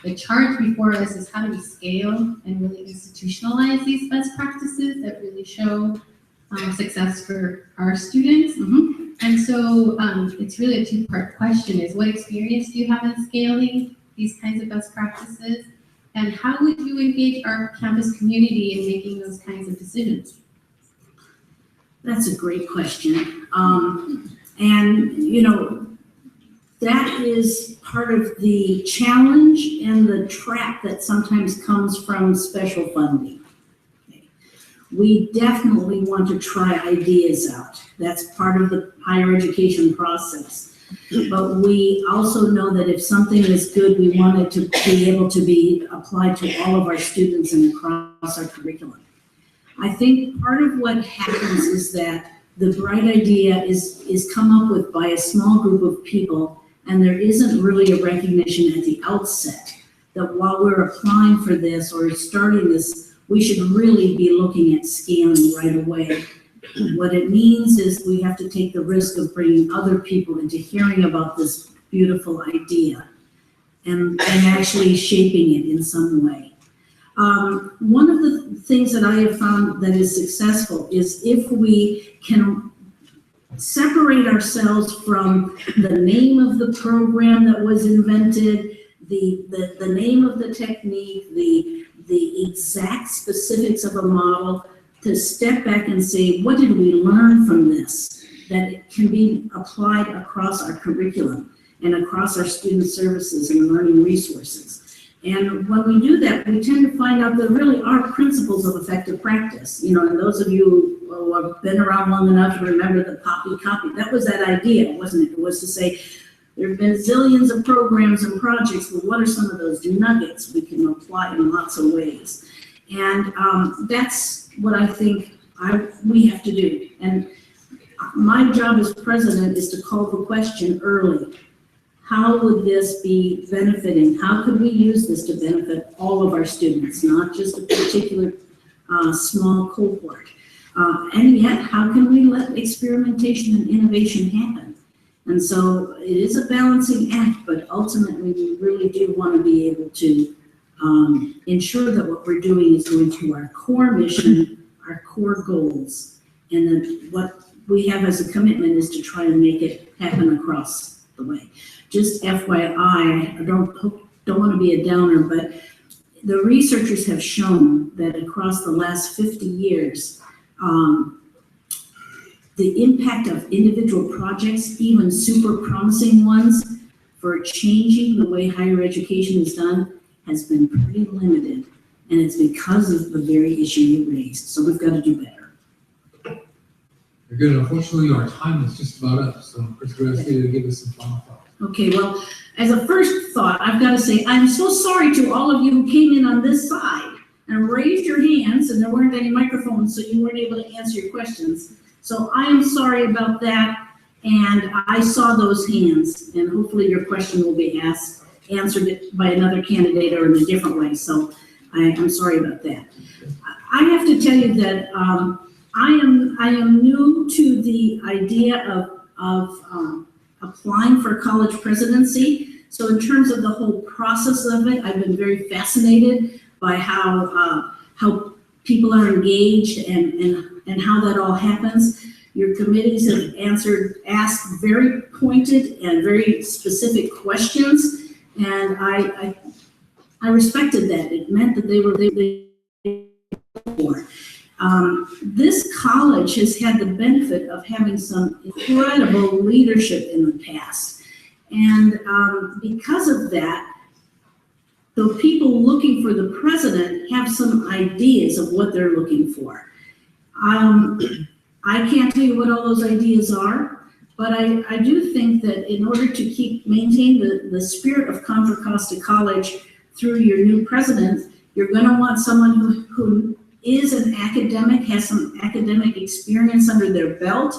the charge before us is how do we scale and really institutionalize these best practices that really show success for our students. Mm-hmm. And so it's really a two-part question is what experience do you have in scaling these kinds of best practices? And how would you engage our campus community in making those kinds of decisions? That's a great question. And, that is part of the challenge and the trap that sometimes comes from special funding. We definitely want to try ideas out. That's part of the higher education process. But we also know that if something is good, we want it to be able to be applied to all of our students and across our curriculum. I think part of what happens is that the bright idea is come up with by a small group of people, and there isn't really a recognition at the outset that while we're applying for this or starting this, we should really be looking at scaling right away. What it means is we have to take the risk of bringing other people into hearing about this beautiful idea and actually shaping it in some way. One of the things that I have found that is successful is if we can separate ourselves from the name of the program that was invented, the name of the technique, the exact specifics of a model, to step back and say, what did we learn from this that it can be applied across our curriculum and across our student services and learning resources. And when we do that, we tend to find out there really are principles of effective practice. And those of you who have been around long enough to remember the poppy copy, that was that idea, wasn't it? It was to say, there have been zillions of programs and projects, but what are some of those nuggets we can apply in lots of ways? And that's what I think we have to do. And my job as president is to call the question early. How would this be benefiting? How could we use this to benefit all of our students, not just a particular small cohort? And yet, how can we let experimentation and innovation happen? And so it is a balancing act, but ultimately we really do want to be able to ensure that what we're doing is going to our core mission, our core goals, and then what we have as a commitment is to try and make it happen across the way. Just FYI, I don't want to be a downer, but the researchers have shown that across the last 50 years, the impact of individual projects, even super promising ones, for changing the way higher education is done has been pretty limited. And it's because of the very issue you raised. So we've got to do better. Good, unfortunately, our time is just about up, so Chris, we're asking you to give us some final thoughts. Okay, well, as a first thought, I've got to say, I'm so sorry to all of you who came in on this side and raised your hands, and there weren't any microphones, so you weren't able to answer your questions. So I am sorry about that, and I saw those hands, and hopefully your question will be answered by another candidate or in a different way, so I'm sorry about that. I have to tell you that I am new to the idea of applying for college presidency. So in terms of the whole process of it, I've been very fascinated by how people are engaged and how that all happens. Your committees have asked very pointed and very specific questions, and I respected that. It meant that they were for. This college has had the benefit of having some incredible leadership in the past. And because of that, the people looking for the president have some ideas of what they're looking for. I can't tell you what all those ideas are, but I do think that in order to maintain the spirit of Contra Costa College through your new president, you're going to want someone who is an academic, has some academic experience under their belt.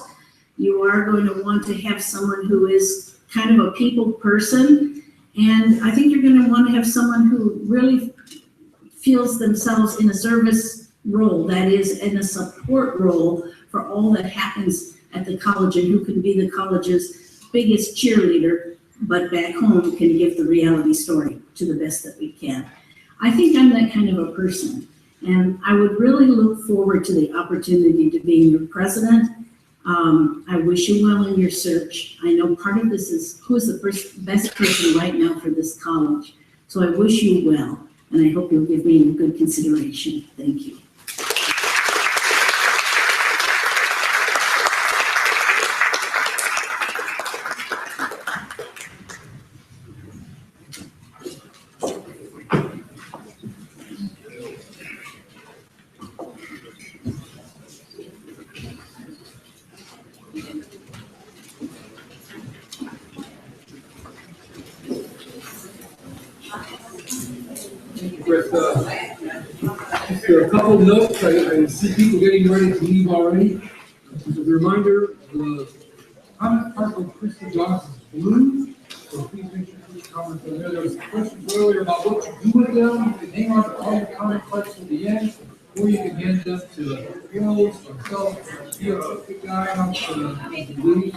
You are going to want to have someone who is kind of a people person. And I think you're going to want to have someone who really feels themselves in a service role, that is, in a support role for all that happens at the college, and who can be the college's biggest cheerleader, but back home can give the reality story to the best that we can. I think I'm that kind of a person. And I would really look forward to the opportunity to being your president. I wish you well in your search. I know part of this is who is the best person right now for this college. So I wish you well, and I hope you'll give me good consideration. Thank you. With just a couple of notes, I see people getting ready to leave already. As a reminder, the comment part with Kristen Johnson is blue, so please make sure to comment on there. There was questions earlier about what to do with them. You can hang on to all your comment parts to the end, or you can hand them to Gills or myself, the guy on the blue.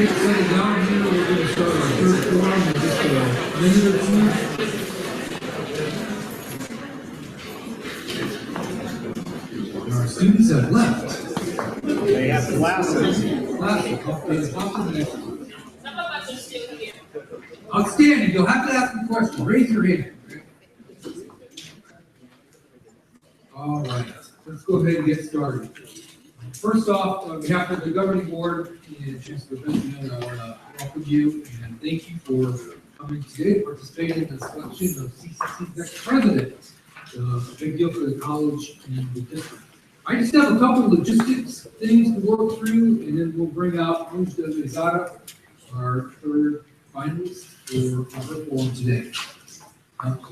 get settled down here, we're gonna start our third forum in just a minute or two. And our students have left. They have classes. Okay, on to the next one. Outstanding, you'll have to ask a question, raise your hand. All right, let's go ahead and get started. First off, on behalf of the governing board and Chancellor Benjamin, I want to welcome you and thank you for coming today to participate in the selection of CCC's next president. A big deal for the college and the district. I just have a couple of logistics things to work through, and then we'll bring out Mujda Mezada, our third finalist for our forum today.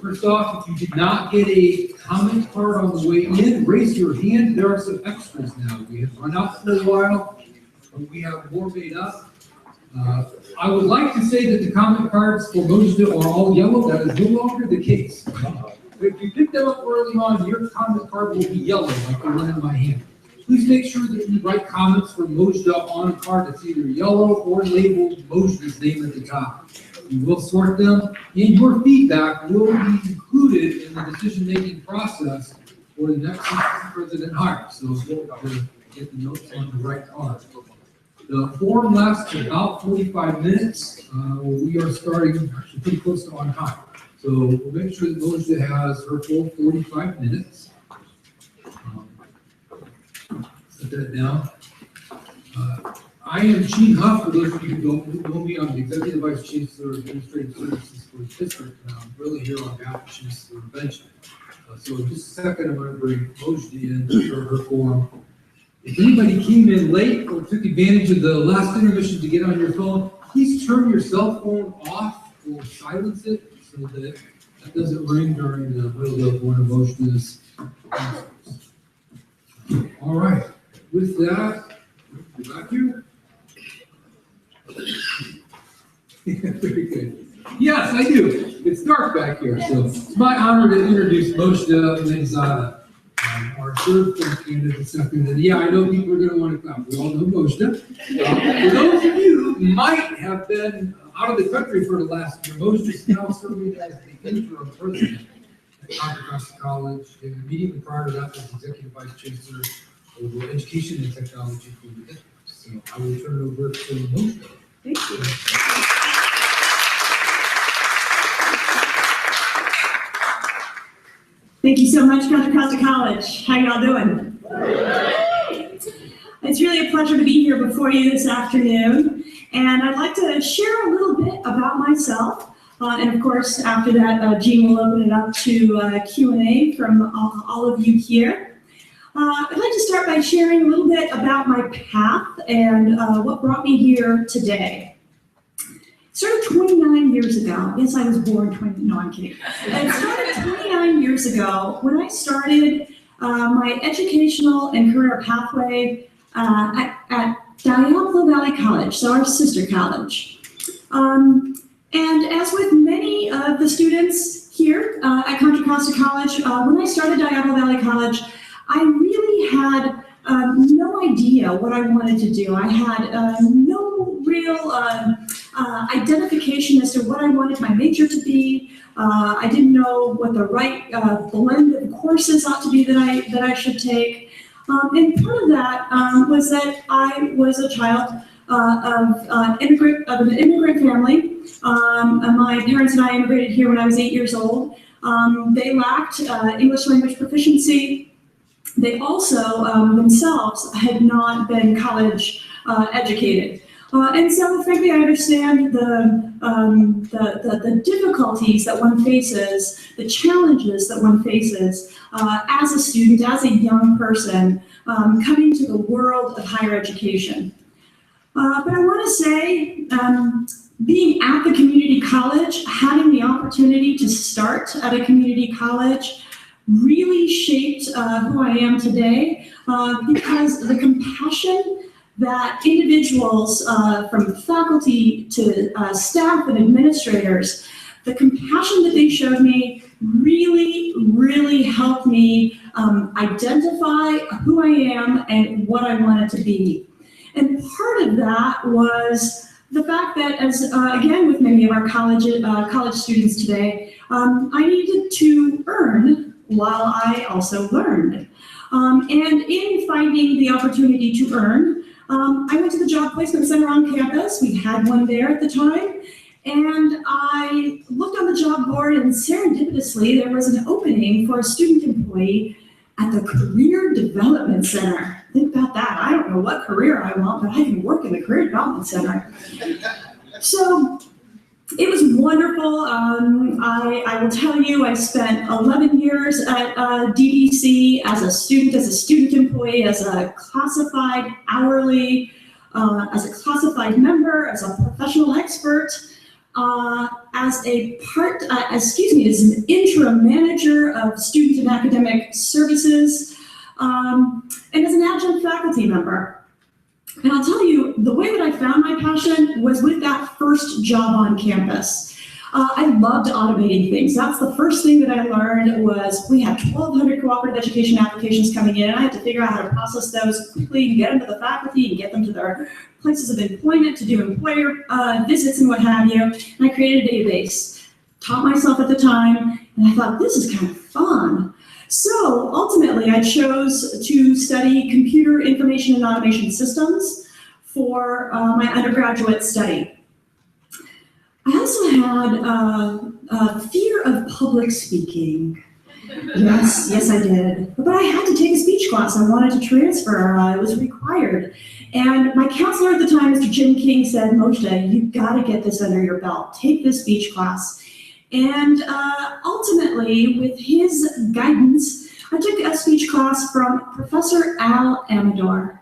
First off, if you did not get a comment card on the way in, raise your hand. There are some extras now. We have run out for a while, but we have more made up. I would like to say that the comment cards for Mojda are all yellow. That is no longer the case. If you pick them up early on, your comment card will be yellow, like the one in my hand. Please make sure that you write comments for Mojda on a card that's either yellow or labeled Mojda's name at the top. We will sort them, and your feedback will be included in the decision-making process for the next president hire. So we'll get the notes on the right card. The forum lasts about 45 minutes. We are starting actually pretty close to on time. So we'll make sure that Mojda has her full 45 minutes. Set that down. I am Gene Huff, for those of you who don't know me. I'm the Executive Vice Chancellor of Administrative Services for the district, and I'm really here on behalf of Chancellor Benjamin. So in just a second, I'm going to bring Mojda in for her forum. If anybody came in late or took advantage of the last intermission to get on your phone, please turn your cell phone off or silence it so that that doesn't ring during the middle of one of Mojda's concerts. All right, with that, you back here? Very good. Yes, I do. It's dark back here, so it's my honor to introduce Mojda Mezada, our third candidate this afternoon. And yeah, I know people are going to want to come. We all know Mojda. For those of you who might have been out of the country for the last year, Mojda is now serving as the interim president at Contra Costa College, and immediately prior to that was Executive Vice Chancellor over Education and Technology for the district. So I will turn it over to Mojda. Thank you. Thank you so much, Contra Costa College. How y'all doing? It's really a pleasure to be here before you this afternoon. And I'd like to share a little bit about myself. And of course, after that, Jean will open it up to Q&A from all of you here. I'd like to start by sharing a little bit about my path and what brought me here today. It started 29 years ago. Yes, I was born 20, no, I'm kidding. It started 29 years ago when I started my educational and career pathway at Diablo Valley College, so our sister college. And as with many of the students here at Contra Costa College, when I started Diablo Valley College, I really had no idea what I wanted to do. I had no real identification as to what I wanted my major to be. I didn't know what the right blend of courses ought to be that I should take. And part of that was that I was a child of an immigrant family. My parents and I immigrated here when I was 8 years old. They lacked English language proficiency. They also themselves had not been college educated. And so frankly, I understand the difficulties that one faces, the challenges that one faces as a student, as a young person, coming to the world of higher education. But I want to say, being at the community college, having the opportunity to start at a community college really shaped who I am today, because the compassion that individuals from faculty to staff and administrators, the compassion that they showed me really helped me identify who I am and what I wanted to be. And part of that was the fact that, as again with many of our college students today, I needed to earn while I also learned. And in finding the opportunity to earn, I went to the Job Placement Center on campus. We had one there at the time. And I looked on the job board, and serendipitously, there was an opening for a student employee at the Career Development Center. Think about that. I don't know what career I want, but I can work in the Career Development Center. So it was wonderful. I will tell you, I spent 11 years at DDC as a student employee, as a classified hourly, as a classified member, as a professional expert, as an interim manager of student and academic services, and as an adjunct faculty member. And I'll tell you, the way that I found my passion was with that first job on campus. I loved automating things. That's the first thing that I learned was we had 1,200 cooperative education applications coming in, and I had to figure out how to process those quickly and get them to the faculty and get them to their places of employment to do employer visits and what have you. And I created a database, taught myself at the time, and I thought, this is kind of fun. So ultimately, I chose to study computer information and automation systems for my undergraduate study. I also had a fear of public speaking. Yes, I did. But I had to take a speech class. I wanted to transfer. It was required. And my counselor at the time, Mr. Jim King, said, Mojda, you've got to get this under your belt. Take this speech class. And ultimately, with his guidance, I took a speech class from Professor Al Amador.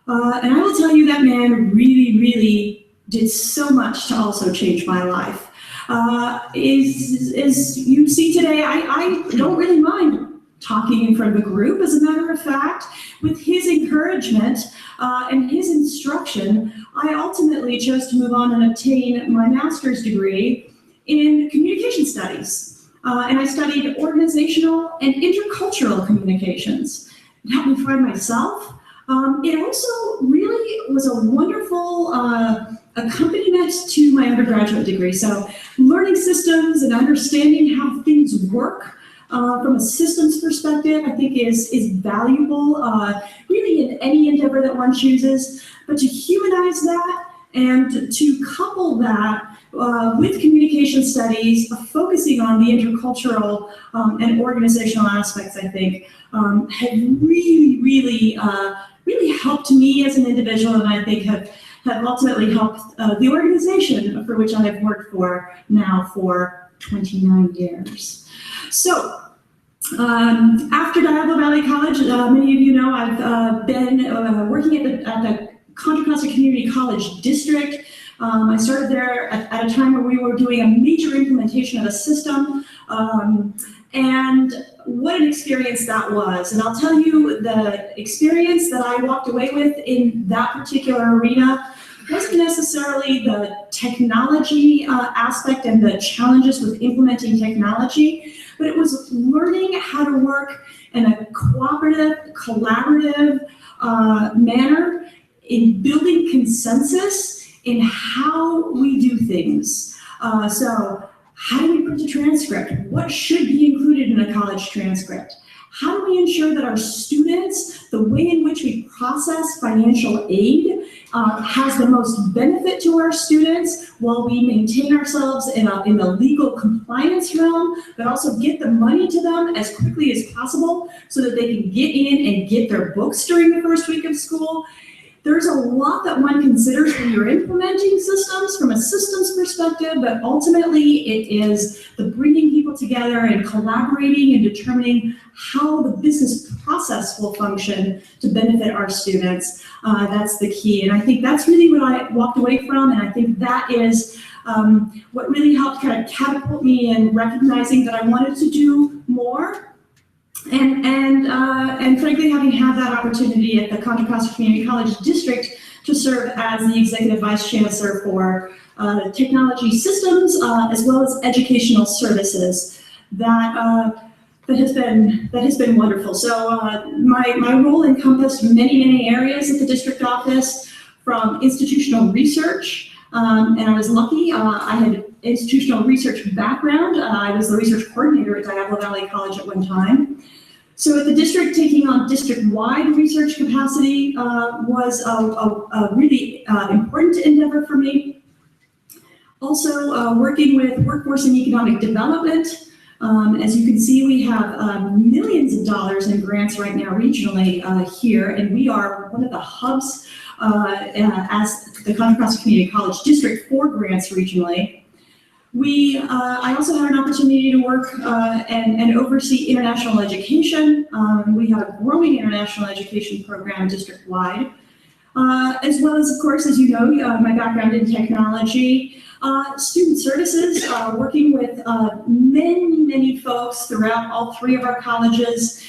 And I will tell you, that man really, really did so much to also change my life. As you see today, I don't really mind talking in front of a group. As a matter of fact, with his encouragement and his instruction, I ultimately chose to move on and obtain my master's degree in communication studies. And I studied organizational and intercultural communications. It helped me find myself. It also really was a wonderful accompaniment to my undergraduate degree. So learning systems and understanding how things work from a systems perspective, I think is valuable really in any endeavor that one chooses. But to humanize that and to couple that with communication studies, focusing on the intercultural and organizational aspects, I think, have really, really, really helped me as an individual, and I think have ultimately helped the organization for which I have worked for now for 29 years. So, after Diablo Valley College, many of you know I've been working at the Contra Costa Community College District. I started there at a time where we were doing a major implementation of a system, and what an experience that was. And I'll tell you, the experience that I walked away with in that particular arena wasn't necessarily the technology aspect and the challenges with implementing technology, but it was learning how to work in a cooperative, collaborative manner in building consensus in how we do things. So how do we print a transcript? What should be included in a college transcript? How do we ensure that our students, the way in which we process financial aid has the most benefit to our students while we maintain ourselves in the legal compliance realm, but also get the money to them as quickly as possible so that they can get in and get their books during the first week of school? There's a lot that one considers when you're implementing systems from a systems perspective, but ultimately it is the bringing people together and collaborating and determining how the business process will function to benefit our students. That's the key. And I think that's really what I walked away from. And I think that is what really helped kind of catapult me in recognizing that I wanted to do more. And frankly, having had that opportunity at the Contra Costa Community College District to serve as the Executive Vice Chancellor for Technology Systems as well as Educational Services, that has been wonderful. So my role encompassed many areas at the district office, from institutional research And I was lucky. I had institutional research background. I was the research coordinator at Diablo Valley College at one time. So at the district, taking on district-wide research capacity was a really important endeavor for me. Also, working with workforce and economic development. As you can see, we have millions of dollars in grants right now regionally here, and we are one of the hubs as the Contra Costa Community College District for grants regionally. I also had an opportunity to work and oversee international education. We have a growing international education program district-wide, as well as, of course, as you know, my background in technology, student services, working with many folks throughout all three of our colleges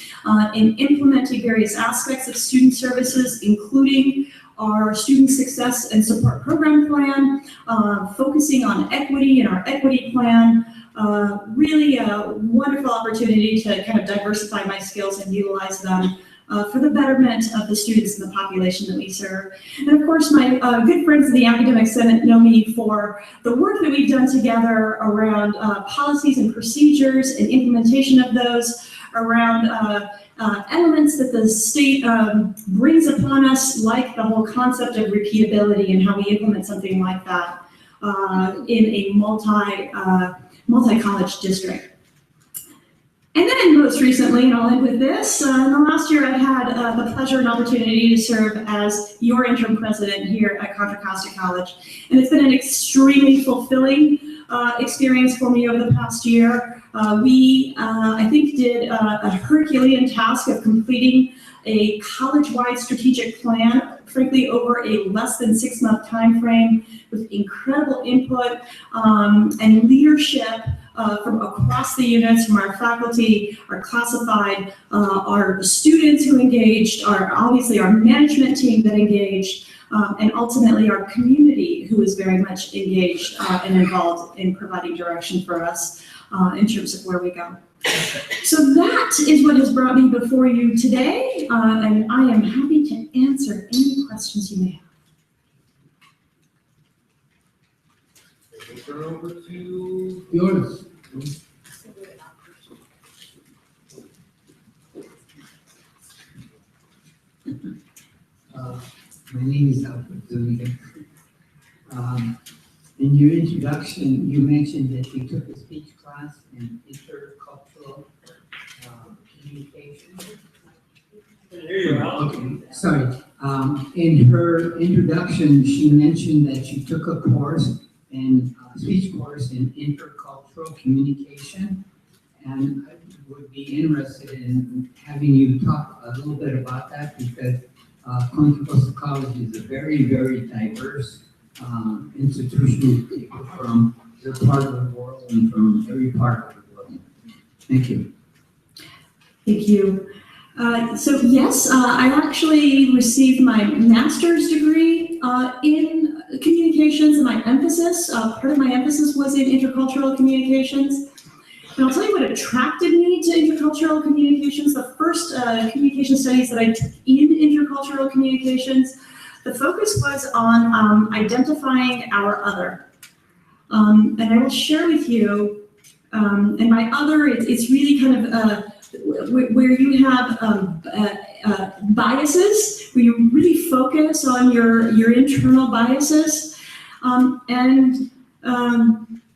in implementing various aspects of student services, including our student success and support program plan, focusing on equity in our equity plan. Really a wonderful opportunity to kind of diversify my skills and utilize them for the betterment of the students and the population that we serve. And of course, my good friends in the Academic Senate know me for the work that we've done together around policies and procedures and implementation of those, around elements that the state brings upon us, like the whole concept of repeatability and how we implement something like that in a multi-college district. And then most recently, and I'll end with this, in the last year I had the pleasure and opportunity to serve as your interim president here at Contra Costa College. And it's been an extremely fulfilling experience for me over the past year. We, I think, did a Herculean task of completing a college-wide strategic plan, frankly, over a less than 6-month time frame, with incredible input and leadership from across the units, from our faculty, our classified, our students who engaged, obviously our management team that engaged, and ultimately our community who is very much engaged and involved in providing direction for us in terms of where we go. So that is what has brought me before you today, and I am happy to answer any questions you may have. We'll turn over to Yours. My name is Alfred Zuniga. In your introduction, you mentioned that you took a speech class in intercultural communication. Okay, sorry. In her introduction, she mentioned that you took a course in speech course in intercultural communication, and I would be interested in having you talk a little bit about that, because Contra Costa College is a very, very diverse institution, people from your part of the world and from every part of the world. Thank you. Thank you. So yes, I actually received my master's degree in communications, and my emphasis, part of my emphasis was in intercultural communications. And I'll tell you what attracted me to intercultural communications. The first communication studies that I took in intercultural communications, the focus was on identifying our other. And I will share with you, and by other, it's really kind of where you have biases, where you really focus on your internal biases.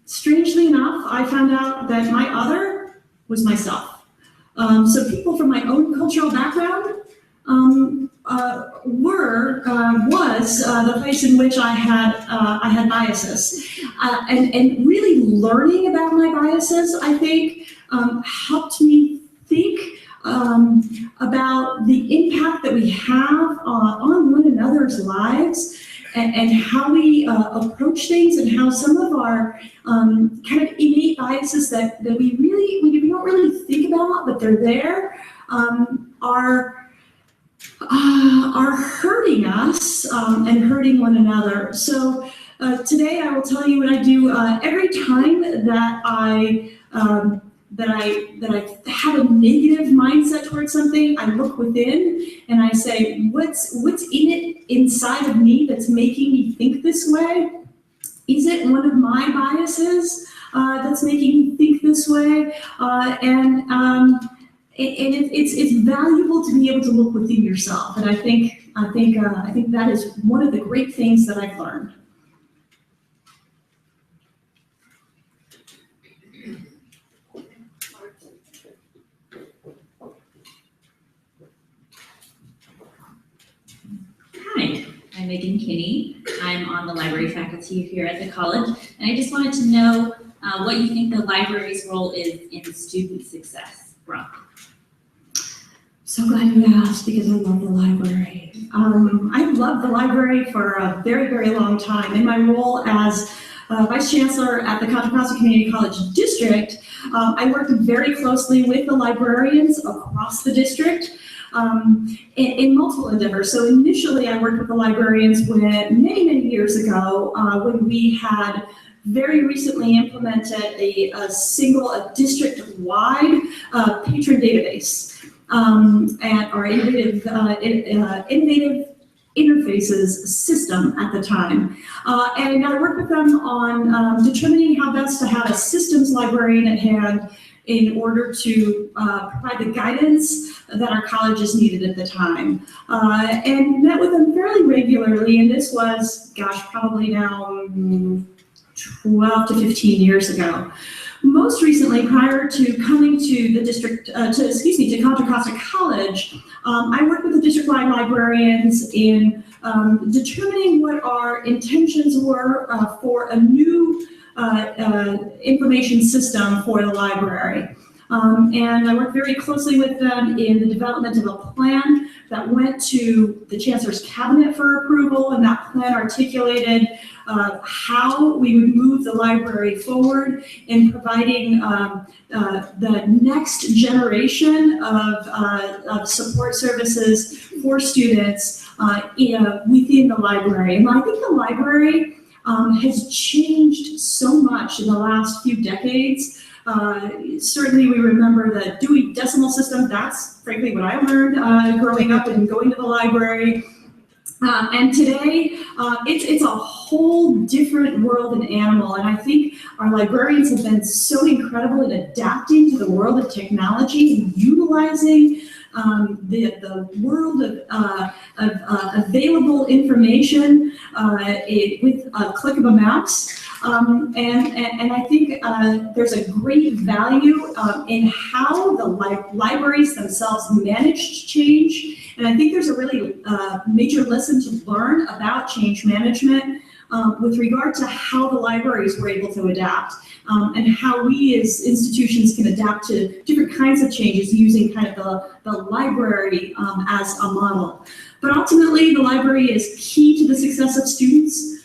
Strangely enough, I found out that my other was myself. So people from my own cultural background was the place in which I had biases. And really learning about my biases, I think, helped me think about the impact that we have on one another's lives, and how we approach things, and how some of our kind of innate biases that we don't really think about, but they're there, are hurting us and hurting one another. So today I will tell you what I do every time that I have a negative mindset towards something. I look within and I say, what's in it inside of me that's making me think this way? Is it one of my biases that's making me think this way? It's valuable to be able to look within yourself, and I think that is one of the great things that I've learned. Hi, I'm Megan Kinney. I'm on the library faculty here at the college, and I just wanted to know what you think the library's role is in student success. Rob. So glad you asked, because I love the library. I've loved the library for a very, very long time. In my role as Vice Chancellor at the Contra Costa Community College District, I worked very closely with the librarians across the district in multiple endeavors. So initially, I worked with the librarians many years ago when we had very recently implemented a district-wide patron database. And our innovative interfaces system at the time. And I worked with them on determining how best to have a systems librarian at hand in order to provide the guidance that our colleges needed at the time. And met with them fairly regularly, and this was, probably now 12 to 15 years ago. Most recently, prior to coming to the district, to Contra Costa College, I worked with the district-wide librarians in determining what our intentions were for a new information system for the library. And I worked very closely with them in the development of a plan that went to the Chancellor's Cabinet for approval, and that plan articulated how we would move the library forward in providing the next generation of support services for students within the library. And I think the library has changed so much in the last few decades. Certainly we remember the Dewey Decimal System. That's frankly what I learned growing up and going to the library. And today, it's a whole different world and animal. And I think our librarians have been so incredible in adapting to the world of technology and utilizing the world of available information with a click of a mouse. And I think there's a great value in how the libraries themselves managed change. And I think there's a really major lesson to learn about change management with regard to how the libraries were able to adapt and how we as institutions can adapt to different kinds of changes using kind of the library as a model. But ultimately, the library is key to the success of students.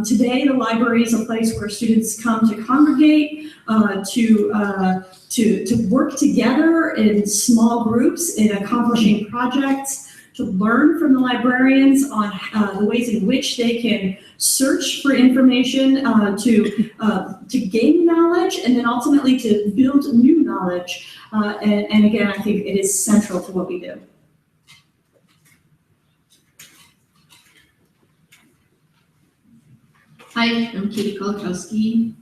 Today, the library is a place where students come to congregate, to work together in small groups in accomplishing projects, to learn from the librarians on the ways in which they can search for information, to gain knowledge, and then ultimately to build new knowledge. And again, I think it is central to what we do. Hi, I'm Katie Kolakowski,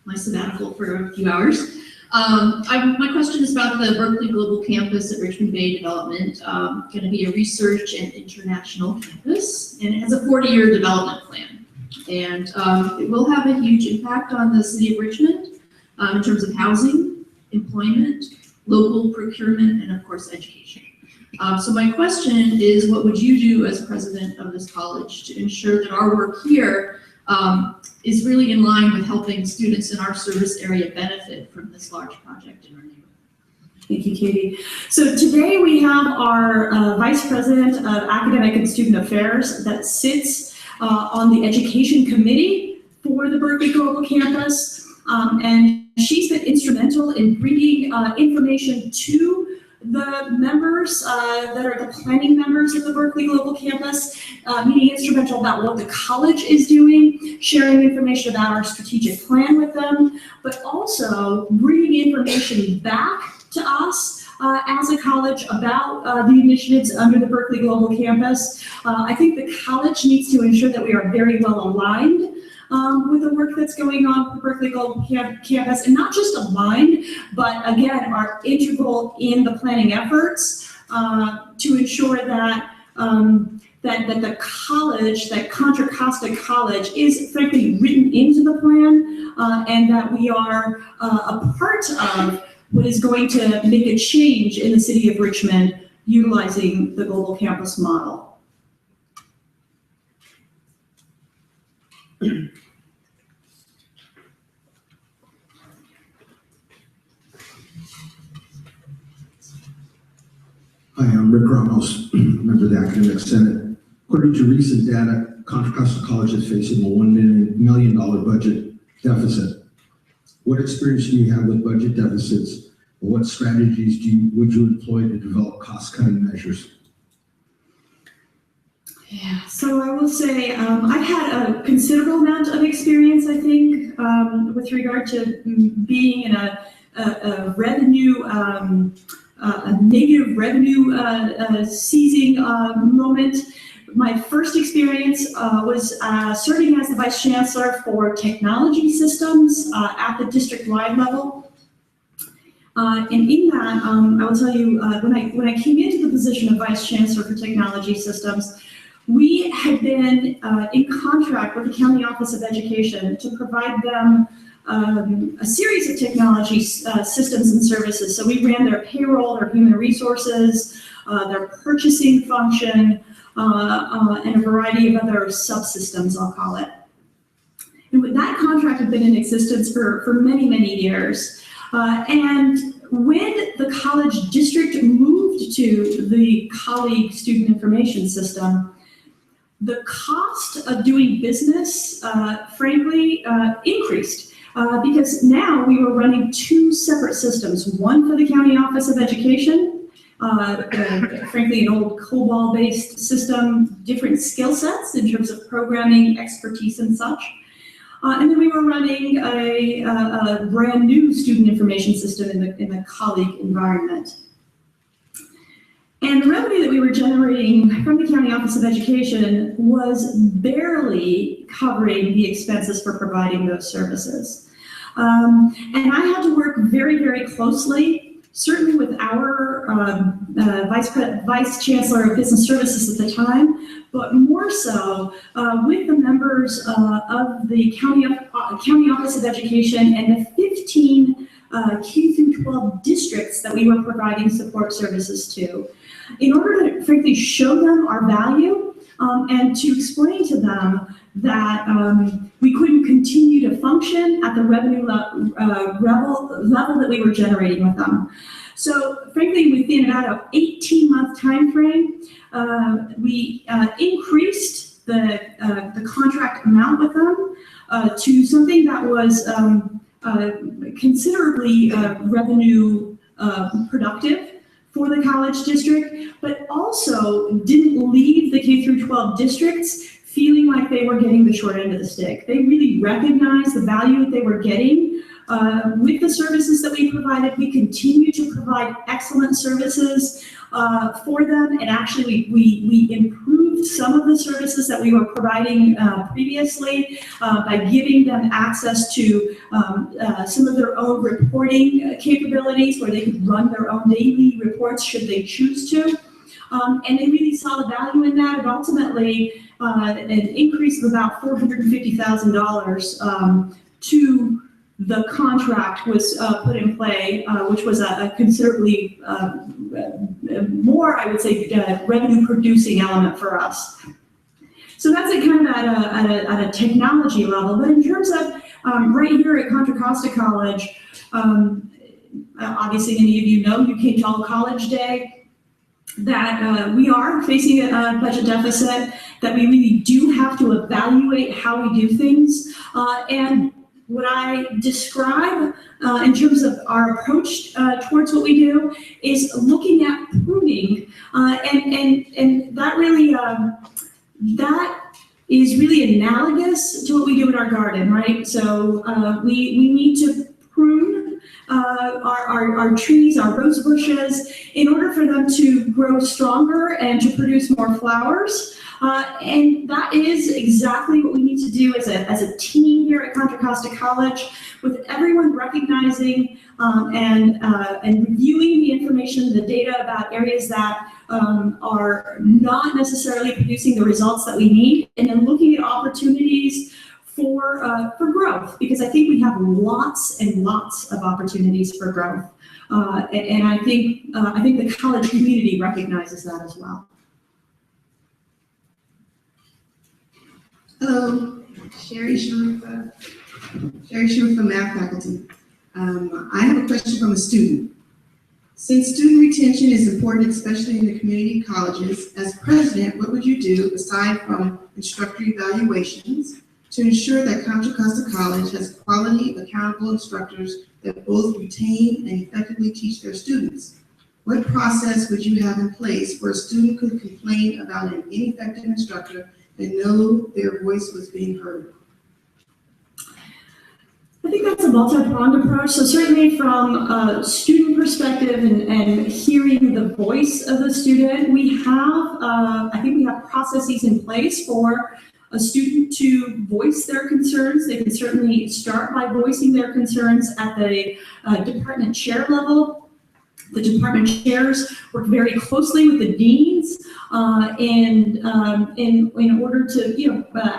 my sabbatical for a few hours. My question is about the Berkeley Global Campus at Richmond Bay Development. Going to be a research and international campus, and it has a 40-year development plan. And it will have a huge impact on the city of Richmond in terms of housing, employment, local procurement, and of course, education. So my question is, what would you do as president of this college to ensure that our work here is really in line with helping students in our service area benefit from this large project in our neighborhood? Thank you, Katie. So today we have our Vice President of Academic and Student Affairs that sits on the Education Committee for the Berkeley Global Campus. And she's been instrumental in bringing information to the members that are the planning members of the Berkeley Global Campus, meaning instrumental about what the college is doing, sharing information about our strategic plan with them, but also bringing information back to us as a college about the initiatives under the Berkeley Global Campus. I think the college needs to ensure that we are very well aligned with the work that's going on with Berkeley Global Campus, and not just aligned, but again, are integral in the planning efforts to ensure that that the college, that Contra Costa College, is frankly written into the plan, and that we are a part of what is going to make a change in the city of Richmond utilizing the global campus model. Hi, I'm Rick Ramos, member of the Academic Senate. According to recent data, Contra Costa College is facing a $1 million budget deficit. What experience do you have with budget deficits? What strategies would you employ to develop cost-cutting measures? Yeah, so I will say I've had a considerable amount of experience, I think, with regard to being in a revenue, a negative revenue seizing moment. My first experience was serving as the Vice Chancellor for Technology Systems at the district-wide level. And in that, I will tell you, when I came into the position of Vice Chancellor for Technology Systems, we had been in contract with the County Office of Education to provide them a series of technology systems and services. So we ran their payroll, their human resources, their purchasing function, and a variety of other subsystems, I'll call it. And that contract had been in existence for many, many years. And when the college district moved to the colleague student information system, the cost of doing business, frankly, increased. Because now we were running two separate systems, one for the County Office of Education, frankly, an old COBOL-based system, different skill sets in terms of programming, expertise, and such. And then we were running a brand new student information system in the colleague environment. And the revenue that we were generating from the County Office of Education was barely covering the expenses for providing those services. And I had to work very, very closely, certainly with our Vice Chancellor of Business Services at the time, but more so with the members of the County Office of Education and the 15 K through 12 districts that we were providing support services to, in order to frankly show them our value and to explain to them that we couldn't continue to function at the revenue level that we were generating with them. So frankly, within about an 18-month time frame, we increased the contract amount with them to something that was considerably revenue productive for the college district, but also didn't leave the K through 12 districts feeling like they were getting the short end of the stick. They really recognized the value that they were getting with the services that we provided. We continue to provide excellent services for them, and actually we improved some of the services that we were providing previously by giving them access to some of their own reporting capabilities where they could run their own daily reports should they choose to. And they really saw the value in that, and ultimately an increase of about $450,000 to the contract was put in play, which was a considerably more, I would say, revenue-producing element for us. So that's kind of at a technology level. But in terms of right here at Contra Costa College, obviously many of you know, you came to All College Day, that we are facing a budget deficit, that we really do have to evaluate how we do things. And what I describe in terms of our approach towards what we do is looking at pruning, and that really that is really analogous to what we do in our garden, right? So we need to prune our trees, our rose bushes, in order for them to grow stronger and to produce more flowers. And that is exactly what we need to do as a team here at Contra Costa College, with everyone recognizing and reviewing the information, the data about areas that are not necessarily producing the results that we need, and then looking at opportunities for growth, because I think we have lots and lots of opportunities for growth, and I think the college community recognizes that as well. Hello, Sherry Sharif, from math faculty. I have a question from a student. Since student retention is important, especially in the community colleges, as president, what would you do aside from instructor evaluations to ensure that Contra Costa College has quality, accountable instructors that both retain and effectively teach their students? What process would you have in place where a student could complain about an ineffective instructor and know their voice was being heard? I think that's a multi-pronged approach. So certainly from a student perspective and hearing the voice of the student, I think we have processes in place for a student to voice their concerns. They can certainly start by voicing their concerns at the department chair level. The department chairs work very closely with the deans in order to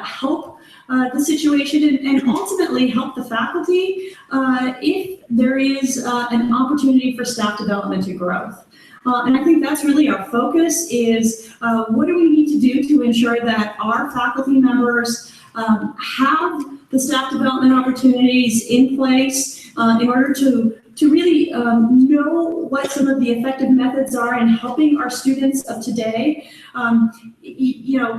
help the situation and ultimately help the faculty if there is an opportunity for staff development and growth. And I think that's really our focus is what do we need to do to ensure that our faculty members have the staff development opportunities in place in order to really know what some of the effective methods are in helping our students of today.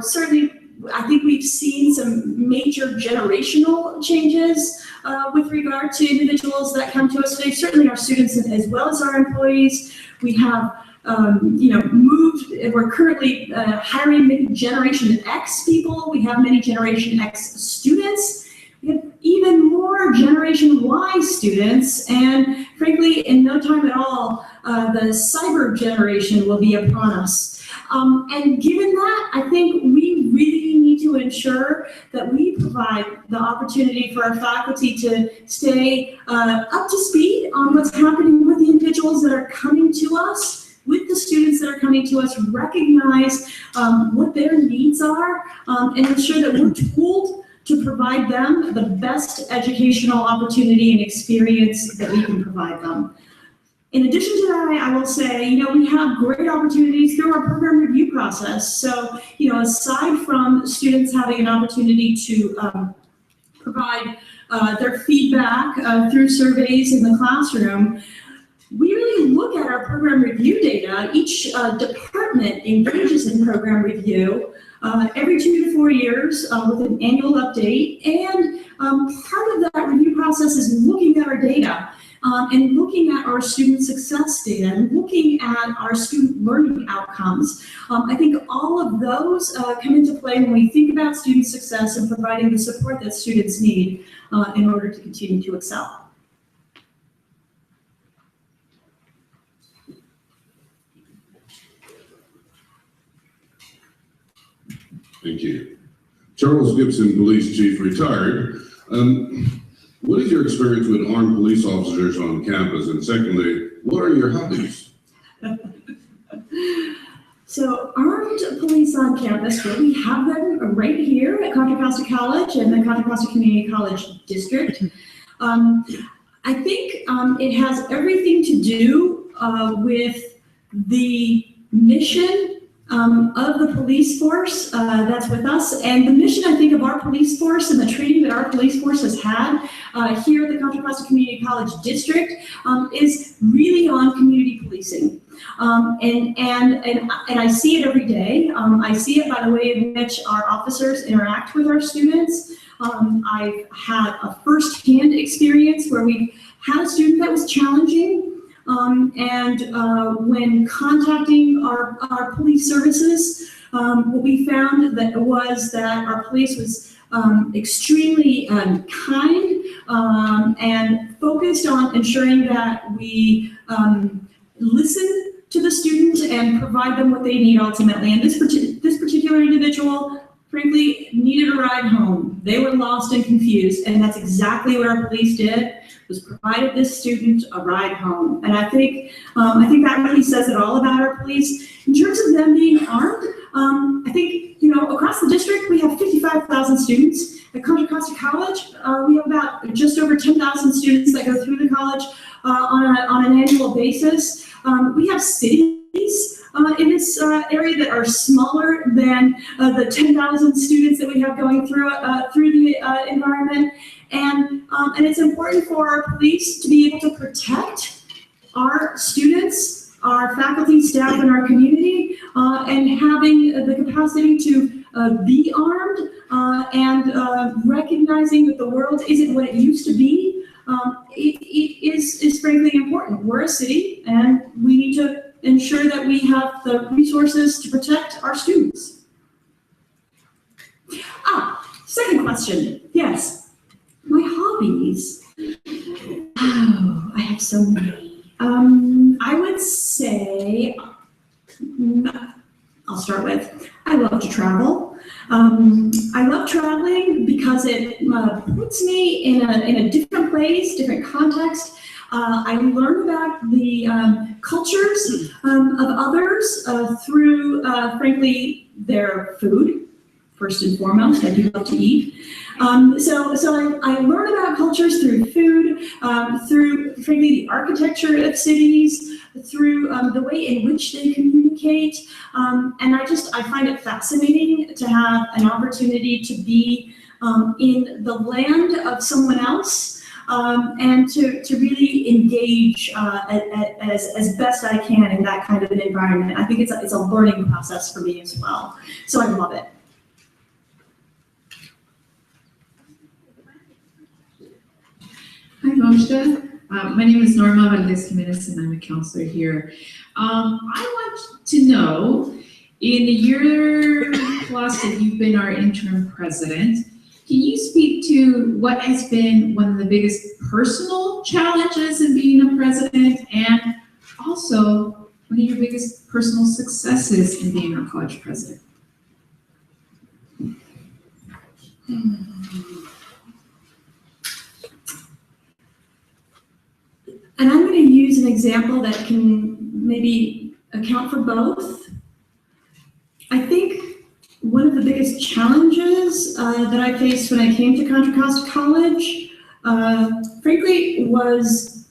Certainly I think we've seen some major generational changes with regard to individuals that come to us today, certainly our students as well as our employees. We have moved, we're currently hiring many Generation X people. We have many Generation X students. We have even more Generation Y students, and frankly, in no time at all, the cyber generation will be upon us. And given that, I think we really need to ensure that we provide the opportunity for our faculty to stay up to speed on what's happening with the individuals that are coming to us, with the students that are coming to us, recognize what their needs are, and ensure that we're tooled to provide them the best educational opportunity and experience that we can provide them. In addition to that, I will say, we have great opportunities through our program review process. So, aside from students having an opportunity to provide their feedback through surveys in the classroom, we really look at our program review data. Each department engages in program review every 2 to 4 years with an annual update. And part of that review process is looking at our data and looking at our student success data and looking at our student learning outcomes. I think all of those come into play when we think about student success and providing the support that students need in order to continue to excel. Thank you. Charles Gibson, Police Chief, retired. What is your experience with armed police officers on campus? And secondly, what are your hobbies? So armed police on campus, well, we have them right here at Contra Costa College and the Contra Costa Community College District. I think it has everything to do with the mission of the police force that's with us, and the mission, I think, of our police force and the training that our police force has had here at the Contra Costa Community College District is really on community policing. And I see it every day. I see it by the way in which our officers interact with our students. I've had a first-hand experience where we've had a student that was challenging. When contacting our police services, what we found was that our police was extremely kind, and focused on ensuring that we listen to the student and provide them what they need ultimately. And this particular individual, frankly, needed a ride home. They were lost and confused, and that's exactly what our police did, was provided this student a ride home. And I think that really says it all about our police. In terms of them being armed, I think, across the district, we have 55,000 students. At Contra Costa College, we have about just over 10,000 students that go through the college on an annual basis. We have cities in this area that are smaller than the 10,000 students that we have going through the environment. And it's important for our police to be able to protect our students, our faculty, staff, and our community, and having the capacity to be armed and recognizing that the world isn't what it used to be. It is frankly important. We're a city, and we need to ensure that we have the resources to protect our students. Second question. Yes, my hobbies. Oh, I have so many. I would say, I'll start with, I love to travel. I love traveling because it puts me in a different place, different context. I learn about the cultures of others through, frankly, their food. First and foremost, I do love to eat. So I learn about cultures through food, through, frankly, the architecture of cities, through the way in which they communicate. And I find it fascinating to have an opportunity to be in the land of someone else, and to really engage as best I can in that kind of an environment. I think it's a learning process for me as well. So I love it. Hi, Moshe. My name is Norma Valdez Jimenez, and I'm a counselor here. I want to know, in the year plus that you've been our interim president, can you speak to what has been one of the biggest personal challenges in being a president, and also one of your biggest personal successes in being our college president? And I'm going to use an example that can maybe account for both. I think one of the biggest challenges that I faced when I came to Contra Costa College, frankly, was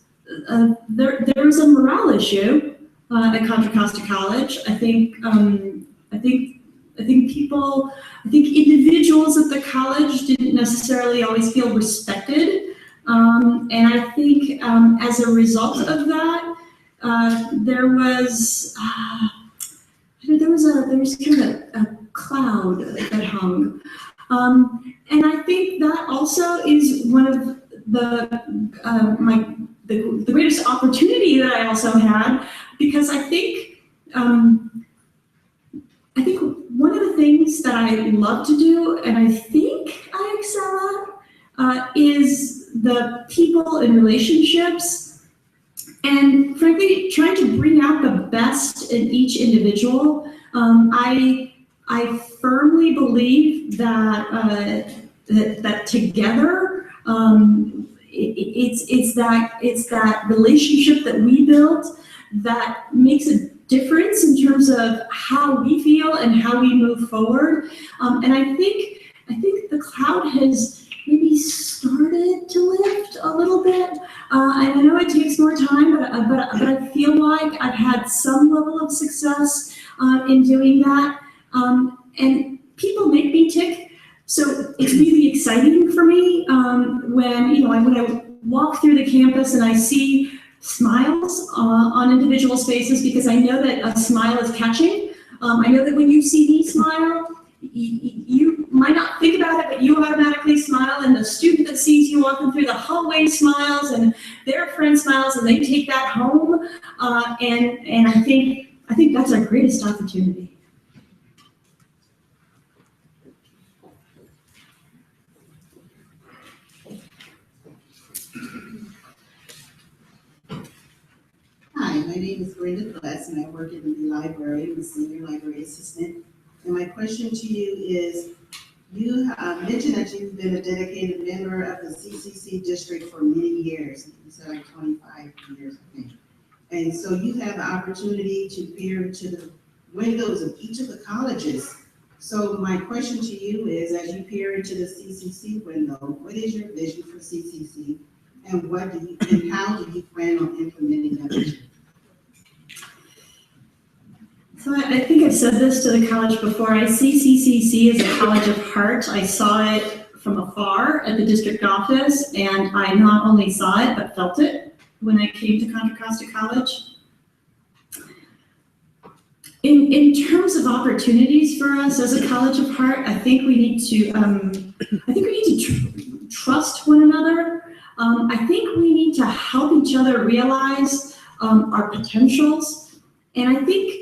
there was a morale issue at Contra Costa College. I think individuals at the college didn't necessarily always feel respected. And I think as a result of that, there was kind of a cloud that hung. And I think that also is one of the greatest opportunity that I also had, because I think one of the things that I love to do, and I think I excel at, is the people and relationships, and frankly, trying to bring out the best in each individual. I firmly believe that that together, it's that relationship that we built that makes a difference in terms of how we feel and how we move forward. And I think the cloud has maybe started to lift a little bit. And I know it takes more time, but I feel like I've had some level of success in doing that. And people make me tick, so it's really exciting for me when I walk through the campus and I see smiles on individuals' faces, because I know that a smile is catching. I know that when you see me smile, you might not think about it, but you automatically smile, and the student that sees you walking through the hallway smiles, and their friend smiles, and they take that home. And I think that's our greatest opportunity. Hi, my name is Brenda Bless, and I work in the library. I'm a senior library assistant. And my question to you is, you mentioned that you've been a dedicated member of the CCC district for many years. You said like 25 years, I think. And so you have the opportunity to peer into the windows of each of the colleges. So my question to you is, as you peer into the CCC window, what is your vision for CCC? And how do you plan on implementing that vision? So I think I've said this to the college before. I see CCC as a college of heart. I saw it from afar at the district office, and I not only saw it, but felt it when I came to Contra Costa College. In terms of opportunities for us as a college of heart, I think we need to, trust one another. I think we need to help each other realize our potentials, and I think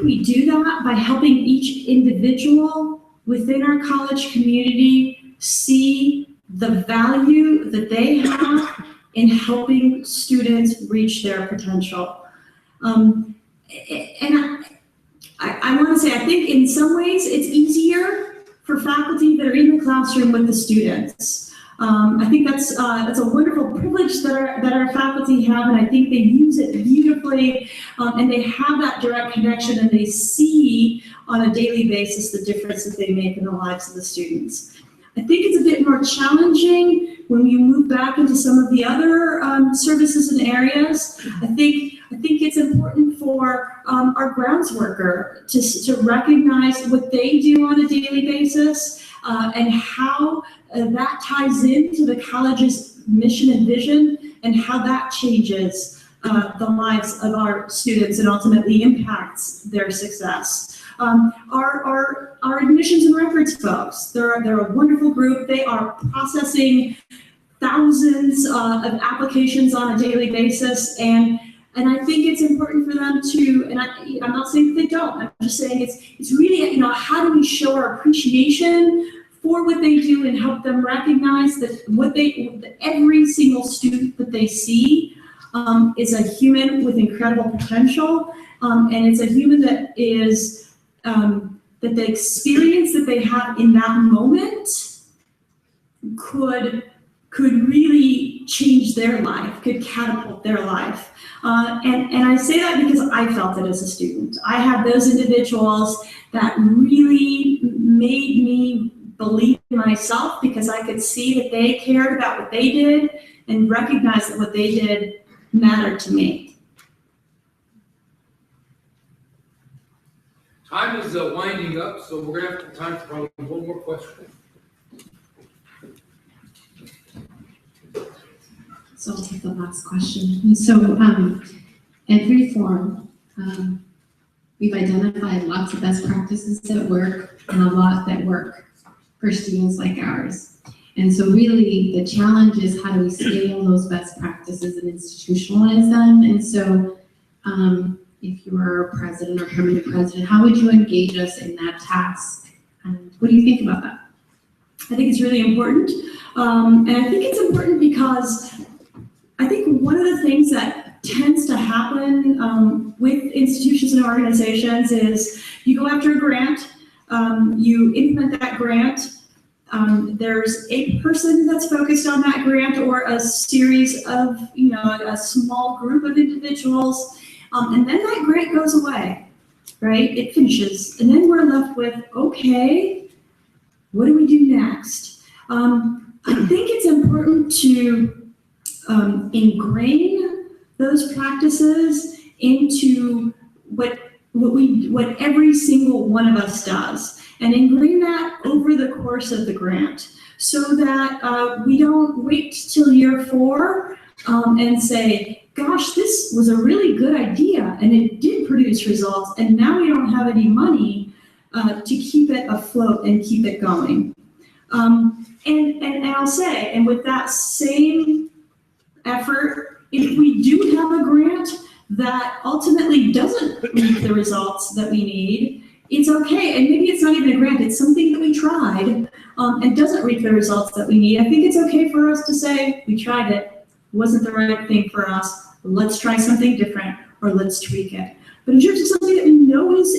we do that by helping each individual within our college community see the value that they have in helping students reach their potential. And I want to say, I think in some ways it's easier for faculty that are in the classroom with the students. I think that's a wonderful privilege that our faculty have, and I think they use it beautifully, and they have that direct connection, and they see on a daily basis the difference that they make in the lives of the students. I think it's a bit more challenging when you move back into some of the other services and areas. I think it's important for our grounds worker to recognize what they do on a daily basis and how that ties into the college's mission and vision, and how that changes the lives of our students and ultimately impacts their success. Our admissions and records folks, they're a wonderful group. They are processing thousands of applications on a daily basis, and I think it's important for them to, and I'm not saying that they don't, I'm just saying it's really, how do we show our appreciation for what they do and help them recognize that every single student that they see is a human with incredible potential, and it's a human that is, that the experience that they have in that moment could really change their life, could catapult their life. And I say that because I felt it as a student. I had those individuals that really made me believe in myself, because I could see that they cared about what they did and recognized that what they did mattered to me. Time is winding up, so we're gonna have time for probably one more question. So I'll take the last question. And so at Reform, we've identified lots of best practices that work and a lot that work for students like ours. And so really the challenge is, how do we scale those best practices and institutionalize them? And so if you were a president or permanent president, how would you engage us in that task? And what do you think about that? I think it's really important. And I think it's important because I think one of the things that tends to happen with institutions and organizations is you go after a grant, you implement that grant, there's a person that's focused on that grant, or a series of, a small group of individuals, and then that grant goes away, right? It finishes, and then we're left with, okay, what do we do next? I think it's important to ingrain those practices into what every single one of us does, and ingrain that over the course of the grant, so that we don't wait till year 4 and say, gosh, this was a really good idea and it did produce results, and now we don't have any money to keep it afloat and keep it going. And I'll say, and with that same effort, if we do have a grant that ultimately doesn't reap the results that we need, it's okay. And maybe it's not even a grant, it's something that we tried and doesn't reap the results that we need. I think it's okay for us to say, we tried it, wasn't the right thing for us, let's try something different, or let's tweak it. But in terms of something that we know is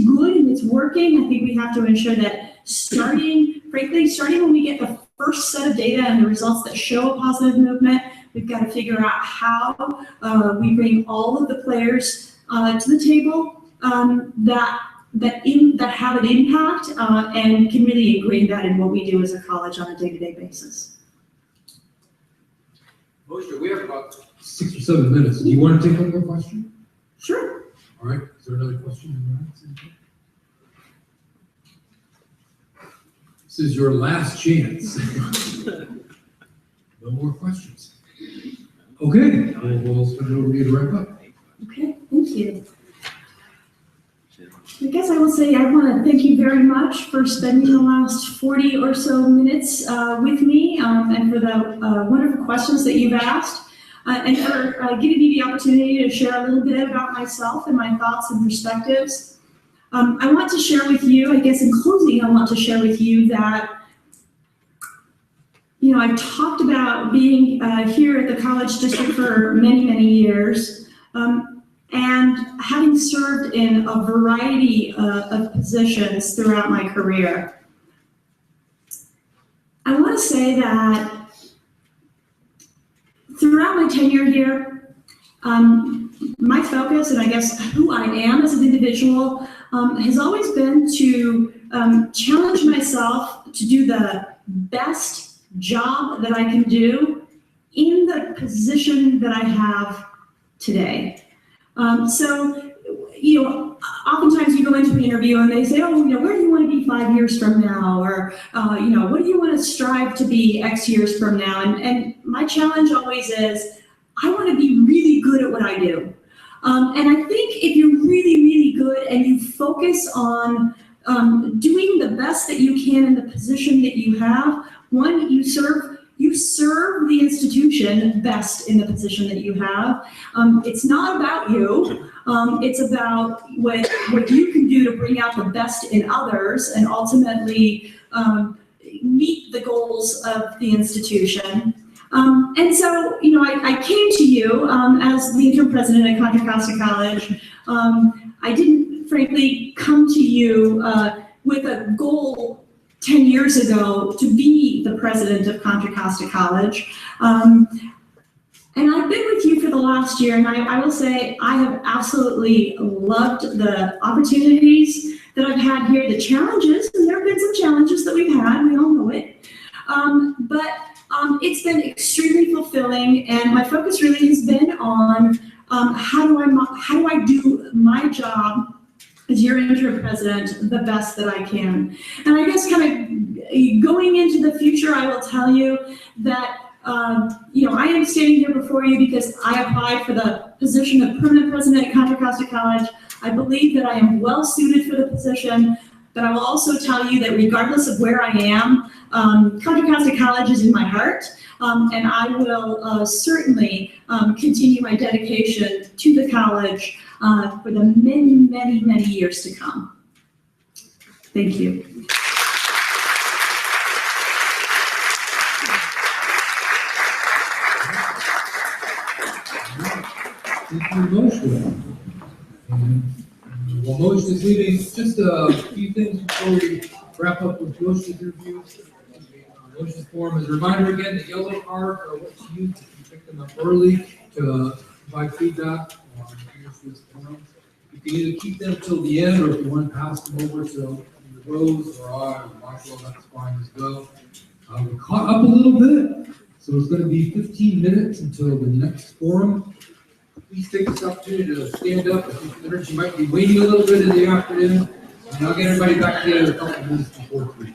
good and it's working, I think we have to ensure that starting when we get the first set of data and the results that show a positive movement, we've got to figure out how we bring all of the players to the table that have an impact and can really ingrain that in what we do as a college on a day-to-day basis. Moshe, we have about 6 or 7 minutes. Do you want to take one more question? Sure. All right. Is there another question? This is your last chance. No more questions. Okay, we'll turn it over to you to wrap up. Okay, thank you. I guess I will say I want to thank you very much for spending the last 40 or so minutes with me and for the wonderful questions that you've asked and for giving me the opportunity to share a little bit about myself and my thoughts and perspectives. I want to share with you, I guess in closing, I want to share with you that, you know, I've talked about being here at the College District for many, many years. And having served in a variety of positions throughout my career, I want to say that throughout my tenure here, my focus and I guess who I am as an individual has always been to challenge myself to do the best job that I can do in the position that I have today. So, you know, oftentimes you go into an interview and they say, oh, you know, where do you want to be 5 years from now? Or, you know, what do you want to strive to be X years from now? And my challenge always is, I want to be really good at what I do. And I think if you're really, really good and you focus on doing the best that you can in the position that you have, one, you serve the institution best in the position that you have. It's not about you. It's about what you can do to bring out the best in others and ultimately meet the goals of the institution. And so, you know, I came to you as the interim president at Contra Costa College. I didn't, frankly, come to you with a goal 10 years ago to be the president of Contra Costa College. And I've been with you for the last year, and I will say I have absolutely loved the opportunities that I've had here, the challenges, and there have been some challenges that we've had, we all know it. But it's been extremely fulfilling, and my focus really has been on how do I do my job as your interim president the best that I can. And I guess kind of going into the future, I will tell you that you know, I am standing here before you because I applied for the position of permanent president at Contra Costa College. I believe that I am well suited for the position, but I will also tell you that regardless of where I am, Contra Costa College is in my heart, and I will certainly continue my dedication to the college for the many, many, many years to come. Thank you. Thank you, Moshe. Well, Moshe is leaving. Just a few things before we wrap up with Moshe's interview. Moshe's form is a reminder again, the yellow card are what's used if you pick them up early to provide feedback on Moshe's forms. You can either keep them till the end, or if you want to pass them over to Rose or I or Marshall, that's fine as well. We're caught up a little bit, so it's going to be 15 minutes until the next forum. Please take this opportunity to stand up. I think the energy might be waning a little bit in the afternoon. And I'll get everybody back together a couple minutes before 3.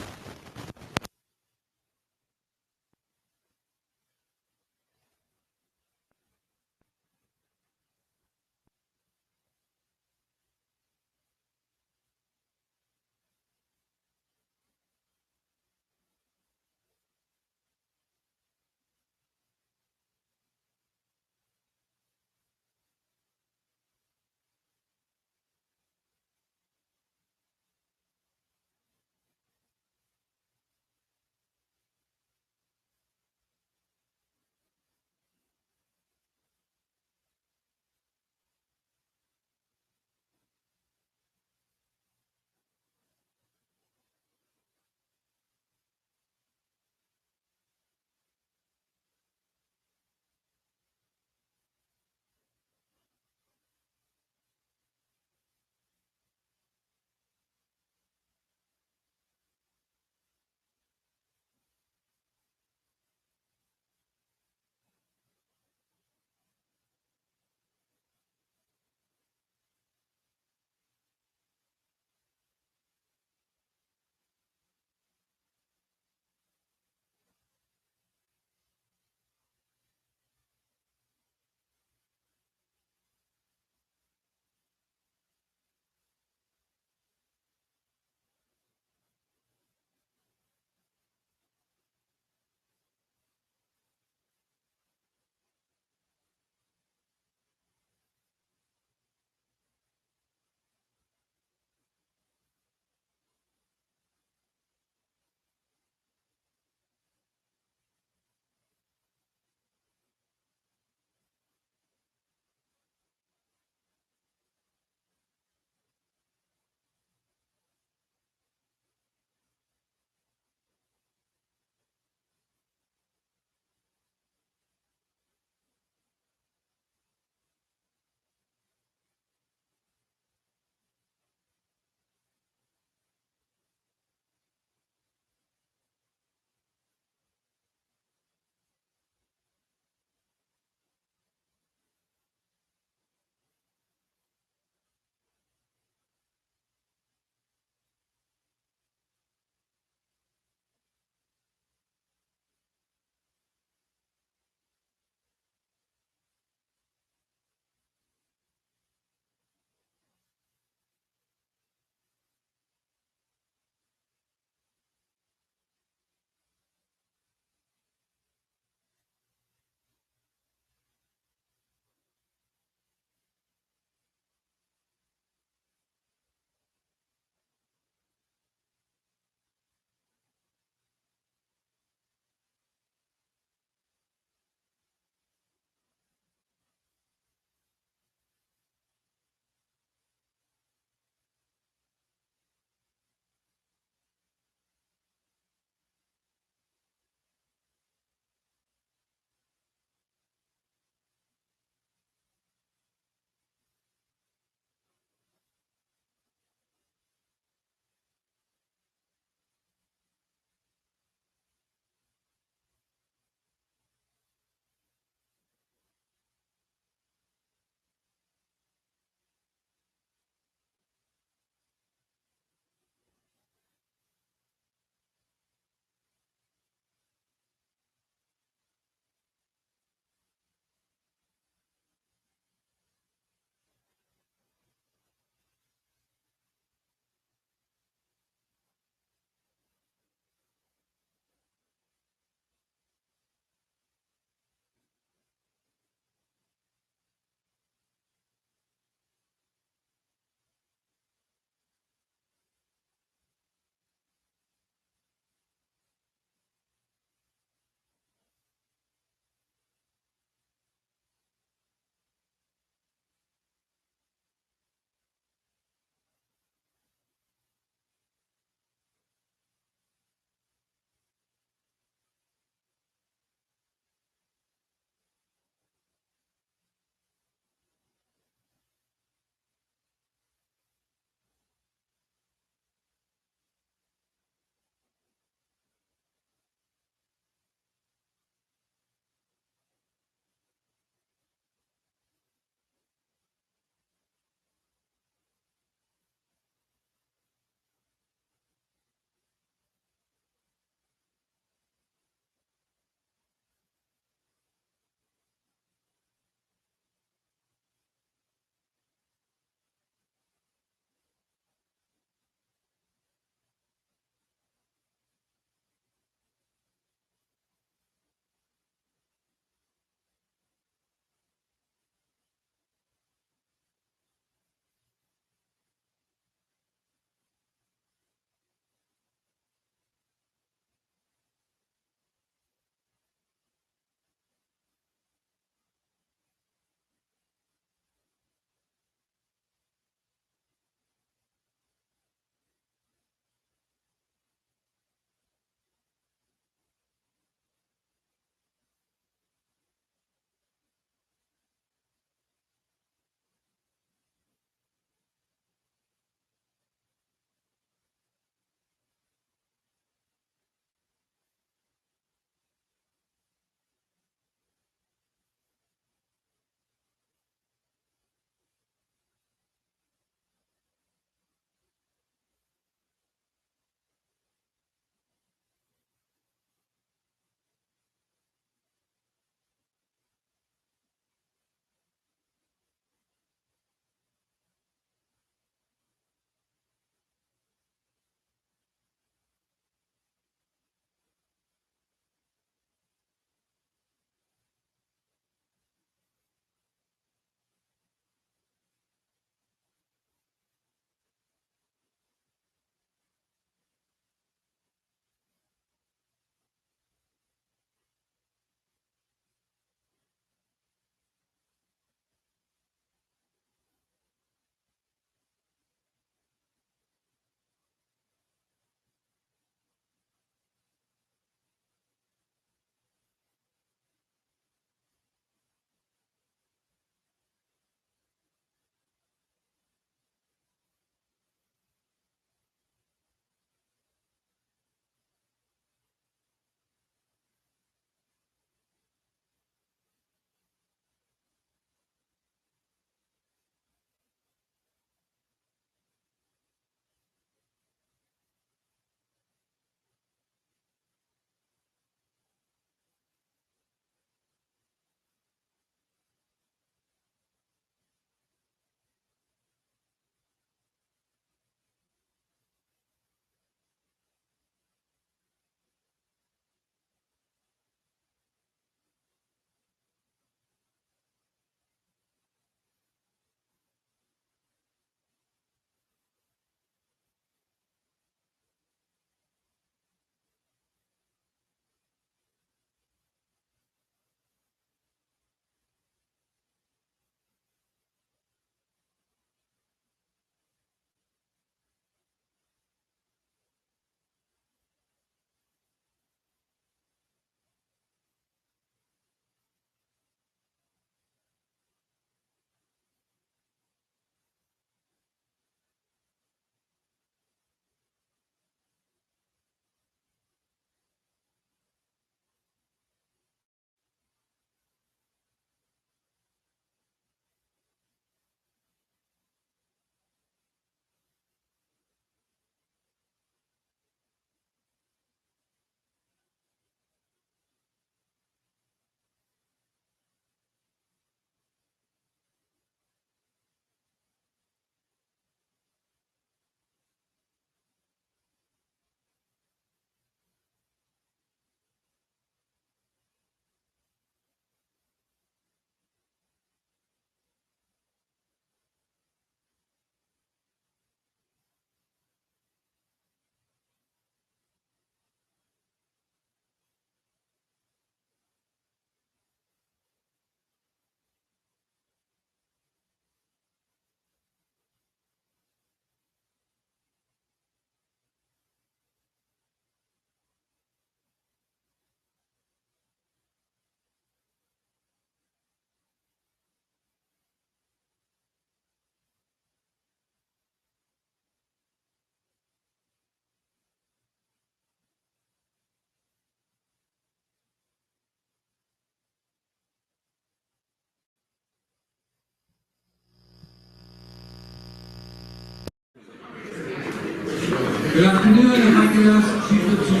Good afternoon. I'd like to ask people to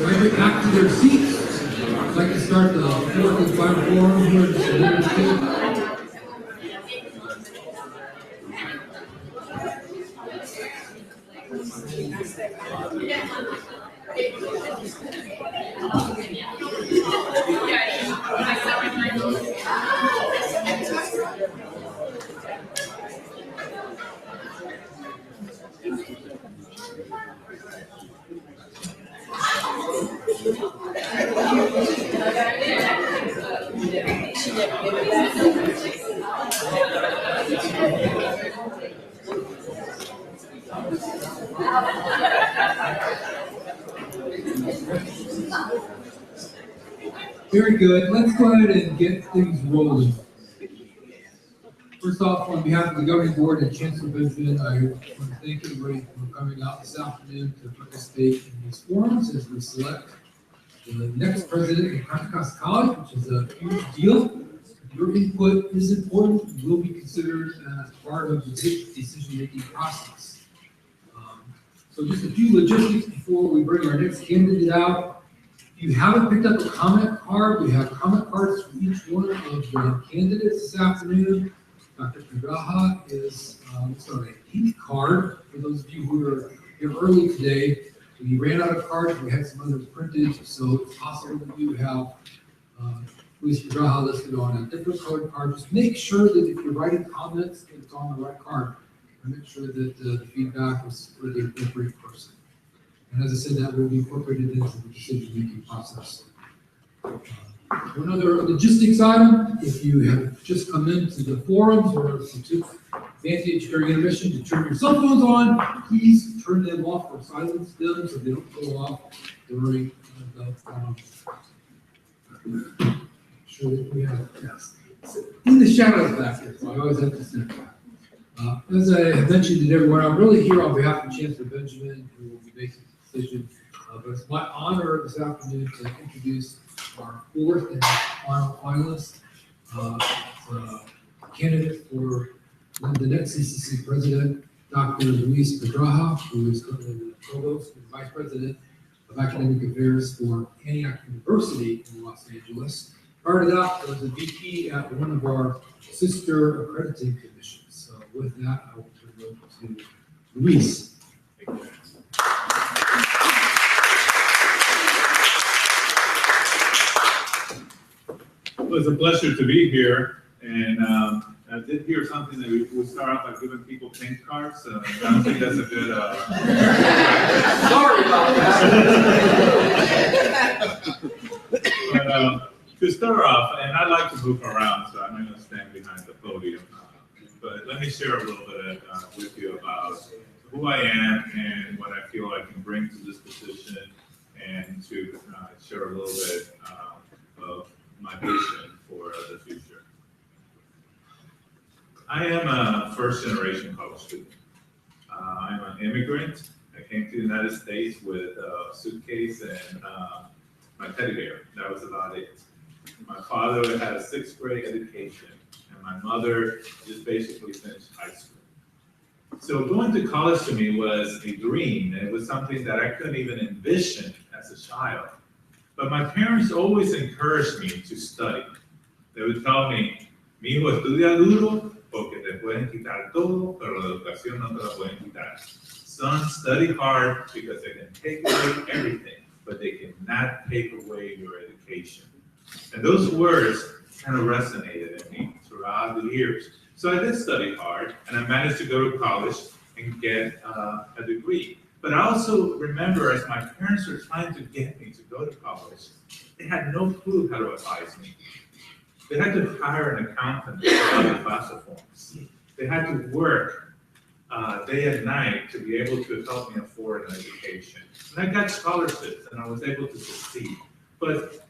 migrate back to their seats. I'd like to start the fourth and final forum here in the Very good. Let's go ahead and get things rolling. First off, on behalf of the governing board and Chancellor Benjamin, I want to thank everybody for coming out this afternoon to participate in these forums as we select the next president of Contra Costa College, which is a huge deal. Your input is important and will be considered as part of the decision-making process. So just a few logistics before we bring our next candidate out. If you haven't picked up a comment card, we have comment cards for each one of the candidates this afternoon. Dr. Pedraja is on a pink card for those of you who are here early today. We ran out of cards, we had some others printed, so it's possible that you have Luis Pedraja listed on a different colored card. Just make sure that if you're writing comments, that it's on the right card. And make sure that the feedback is for the appropriate person. And as I said, that will be incorporated into the decision-making process. One other logistics item, if you have just come into the forums or if you took advantage during intermission to turn your cell phones on, please turn them off or silence them so they don't go off during the forum. Make sure that we have, yes, in the shadows back here, so I always have to say that. As I have mentioned to everyone, I'm really here on behalf of Chancellor Benjamin, who will be making the decision. But it's my honor this afternoon to introduce our fourth and final finalist, candidate for the next CCC president, Dr. Luis Pedraja, who is currently the provost and vice president of academic affairs for Antioch University in Los Angeles. Prior to that, was a VP at one of our sister accrediting commissions. So with that, I will turn it over to Luis. Well, it's a pleasure to be here, and I did hear something that we start off by giving people pink cards. I don't think that's a good. Sorry about that. But to start off, and I like to move around, so I'm going to stand behind the podium. But let me share a little bit with you about who I am and what I feel I can bring to this position, and to share a little bit of my vision for the future. I am a first-generation college student. I'm an immigrant. I came to the United States with a suitcase and my teddy bear. That was about it. My father had a sixth grade education, and my mother just basically finished high school. So going to college to me was a dream, and it was something that I couldn't even envision as a child. But my parents always encouraged me to study. They would tell me, mi hijo, estudia duro porque te pueden quitar todo, pero la educación no te la pueden quitar. Son, study hard because they can take away everything, but they cannot take away your education. And those words kind of resonated in me throughout the years. So I did study hard, and I managed to go to college and get a degree. But I also remember, as my parents were trying to get me to go to college, they had no clue how to advise me. They had to hire an accountant to fill out the FAFSA forms. They had to work day and night to be able to help me afford an education. And I got scholarships, and I was able to succeed. But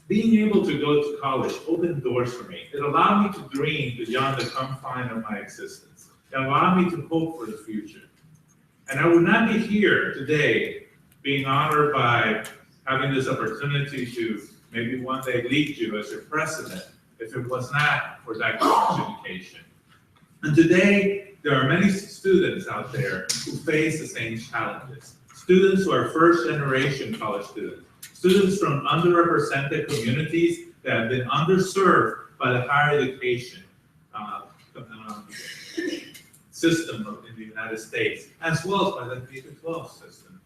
being able to go to college opened doors for me. It allowed me to dream beyond the confine of my existence. It allowed me to hope for the future. And I would not be here today being honored by having this opportunity to maybe one day lead you as your president if it was not for that college education. And today, there are many students out there who face the same challenges. Students who are first generation college students, students from underrepresented communities that have been underserved by the higher education system in the United States, as well as by the K-12 system.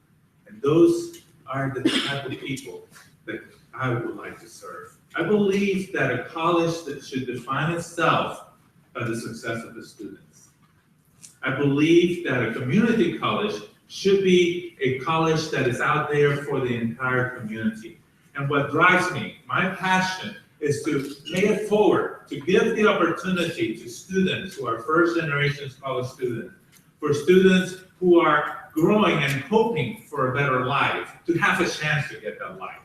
And those are the type of people that I would like to serve. I believe that a college that should define itself by the success of the students. I believe that a community college should be a college that is out there for the entire community. And what drives me, my passion, is to pay it forward, to give the opportunity to students who are first generation college students, for students who are growing and hoping for a better life, to have a chance to get that life.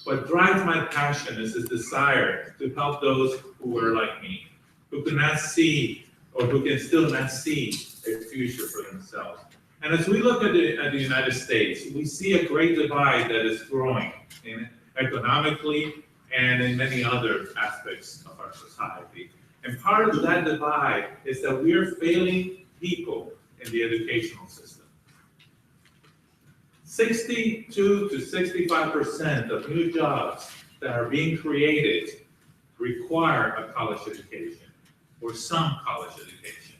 What drives my passion is this desire to help those who are like me, who cannot see or who can still not see a future for themselves. And as we look at the United States, we see a great divide that is growing economically and in many other aspects of our society. And part of that divide is that we are failing people in the educational system. 62 to 65% of new jobs that are being created require a college education or some college education.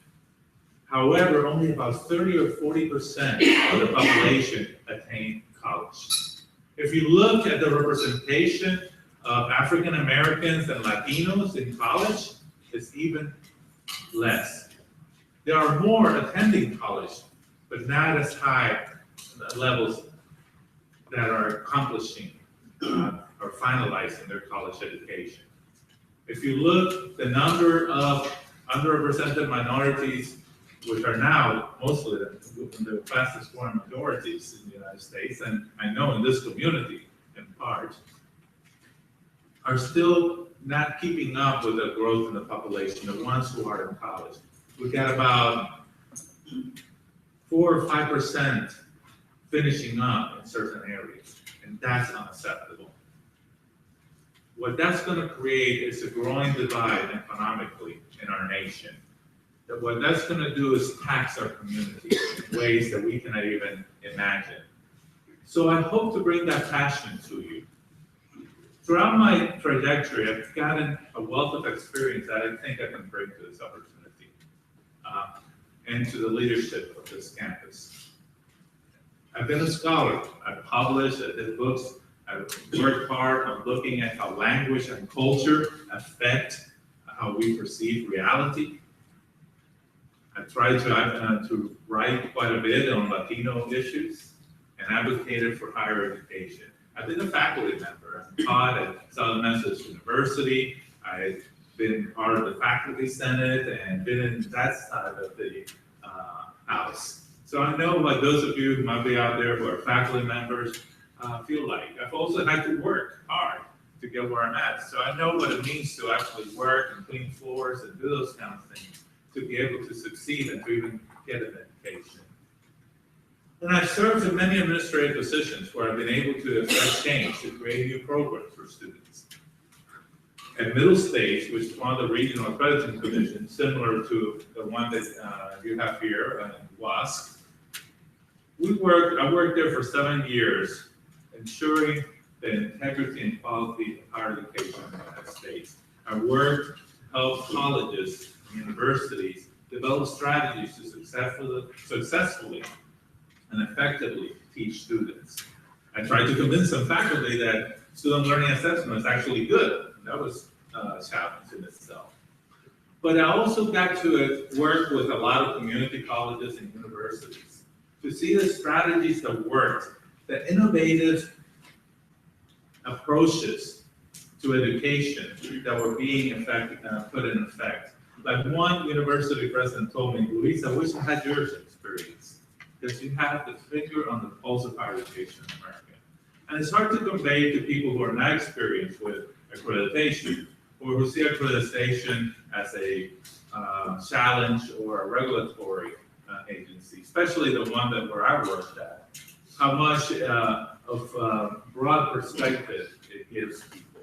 However, only about 30 or 40% of the population attain college. If you look at the representation of African Americans and Latinos in college, it's even less. There are more attending college, but not as high levels that are accomplishing or finalizing their college education. If you look, the number of underrepresented minorities, which are now mostly the fastest growing majorities in the United States, and I know in this community in part, are still not keeping up with the growth in the population, the ones who are in college. We got about 4 or 5% finishing up in certain areas, and that's unacceptable. What that's going to create is a growing divide economically in our nation. That what that's going to do is tax our community in ways that we cannot even imagine. So I hope to bring that passion to you. Throughout my trajectory, I've gotten a wealth of experience that I think I can bring to this opportunity and to the leadership of this campus. I've been a scholar. I've published, I did books. I've worked hard on looking at how language and culture affect how we perceive reality. I've tried to write quite a bit on Latino issues and advocated for higher education. I've been a faculty member. I've taught at Southern Methodist University. I've been part of the faculty senate and been in that side of the house. So I know what those of you who might be out there who are faculty members feel like. I've also had to work hard to get where I'm at. So I know what it means to actually work and clean floors and do those kind of things to be able to succeed and to even get an education. And I've served in many administrative positions where I've been able to affect change to create new programs for students. At middle stage, which is one of the regional accrediting commissions, similar to the one that you have here in WASC, I worked there for 7 years, ensuring the integrity and quality of higher education in the United States. I worked to help colleges and universities develop strategies to successfully and effectively teach students. I tried to convince some faculty that student learning assessment is actually good. That was a challenge in itself. But I also got to work with a lot of community colleges and universities to see the strategies that worked, the innovative approaches to education that were being put in effect. Like one university president told me, Luis, I wish I had your experience, because you have the finger on the pulse of higher education in America. And it's hard to convey to people who are not experienced with accreditation, or who see accreditation as a challenge or a regulatory agency, especially the one where I worked at, how much of broad perspective it gives people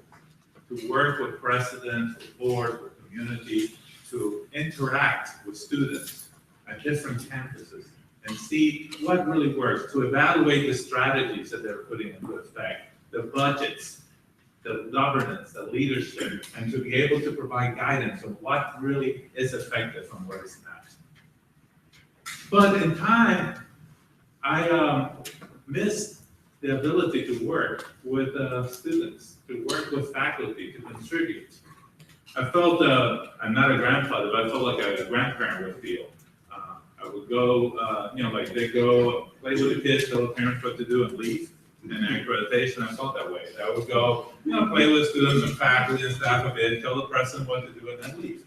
to work with precedents, with boards, with communities, to interact with students at different campuses and see what really works, to evaluate the strategies that they're putting into effect, the budgets, the governance, the leadership, and to be able to provide guidance on what really is effective and what is not. But in time, I missed the ability to work with students, to work with faculty, to contribute. I felt, I'm not a grandfather, but I felt like a grandparent would feel. I would go, like they go play with the kids, tell the parents what to do and leave. And accreditation, I felt that way. I would go, play with students and faculty and staff a bit, tell the president what to do and then leave.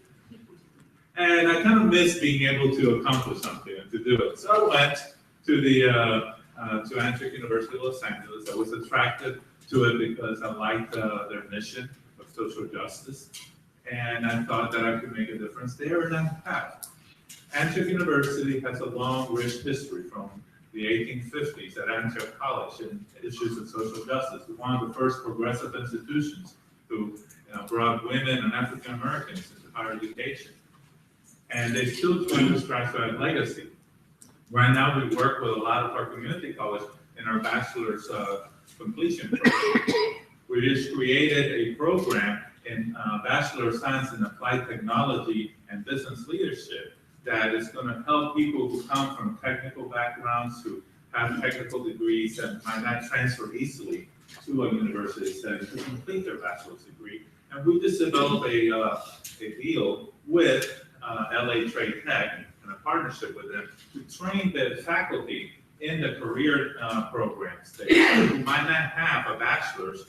And I kind of missed being able to accomplish something and to do it. So I went to to Antioch University of Los Angeles. I was attracted to it because I liked their mission of social justice. And I thought that I could make a difference there, and I have. Antioch University has a long, rich history from the 1850s at Antioch College in issues of social justice. One of the first progressive institutions who brought women and African Americans into higher education. And they still trying to scratch that legacy. Right now, we work with a lot of our community colleges in our bachelor's completion program. We just created a program in Bachelor of Science in Applied Technology and Business Leadership that is going to help people who come from technical backgrounds, who have technical degrees and might not transfer easily to a university setting to complete their bachelor's degree. And we just developed a deal with LA Trade Tech and a partnership with them to train the faculty in the career programs that who might not have a bachelor's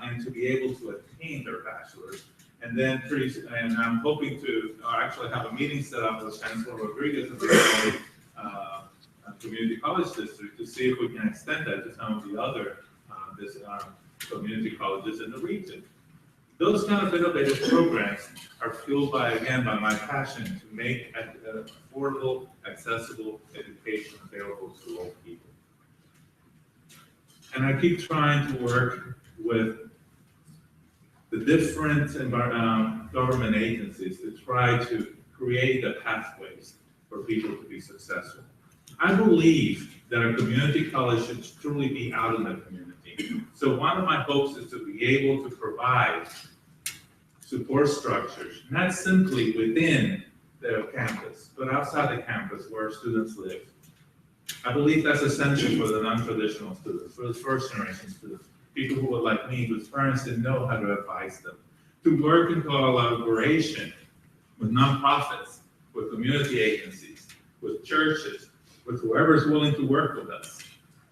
and to be able to attain their bachelor's. And then and I'm hoping to actually have a meeting set up with Chancellor Rodriguez of the Community College District to see if we can extend that to some of the other community colleges in the region. Those kind of innovative programs are fueled again, by my passion to make affordable, accessible education available to all people. And I keep trying to work with the different government agencies to try to create the pathways for people to be successful. I believe that a community college should truly be out in the community. So one of my hopes is to be able to provide support structures, not simply within the campus, but outside the campus where students live. I believe that's essential for the non-traditional students, for the first generation students, people who are like me, whose parents didn't know how to advise them, to work in collaboration with nonprofits, with community agencies, with churches, with whoever's willing to work with us,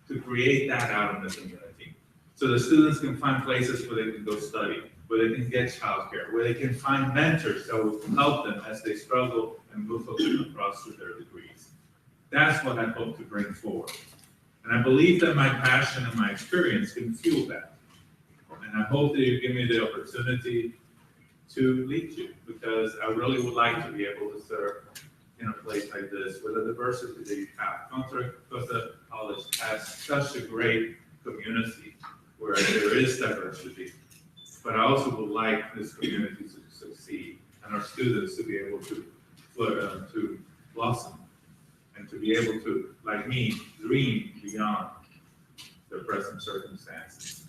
to create that out in the community. So the students can find places where they can go study, where they can get childcare, where they can find mentors that will help them as they struggle and move across through their degrees. That's what I hope to bring forward. And I believe that my passion and my experience can fuel that. And I hope that you give me the opportunity to lead you, because I really would like to be able to serve in a place like this with the diversity that you have. Contra Costa College has such a great community where there is diversity, but I also would like this community to succeed and our students to be able to blossom and to be able to, like me, dream beyond their present circumstances.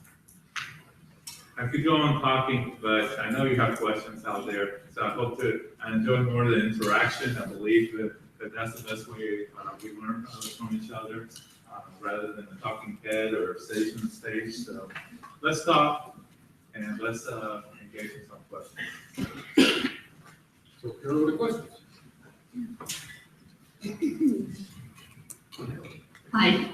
I could go on talking, but I know you have questions out there, so I hope I enjoy more of the interaction. I believe that that's the best way we learn from each other, rather than a talking head or stage on stage. So let's talk and let's engage in some questions. So here are the questions. Hi,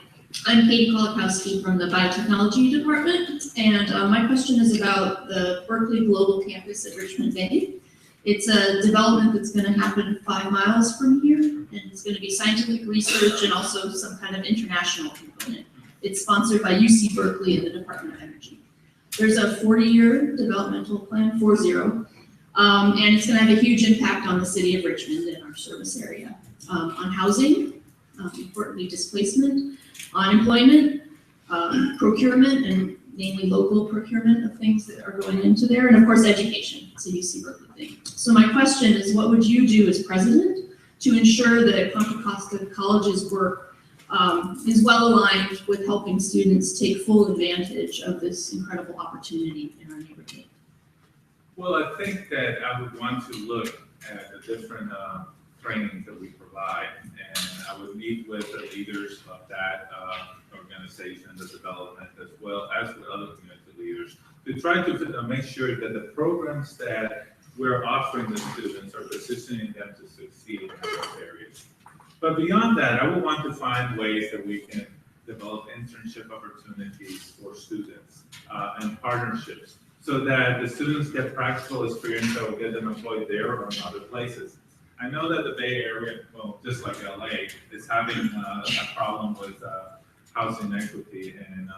I'm Katie Kolakowski from the Biotechnology Department, and my question is about the Berkeley Global Campus at Richmond Bay. It's a development that's going to happen 5 miles from here, and it's going to be scientific research and also some kind of international component. It's sponsored by UC Berkeley and the Department of Energy. There's a 40-year developmental plan, 40, and it's going to have a huge impact on the city of Richmond and our service area, on housing, importantly displacement, on employment, procurement, and namely local procurement of things that are going into there, and of course, education, it's a UC Berkeley thing. So my question is, what would you do as president to ensure that Contra Costa College's work is well aligned with helping students take full advantage of this incredible opportunity in our neighborhood? Well, I think that I would want to look at the different trainings that we provide, and I would meet with the leaders of that organization, the development, as well as with other community leaders, to try to make sure that the programs that we're offering the students are positioning them to succeed in those areas. But beyond that, I would want to find ways that we can develop internship opportunities for students and partnerships, so that the students get practical experience that will get them employed there or in other places. I know that the Bay Area, well, just like LA, is having a problem with housing equity and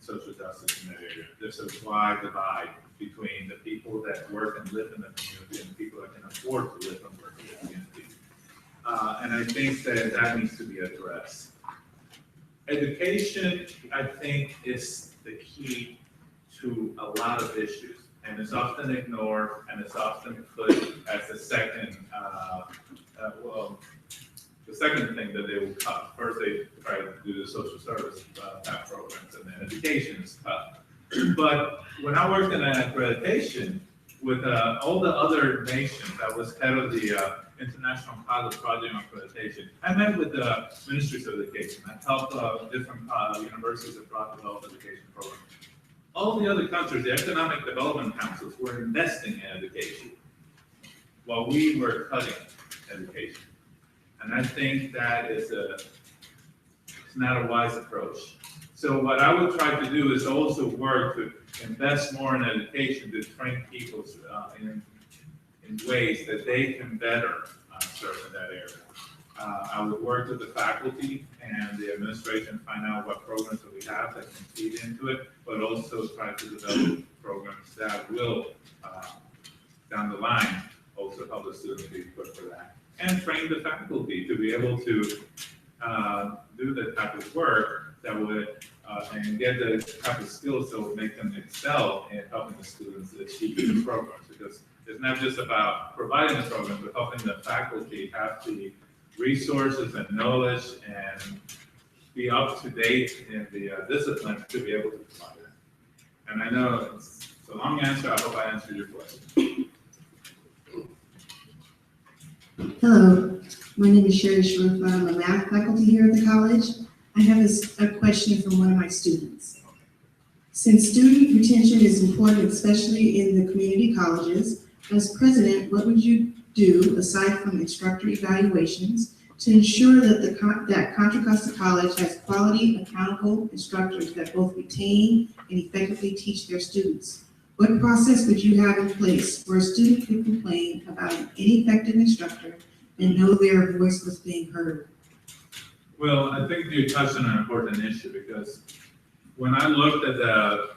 social justice in that area. There's a wide divide between the people that work and live in the community and the people that can afford to live and work in the community. And I think that that needs to be addressed. Education, I think, is the key to a lot of issues, and it's often ignored, and it's often put as the second, the second thing that they will cut. First, they try to do the social service type programs, and then education is cut. But when I worked in accreditation with all the other nations, I was head of the International Pilot Project on Accreditation. I met with the ministries of education. I helped different universities abroad develop education programs. All the other countries, the economic development councils, were investing in education, while we were cutting education. And I think that is it's not a wise approach. So what I would try to do is also work to invest more in education, to train people in ways that they can better serve in that area. I would work with the faculty and the administration, find out what programs that we have that can feed into it, but also try to develop programs that will, down the line, also help the students be equipped for that. And train the faculty to be able to do the type of work that would, and get the type of skills that would make them excel in helping the students achieve the programs. Because it's not just about providing the program, but helping the faculty have the resources and knowledge and be up to date in the discipline to be able to provide it. And I know it's a long answer. I hope I answered your question. Hello, my name is Sherry Shrufa. I'm a math faculty here at the college. I have a question from one of my students. Since student retention is important, especially in the community colleges, as president, what would you do, aside from instructor evaluations, to ensure that Contra Costa College has quality, accountable instructors that both retain and effectively teach their students? What process would you have in place where a student could complain about an ineffective instructor and know their voice was being heard? Well, I think you touched on an important issue, because when I looked at the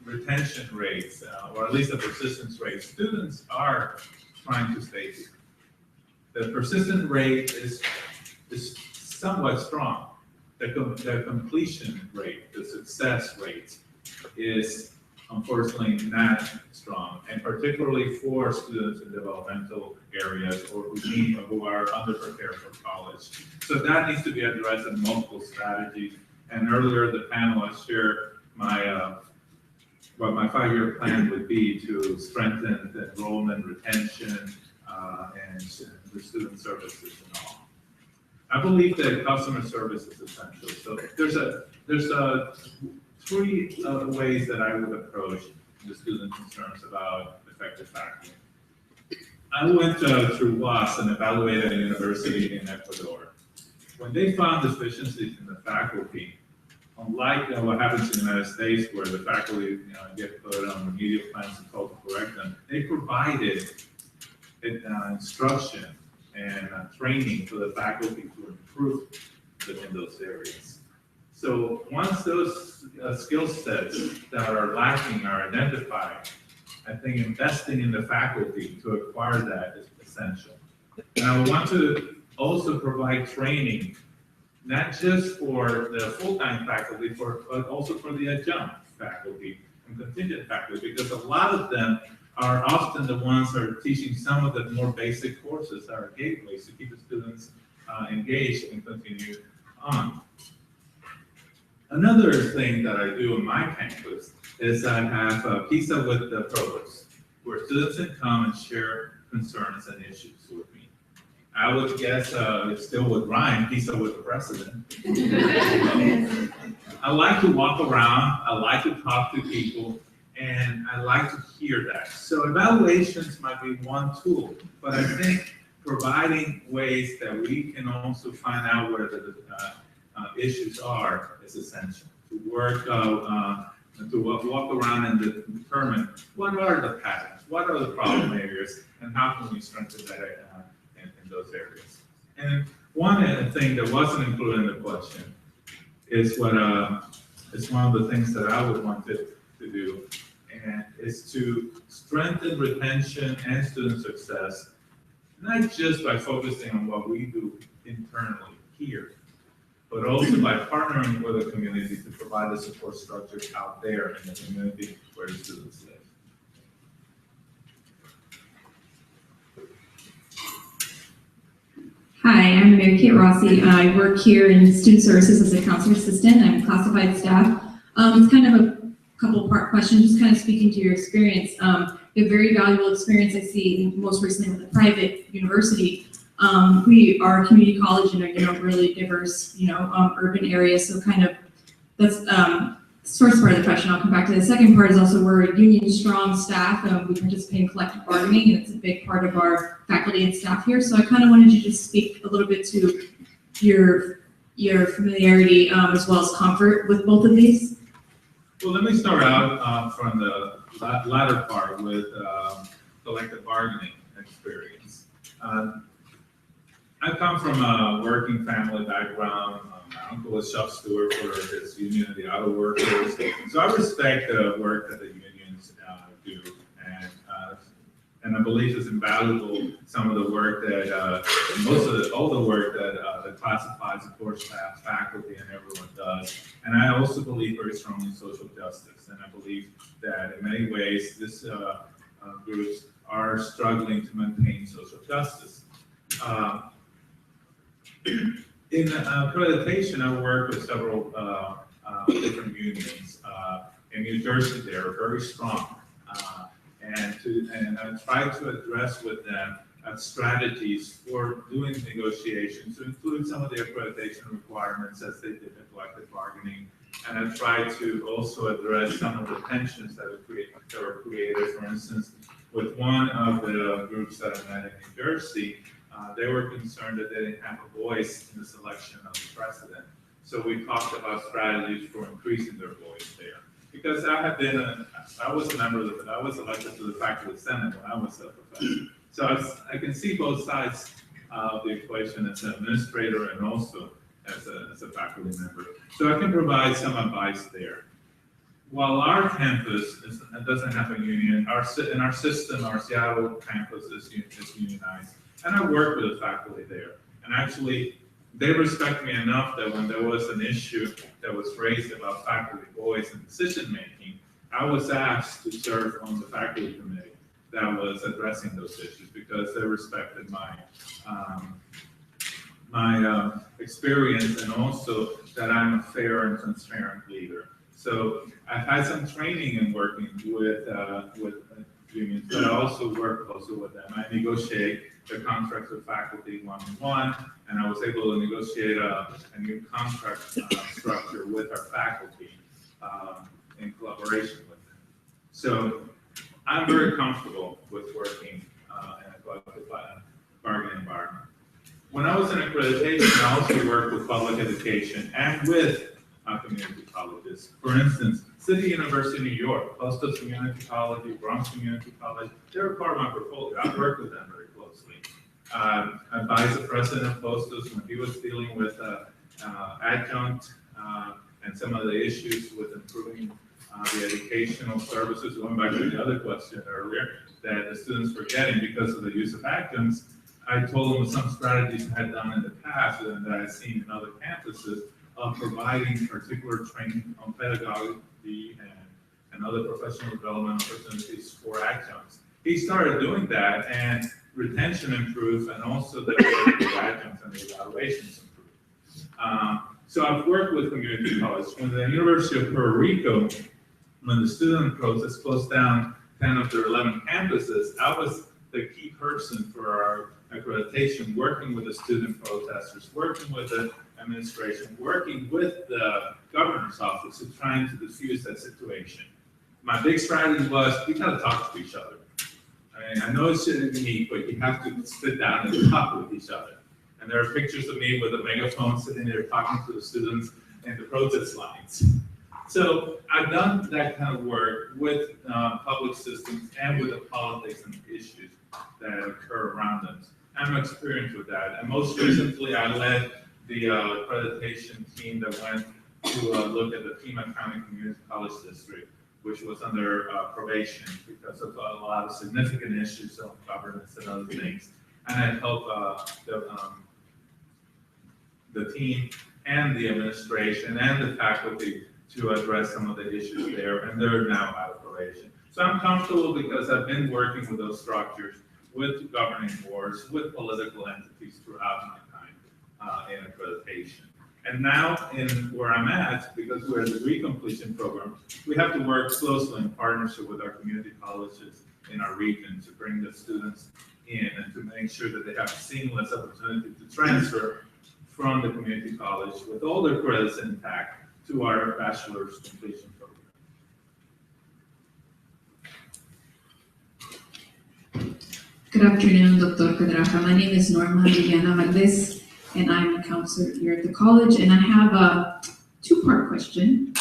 retention rates, or at least the persistence rate, students are trying to stay here. The persistent rate is somewhat strong. The completion rate, the success rate is unfortunately not strong, and particularly for students in developmental areas or who are underprepared for college. So that needs to be addressed in multiple strategies. And earlier the panel, I shared my what my 5-year plan would be to strengthen the enrollment, retention, and the student services and all. I believe that customer service is essential. So there's three ways that I would approach the student concerns about effective faculty. I went through WAS and evaluated a university in Ecuador. When they found deficiencies in the faculty, unlike what happens in the United States, where the faculty get put on remedial plans and told to correct them, they provided instruction and training for the faculty to improve in those areas. So once those skill sets that are lacking are identified, I think investing in the faculty to acquire that is essential. And I want to also provide training not just for the full-time faculty, but also for the adjunct faculty and contingent faculty, because a lot of them are often the ones that are teaching some of the more basic courses that are gateways to keep the students engaged and continue on. Another thing that I do in my campus is I have pizza with the provost, where students can come and share concerns and issues with me. I would guess it still would rhyme, pizza with the president. I like to walk around, I like to talk to people, and I like to hear that. So evaluations might be one tool, but I think providing ways that we can also find out where the issues are is essential. To work, to walk around and determine what are the patterns, what are the problem areas, and how can we strengthen that in those areas. And one thing that wasn't included in the question is what is one of the things that I would want to do, and is to strengthen retention and student success, not just by focusing on what we do internally here, but also by partnering with the community to provide the support structures out there in the community where the students live. Hi, I'm Mary Kate Rossi. I work here in student services as a counselor assistant. I'm classified staff. It's kind of a couple part question, just kind of speaking to your experience. You have very valuable experience I see most recently with a private university. We are a community college in a really diverse, urban area. So kind of that's first part of the question. I'll come back to the second part is also we're a union strong staff. We participate in collective bargaining, and it's a big part of our faculty and staff here. So I kind of wanted you to just speak a little bit to your familiarity as well as comfort with both of these. Well, let me start out from the latter part with collective bargaining experience. I come from a working family background. My uncle was shop steward for his union of the auto workers. So I respect the work that the unions do, and I believe it's invaluable, some of the work that, all the work that classifies the core staff, faculty, and everyone does. And I also believe very strongly in social justice, and I believe that in many ways, this groups are struggling to maintain social justice. In accreditation, I work with several different unions. In New Jersey, they are very strong. And I try to address with them strategies for doing negotiations to include some of the accreditation requirements as they did in collective bargaining. And I try to also address some of the tensions that were created. For instance, with one of the groups that I met in New Jersey, they were concerned that they didn't have a voice in the selection of the president. So we talked about strategies for increasing their voice there. Because I was elected to the faculty senate when I was a professor. So I can see both sides of the equation as an administrator and also as a faculty member. So I can provide some advice there. While our campus doesn't have a union, in our system, our Seattle campus is unionized. And I work with the faculty there. And actually, they respect me enough that when there was an issue that was raised about faculty voice and decision-making, I was asked to serve on the faculty committee that was addressing those issues because they respected my experience and also that I'm a fair and transparent leader. So I've had some training in working with unions, but I also work closely with them. I negotiate the contracts with faculty one-on-one, and I was able to negotiate a new contract structure with our faculty in collaboration with them. So I'm very comfortable with working in a collective bargaining environment. When I was in accreditation, I also worked with public education and with community colleges. For instance, City University of New York, Costas Community College, Bronx Community College, they're part of my portfolio. I've worked with them very closely. I advised the president of Costas when he was dealing with adjunct and some of the issues with improving the educational services, going back to the other question earlier, that the students were getting because of the use of adjuncts. I told them some strategies I had done in the past and that I'd seen in other campuses of providing particular training on pedagogy and other professional development opportunities for adjuncts. He started doing that, and retention improved, and also the adjuncts and the evaluations improved. So I've worked with community college. When the University of Puerto Rico, when the student process closed down 10 of their 11 campuses, I was the key person for our accreditation, working with the student protesters, working with the administration, working with the governor's office, and trying to diffuse that situation. My big strategy was, we gotta talk to each other. I mean, I know it shouldn't be me, but you have to sit down and talk with each other. And there are pictures of me with a megaphone sitting there talking to the students in the protest lines. So I've done that kind of work with public systems and with the politics and issues that occur around them. I'm experienced with that. And most recently, I led the accreditation team that went to look at the Pima County Community College District, which was under probation because of a lot of significant issues of governance and other things. And I helped the team and the administration and the faculty to address some of the issues there, and they're now out of probation. So I'm comfortable because I've been working with those structures, with governing boards, with political entities throughout my time in accreditation. And now in where I'm at, because we're in the degree completion program, we have to work closely in partnership with our community colleges in our region to bring the students in and to make sure that they have seamless opportunity to transfer from the community college with all their credits intact to our bachelor's completion program. Good afternoon, Dr. Pedraja. My name is Norma Viviana Valdez, and I'm a counselor here at the college, and I have a two-part question,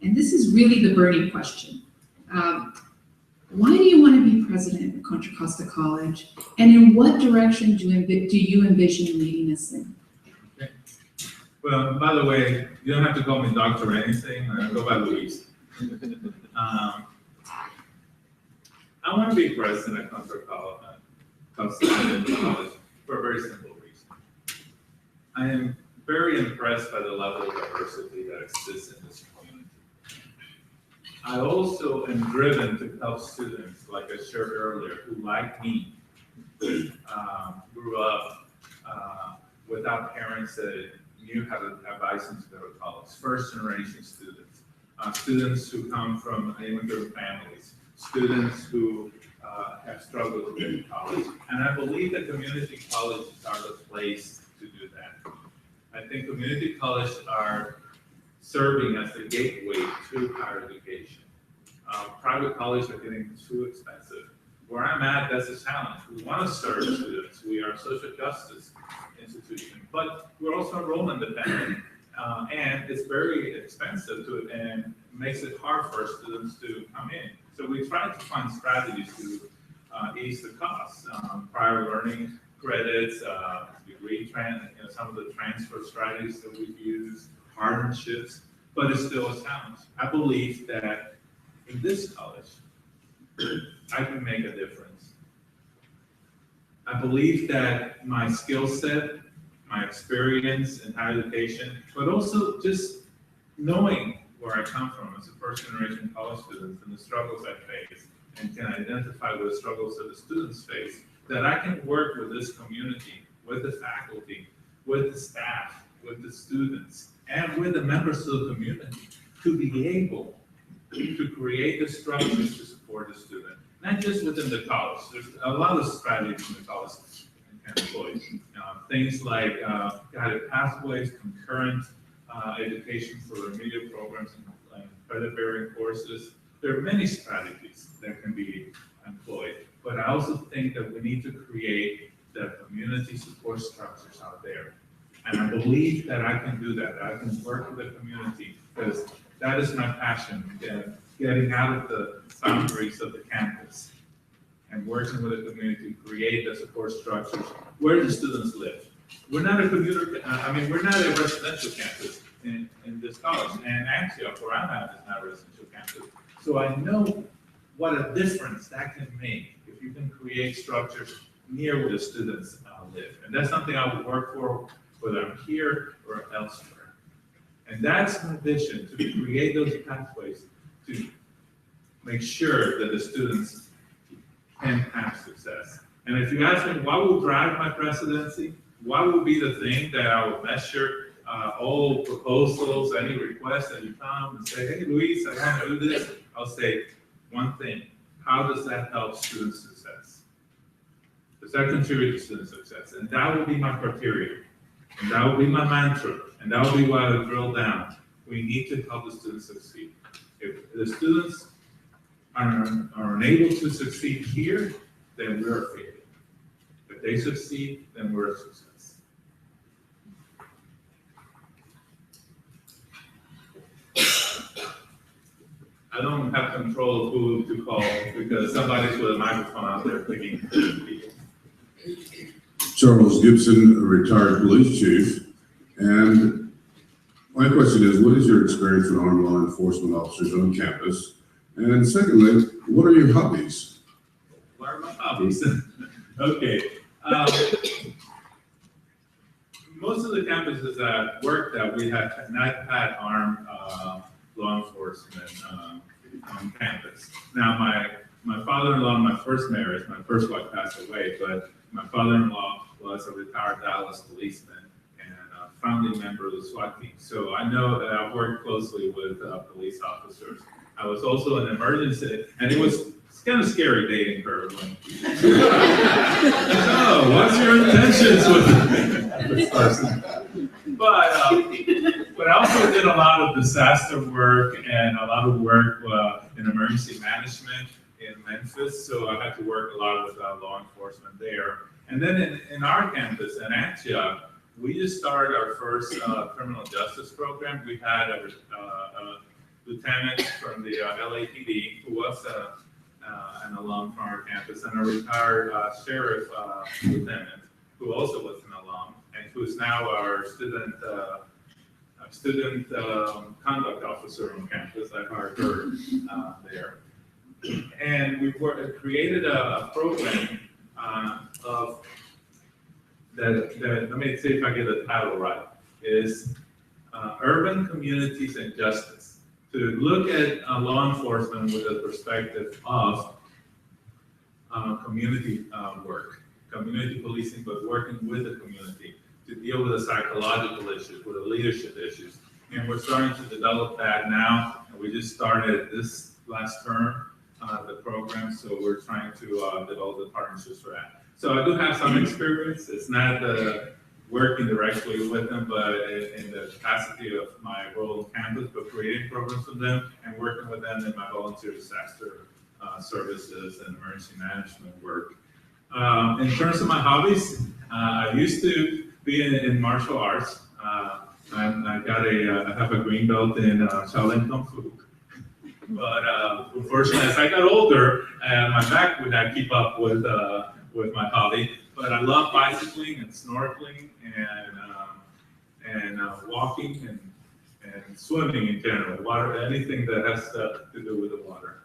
and this is really the burning question. Why do you want to be president of Contra Costa College, and in what direction do you envision leading us in? Okay. Well, by the way, you don't have to call me doctor or anything, go by Luis. I want to be president of Contra Costa College for a very simple reason. I am very impressed by the level of diversity that exists in this community. I also am driven to help students, like I shared earlier, who, like me, grew up without parents that knew how to advise them to go to college. First generation students, students who come from immigrant families, students who have struggled to get to college. And I believe that community colleges are the place to do that. I think community colleges are serving as the gateway to higher education. Private colleges are getting too expensive. Where I'm at, that's a challenge. We want to serve students. We are a social justice institution, but we're also enrollment dependent. And it's very expensive and makes it hard for our students to come in. So we try to find strategies to ease the costs. Prior learning credits, degree some of the transfer strategies that we've used, partnerships, but it's still a challenge. I believe that in this college, I can make a difference. I believe that my skill set, my experience in higher education, but also just knowing where I come from as a first generation college student and the struggles I face, and can identify with the struggles that the students face, that I can work with this community, with the faculty, with the staff, with the students, and with the members of the community to be able to create the structures to support the student, not just within the college. There's a lot of strategies in the college can employ. Things like guided pathways, concurrent education for remedial programs and credit-bearing courses. There are many strategies that can be employed, but I also think that we need to create the community support structures out there. And I believe that I can do that. I can work with the community because that is my passion, getting out of the boundaries of the campus and working with the community to create the support structures where the students live. We're not a we're not a residential campus in this college, and Antioch, where I'm at, is not a residential campus. So I know what a difference that can make if you can create structures near where the students live. And that's something I would work for, whether I'm here or elsewhere. And that's my vision, to create those pathways to make sure that the students can have success. And if you ask me what will drive my presidency, what will be the thing that I will measure all proposals, any requests that you come and say, hey, Luis, I want to do this, I'll say one thing: how does that help student success? Does that contribute to student success? And that will be my criteria, and that will be my mantra, and that will be what I drill down. We need to help the students succeed. If the students are unable to succeed here, then we're a failure. If they succeed, then we're a success. I don't have control of who to call because somebody's with a microphone out there picking people. Charles Gibson, a retired police chief. And my question is, what is your experience with armed law enforcement officers on campus? And secondly, what are your hobbies? What are my hobbies? Okay. Most of the campuses that I've worked at, we have not had armed law enforcement on campus. Now, my father-in-law, my first marriage, my first wife passed away, but my father-in-law was a retired Dallas policeman and a founding member of the SWAT team. So I know that I've worked closely with police officers. I was also an emergency, and it's kind of scary dating her. Oh, what's your intentions with this person? But I also did a lot of disaster work and a lot of work in emergency management in Memphis. So I had to work a lot with law enforcement there. And then in our campus in Antioch, we just started our first criminal justice program. We had a lieutenant from the LAPD who was an alum from our campus, and a retired sheriff lieutenant who also was an alum, and who is now our student conduct officer on campus. I hired her there. And we created a program of that, let me see if I get the title right, is Urban Communities and Justice, to look at law enforcement with the perspective of community work, community policing, but working with the community to deal with the psychological issues, with the leadership issues. And we're starting to develop that now. And we just started this last term, the program, so we're trying to develop the partnerships for that. So I do have some experience. It's not working directly with them, but in the capacity of my role on campus, but creating programs with them and working with them in my volunteer disaster services and emergency management work. In terms of my hobbies, I used to be in martial arts. I have a green belt in Shaolin Kung Fu. But unfortunately, as I got older, my back would not keep up with my hobby. But I love bicycling and snorkeling and walking and swimming in general. Water, anything that has to do with the water.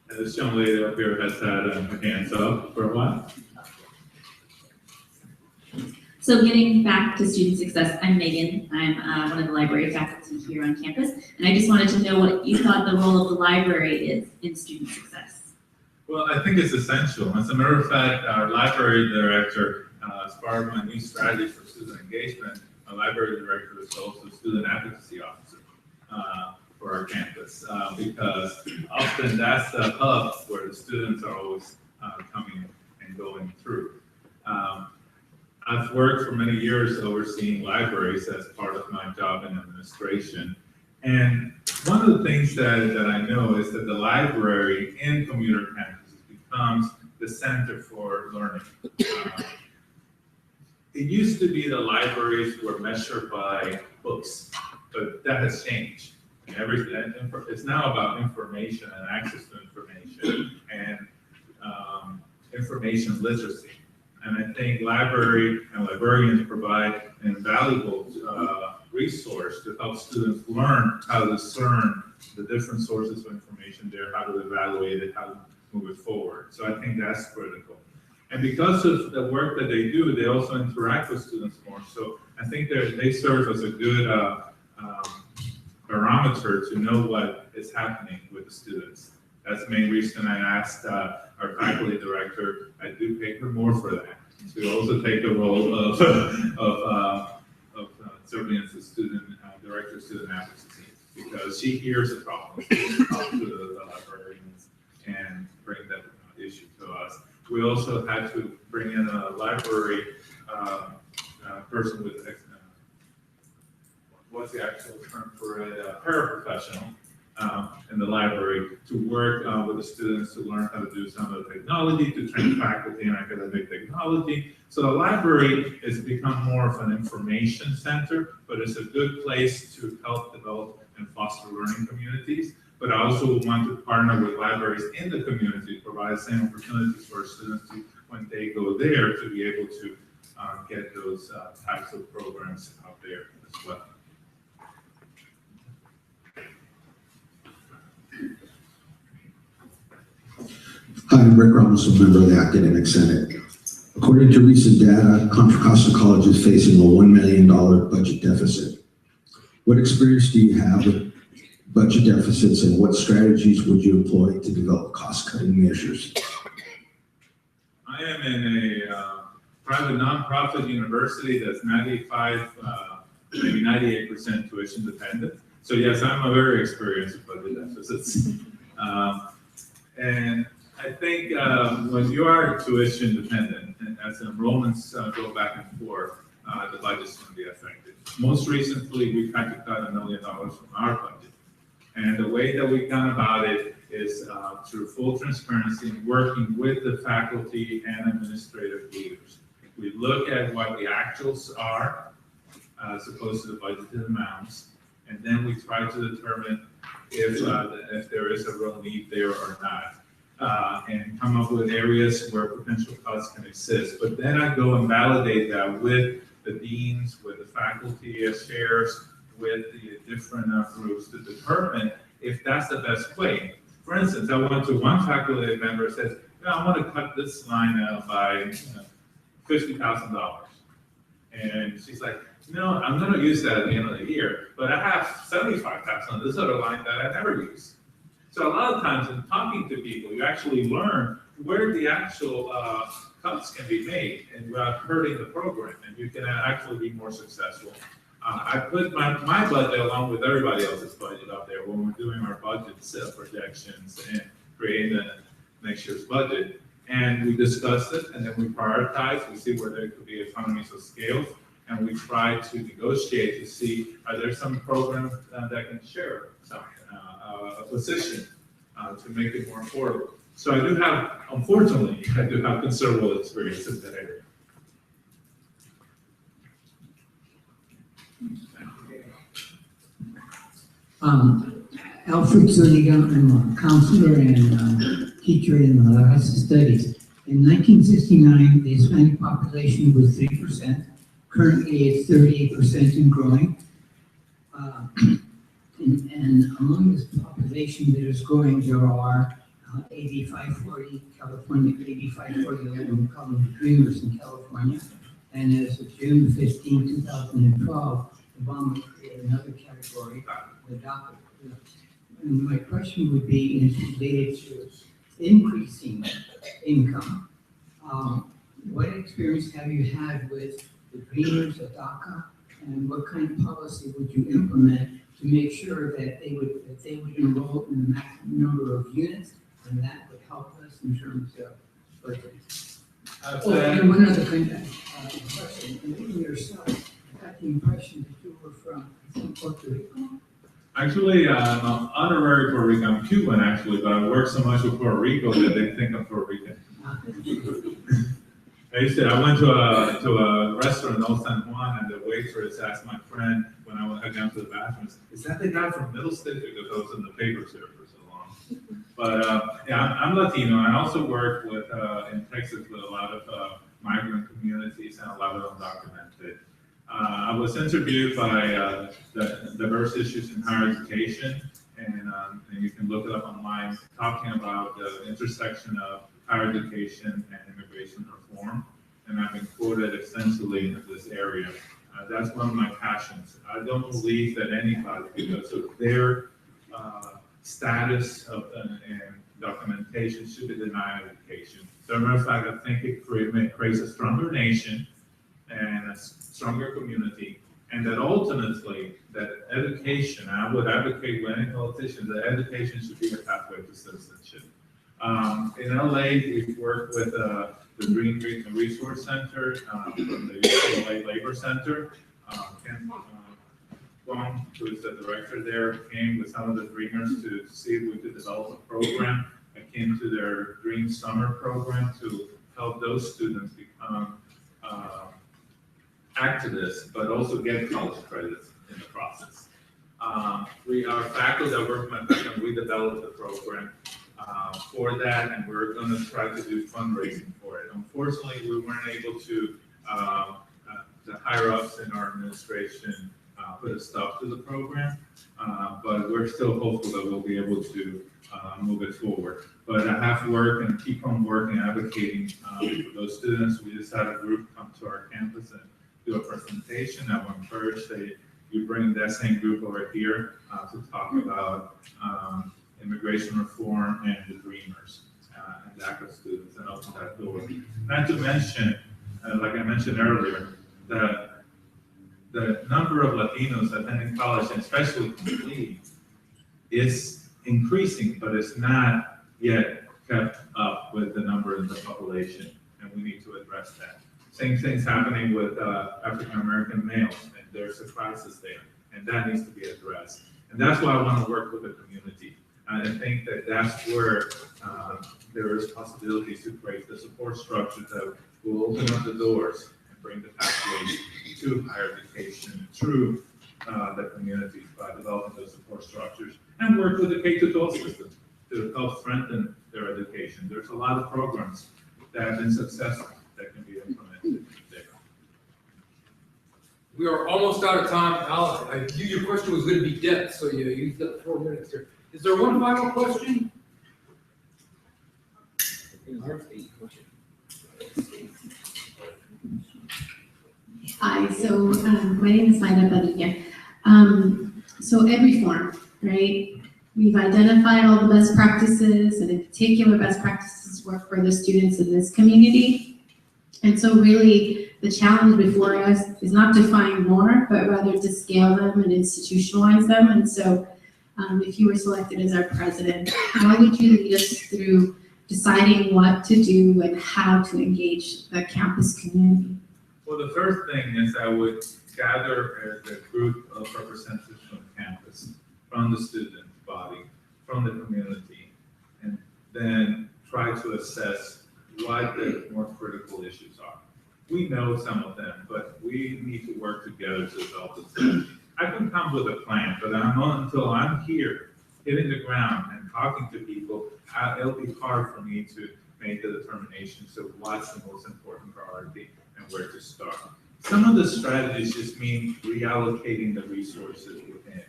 And this young lady up here has had her hands up for a while. So getting back to student success, I'm Megan. I'm one of the library faculty here on campus, and I just wanted to know what you thought the role of the library is in student success. Well, I think it's essential. As a matter of fact, our library director, as part of my new strategy for student engagement, our library director is also a student advocacy officer for our campus, because often that's the hub where the students are always coming and going through. I've worked for many years overseeing libraries as part of my job in administration. And one of the things that I know is that the library in commuter campuses becomes the center for learning. It used to be the libraries were measured by books, but that has changed. It's now about information and access to information and information literacy. And I think library and librarians provide an invaluable resource to help students learn how to discern the different sources of information there, how to evaluate it, how move it forward. So I think that's critical. And because of the work that they do, they also interact with students more. So I think they serve as a good barometer to know what is happening with the students. That's the main reason I asked our faculty director, I do pay her more for that, to also take the role of serving as a student director of student advocacy, because she hears the problems, talk to the librarians, and bring that issue to us. We also had to bring in a library person with, what's the actual term for it, a paraprofessional in the library to work with the students to learn how to do some of the technology, to train faculty in academic technology. So the library has become more of an information center, but it's a good place to help develop and foster learning communities. But I also want to partner with libraries in the community, provide the same opportunities for students to, when they go there, to be able to get those types of programs out there as well. Hi, I'm Rick Ramos, a member of the Academic Senate. According to recent data, Contra Costa College is facing a $1 million budget deficit. What experience do you have with budget deficits, and what strategies would you employ to develop cost-cutting measures? I am in a private nonprofit university that's 95, maybe 98% tuition dependent. So yes, I'm a very experienced with budget deficits. And I think when you are tuition dependent, and as enrollments go back and forth, the budget's going to be affected. Most recently, we've had to cut $1 million from our budget. And the way that we've gone about it is through full transparency and working with the faculty and administrative leaders. We look at what the actuals are as opposed to the budgeted amounts, and then we try to determine if there is a real need there or not. And come up with areas where potential cuts can exist. But then I go and validate that with the deans, with the faculty as chairs, with the different groups to determine if that's the best way. For instance, I went to one faculty member and said, I want to cut this line out by $50,000. And she's like, no, I'm going to use that at the end of the year, but I have $75,000 on this other line that I never use. So a lot of times in talking to people, you actually learn where the actual cuts can be made and without hurting the program, and you can actually be more successful. I put my budget along with everybody else's budget up there when we're doing our budget projections and creating the next year's budget. And we discuss it, and then we prioritize. We see where there could be economies of scale, and we try to negotiate to see are there some programs that can share some a position to make it more affordable. So I do have, unfortunately, I do have considerable experience in that area. Alfred Zuniga, I'm a counselor and teacher in the House of Studies. In 1969, the Hispanic population was 3%. Currently, it's 38% and growing. And among this population that is growing, there are 8540 California, 8540 called Dreamers in California. And as of June 15, 2012, Obama created another category, the DACA. And my question would be related to increasing income. What experience have you had with the Dreamers of DACA, and what kind of policy would you implement to make sure that they would enroll in the maximum number of units, and that would help us in terms of budget? And one other kind of question. In yourself, I got the impression that you were from Puerto Rico. Actually, I'm an honorary Puerto Rican. I'm Cuban, actually, but I work so much with Puerto Rico that they think I'm Puerto Rican. I went to a restaurant in Old San Juan, and the waitress asked my friend when I went down to the bathroom, is that the guy from Middlestate? Because I was in the papers here for so long. But yeah, I'm Latino. I also work with in Texas with a lot of migrant communities and a lot of undocumented. I was interviewed by the diverse issues in higher education and and you can look it up online, talking about the intersection of higher education and immigration reform. And I've been quoted extensively in this area. That's one of my passions. I don't believe that anybody, because of their status and documentation, should be denied education. So, as a matter of fact, I think it creates a stronger nation and a stronger community, and that ultimately, that education, I would advocate with any politician, that education should be a pathway to citizenship. In LA, we've worked with the Green Resource Center, from the LA Labor Center. Ken Wong, who is the director there, came with some of the Dreamers to see if we could develop a program akin to their Dream Summer program to help those students become activists, but also get college credits in the process. Our faculty that work with my faculty, we developed a program for that, and we're going to try to do fundraising for it. Unfortunately, we weren't able to, the higher ups in our administration put a stop to the program, but we're still hopeful that we'll be able to move it forward. But I have to work and keep on working, advocating for those students. We just had a group come to our campus and do a presentation. I would encourage that you bring that same group over here to talk about immigration reform and the Dreamers and DACA students, and open that door. Not to mention, like I mentioned earlier, the number of Latinos attending college, and especially complete, is increasing, but it's not yet kept up with the number in the population, and we need to address that. Same thing's happening with African American males, and there's a crisis there, and that needs to be addressed. And that's why I want to work with the community. I think that that's where there is possibilities to create the support structure that will open up the doors and bring the pathways to higher education through the communities by developing those support structures, and work with the K-12 system to help strengthen their education. There's a lot of programs that have been successful that can be implemented there. We are almost out of time. Al, I knew your question was going to be depth, so you used up 4 minutes here. Is there one final question? Hi, so my name is Maida Padilla. So ed reform, right? We've identified all the best practices, and in particular, best practices work for the students in this community. And so really, the challenge before us is not to find more, but rather to scale them and institutionalize them. And so if you were selected as our president, how would you lead us through deciding what to do and how to engage the campus community? Well, the first thing is I would gather a group of representatives from campus, from the student body, from the community, and then try to assess what the more critical issues are. We know some of them, but we need to work together to develop the strategy. I can come with a plan, but until I'm here, hitting the ground and talking to people, it'll be hard for me to make the determination of what's the most important priority and where to start. Some of the strategies just mean reallocating the resources within.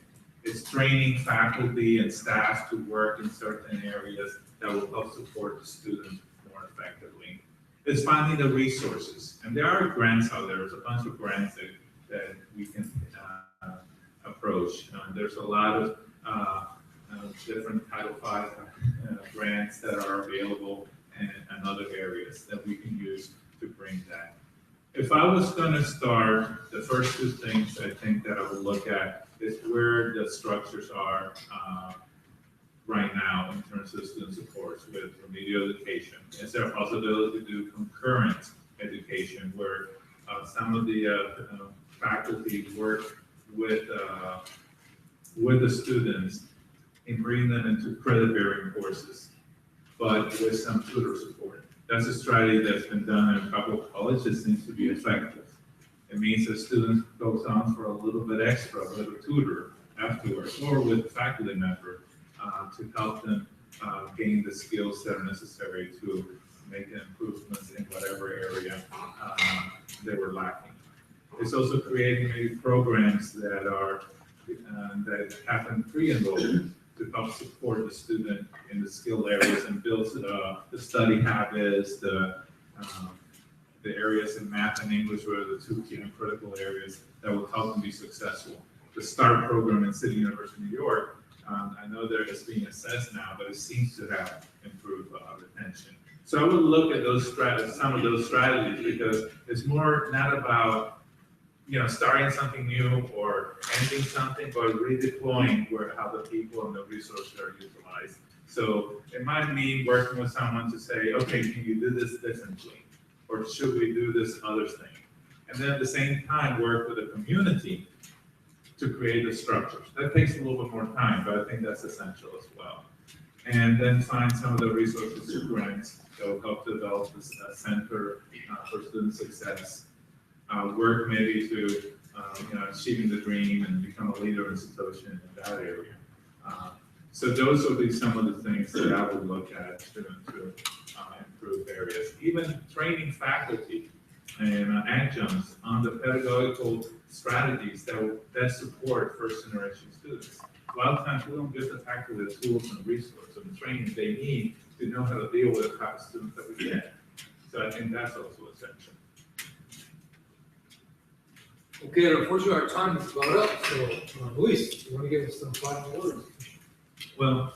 It's training faculty and staff to work in certain areas that will help support the students more effectively. It's finding the resources. And there are grants out there. There's a bunch of grants that we can approach. There's a lot of different Title V grants that are available and other areas that we can use to bring that. If I was going to start, the first two things I think that I would look at is where the structures are right now in terms of student supports with remedial education. Is there a possibility to do concurrent education where some of the faculty work with the students in bringing them into credit-bearing courses, but with some tutor support? That's a strategy that's been done in a couple of colleges. It seems to be effective. It means that students goes on for a little bit extra with a tutor afterwards, or with a faculty member to help them gain the skills that are necessary to make improvements in whatever area they were lacking. It's also creating maybe programs that are that happen pre-enrollment, to help support the student in the skill areas and build the study habits, the areas in math and English were the two key and critical areas that will help them be successful. The START program in City University of New York, I know that it's being assessed now, but it seems to have improved retention. So I would look at those some of those strategies, because it's more not about starting something new or ending something, but redeploying how the people and the resources are utilized. So it might mean working with someone to say, okay, can you do this differently? Or should we do this other thing? And then at the same time, work with the community to create the structures. That takes a little bit more time, but I think that's essential as well. And then find some of the resources through grants that will help develop this center for student success. Work maybe to achieving the dream and become a leader institution in that area. So those would be some of the things that I would look at to improve areas. Even training faculty and adjuncts on the pedagogical strategies that will best support first generation students. A lot of times we don't give the faculty the tools and resources and the training they need to know how to deal with the type of students that we get. So I think that's also essential. Okay, unfortunately, our time is about up, so Luis, you want to give us some final words? Well,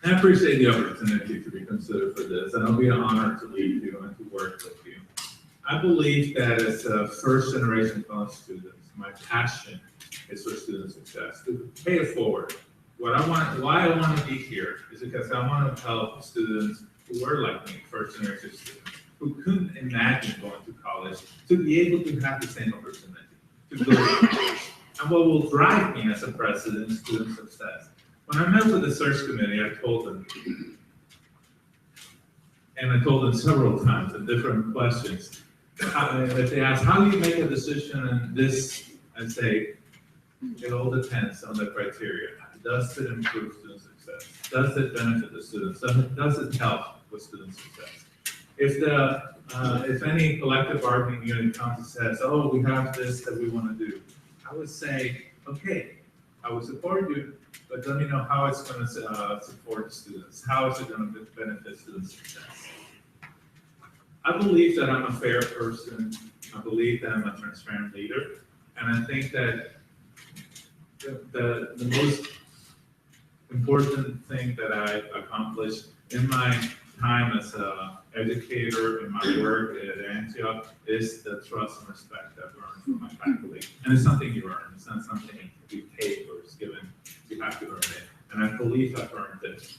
I appreciate the opportunity to be considered for this, and it'll be an honor to lead you and to work with you. I believe that as a first generation college student, my passion is for student success, to pay it forward. Why I want to be here is because I want to help students who were like me, first generation students, who couldn't imagine going to college, to be able to have the same opportunity, to go to college. And what will drive me as a president is student success. When I met with the search committee, I told them, and I told them several times in different questions, if they ask, how do you make a decision in this, I say, it all depends on the criteria. Does it improve student success? Does it benefit the students? Does it help with student success? If any collective bargaining unit comes and says, oh, we have this that we want to do, I would say, okay, I would support you, but let me know how it's going to support students. How is it going to benefit student success? I believe that I'm a fair person. I believe that I'm a transparent leader. And I think that the most important thing that I've accomplished in my time as an educator in my work at Antioch is the trust and respect I've earned from my faculty. And it's something you earn. It's not something you pay for. It's given. You have to earn it. And I believe I've earned it.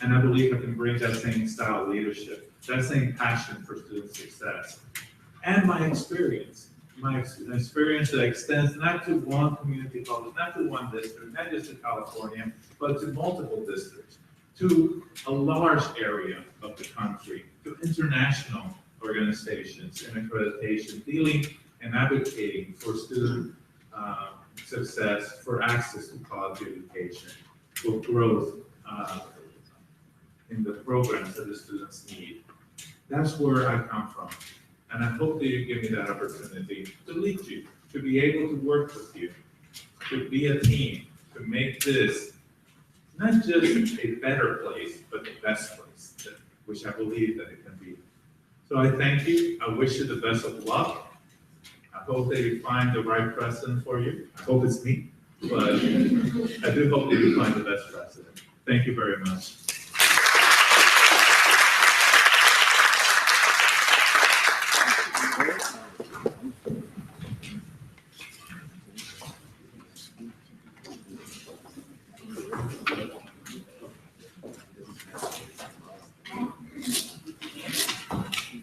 And I believe I can bring that same style of leadership, that same passion for student success, and my experience that extends not to one community college, not to one district, not just to California, but to multiple districts, to a large area of the country, to international organizations and accreditation, dealing and advocating for student success, for access to quality education, for growth in the programs that the students need. That's where I come from. And I hope that you give me that opportunity to lead you, to be able to work with you, to be a team, to make this not just a better place, but the best place, which I believe that it can be. So I thank you. I wish you the best of luck. I hope that you find the right president for you. I hope it's me, but I do hope that you find the best president. Thank you very much.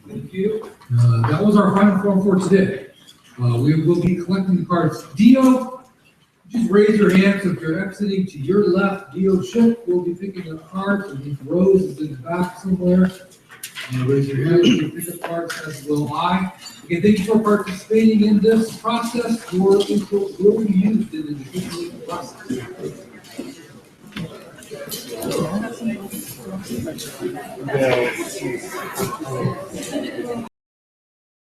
Thank you. That was our final form for today. We will be collecting the cards. Dio, just raise your hands if you're exiting to your left. Dio Ship will be picking up cards, and these Rose is in the back somewhere. Raise your hand if you pick up cards, as will I. Again, thank you for participating in this process. Your input will be used in the decision-making process.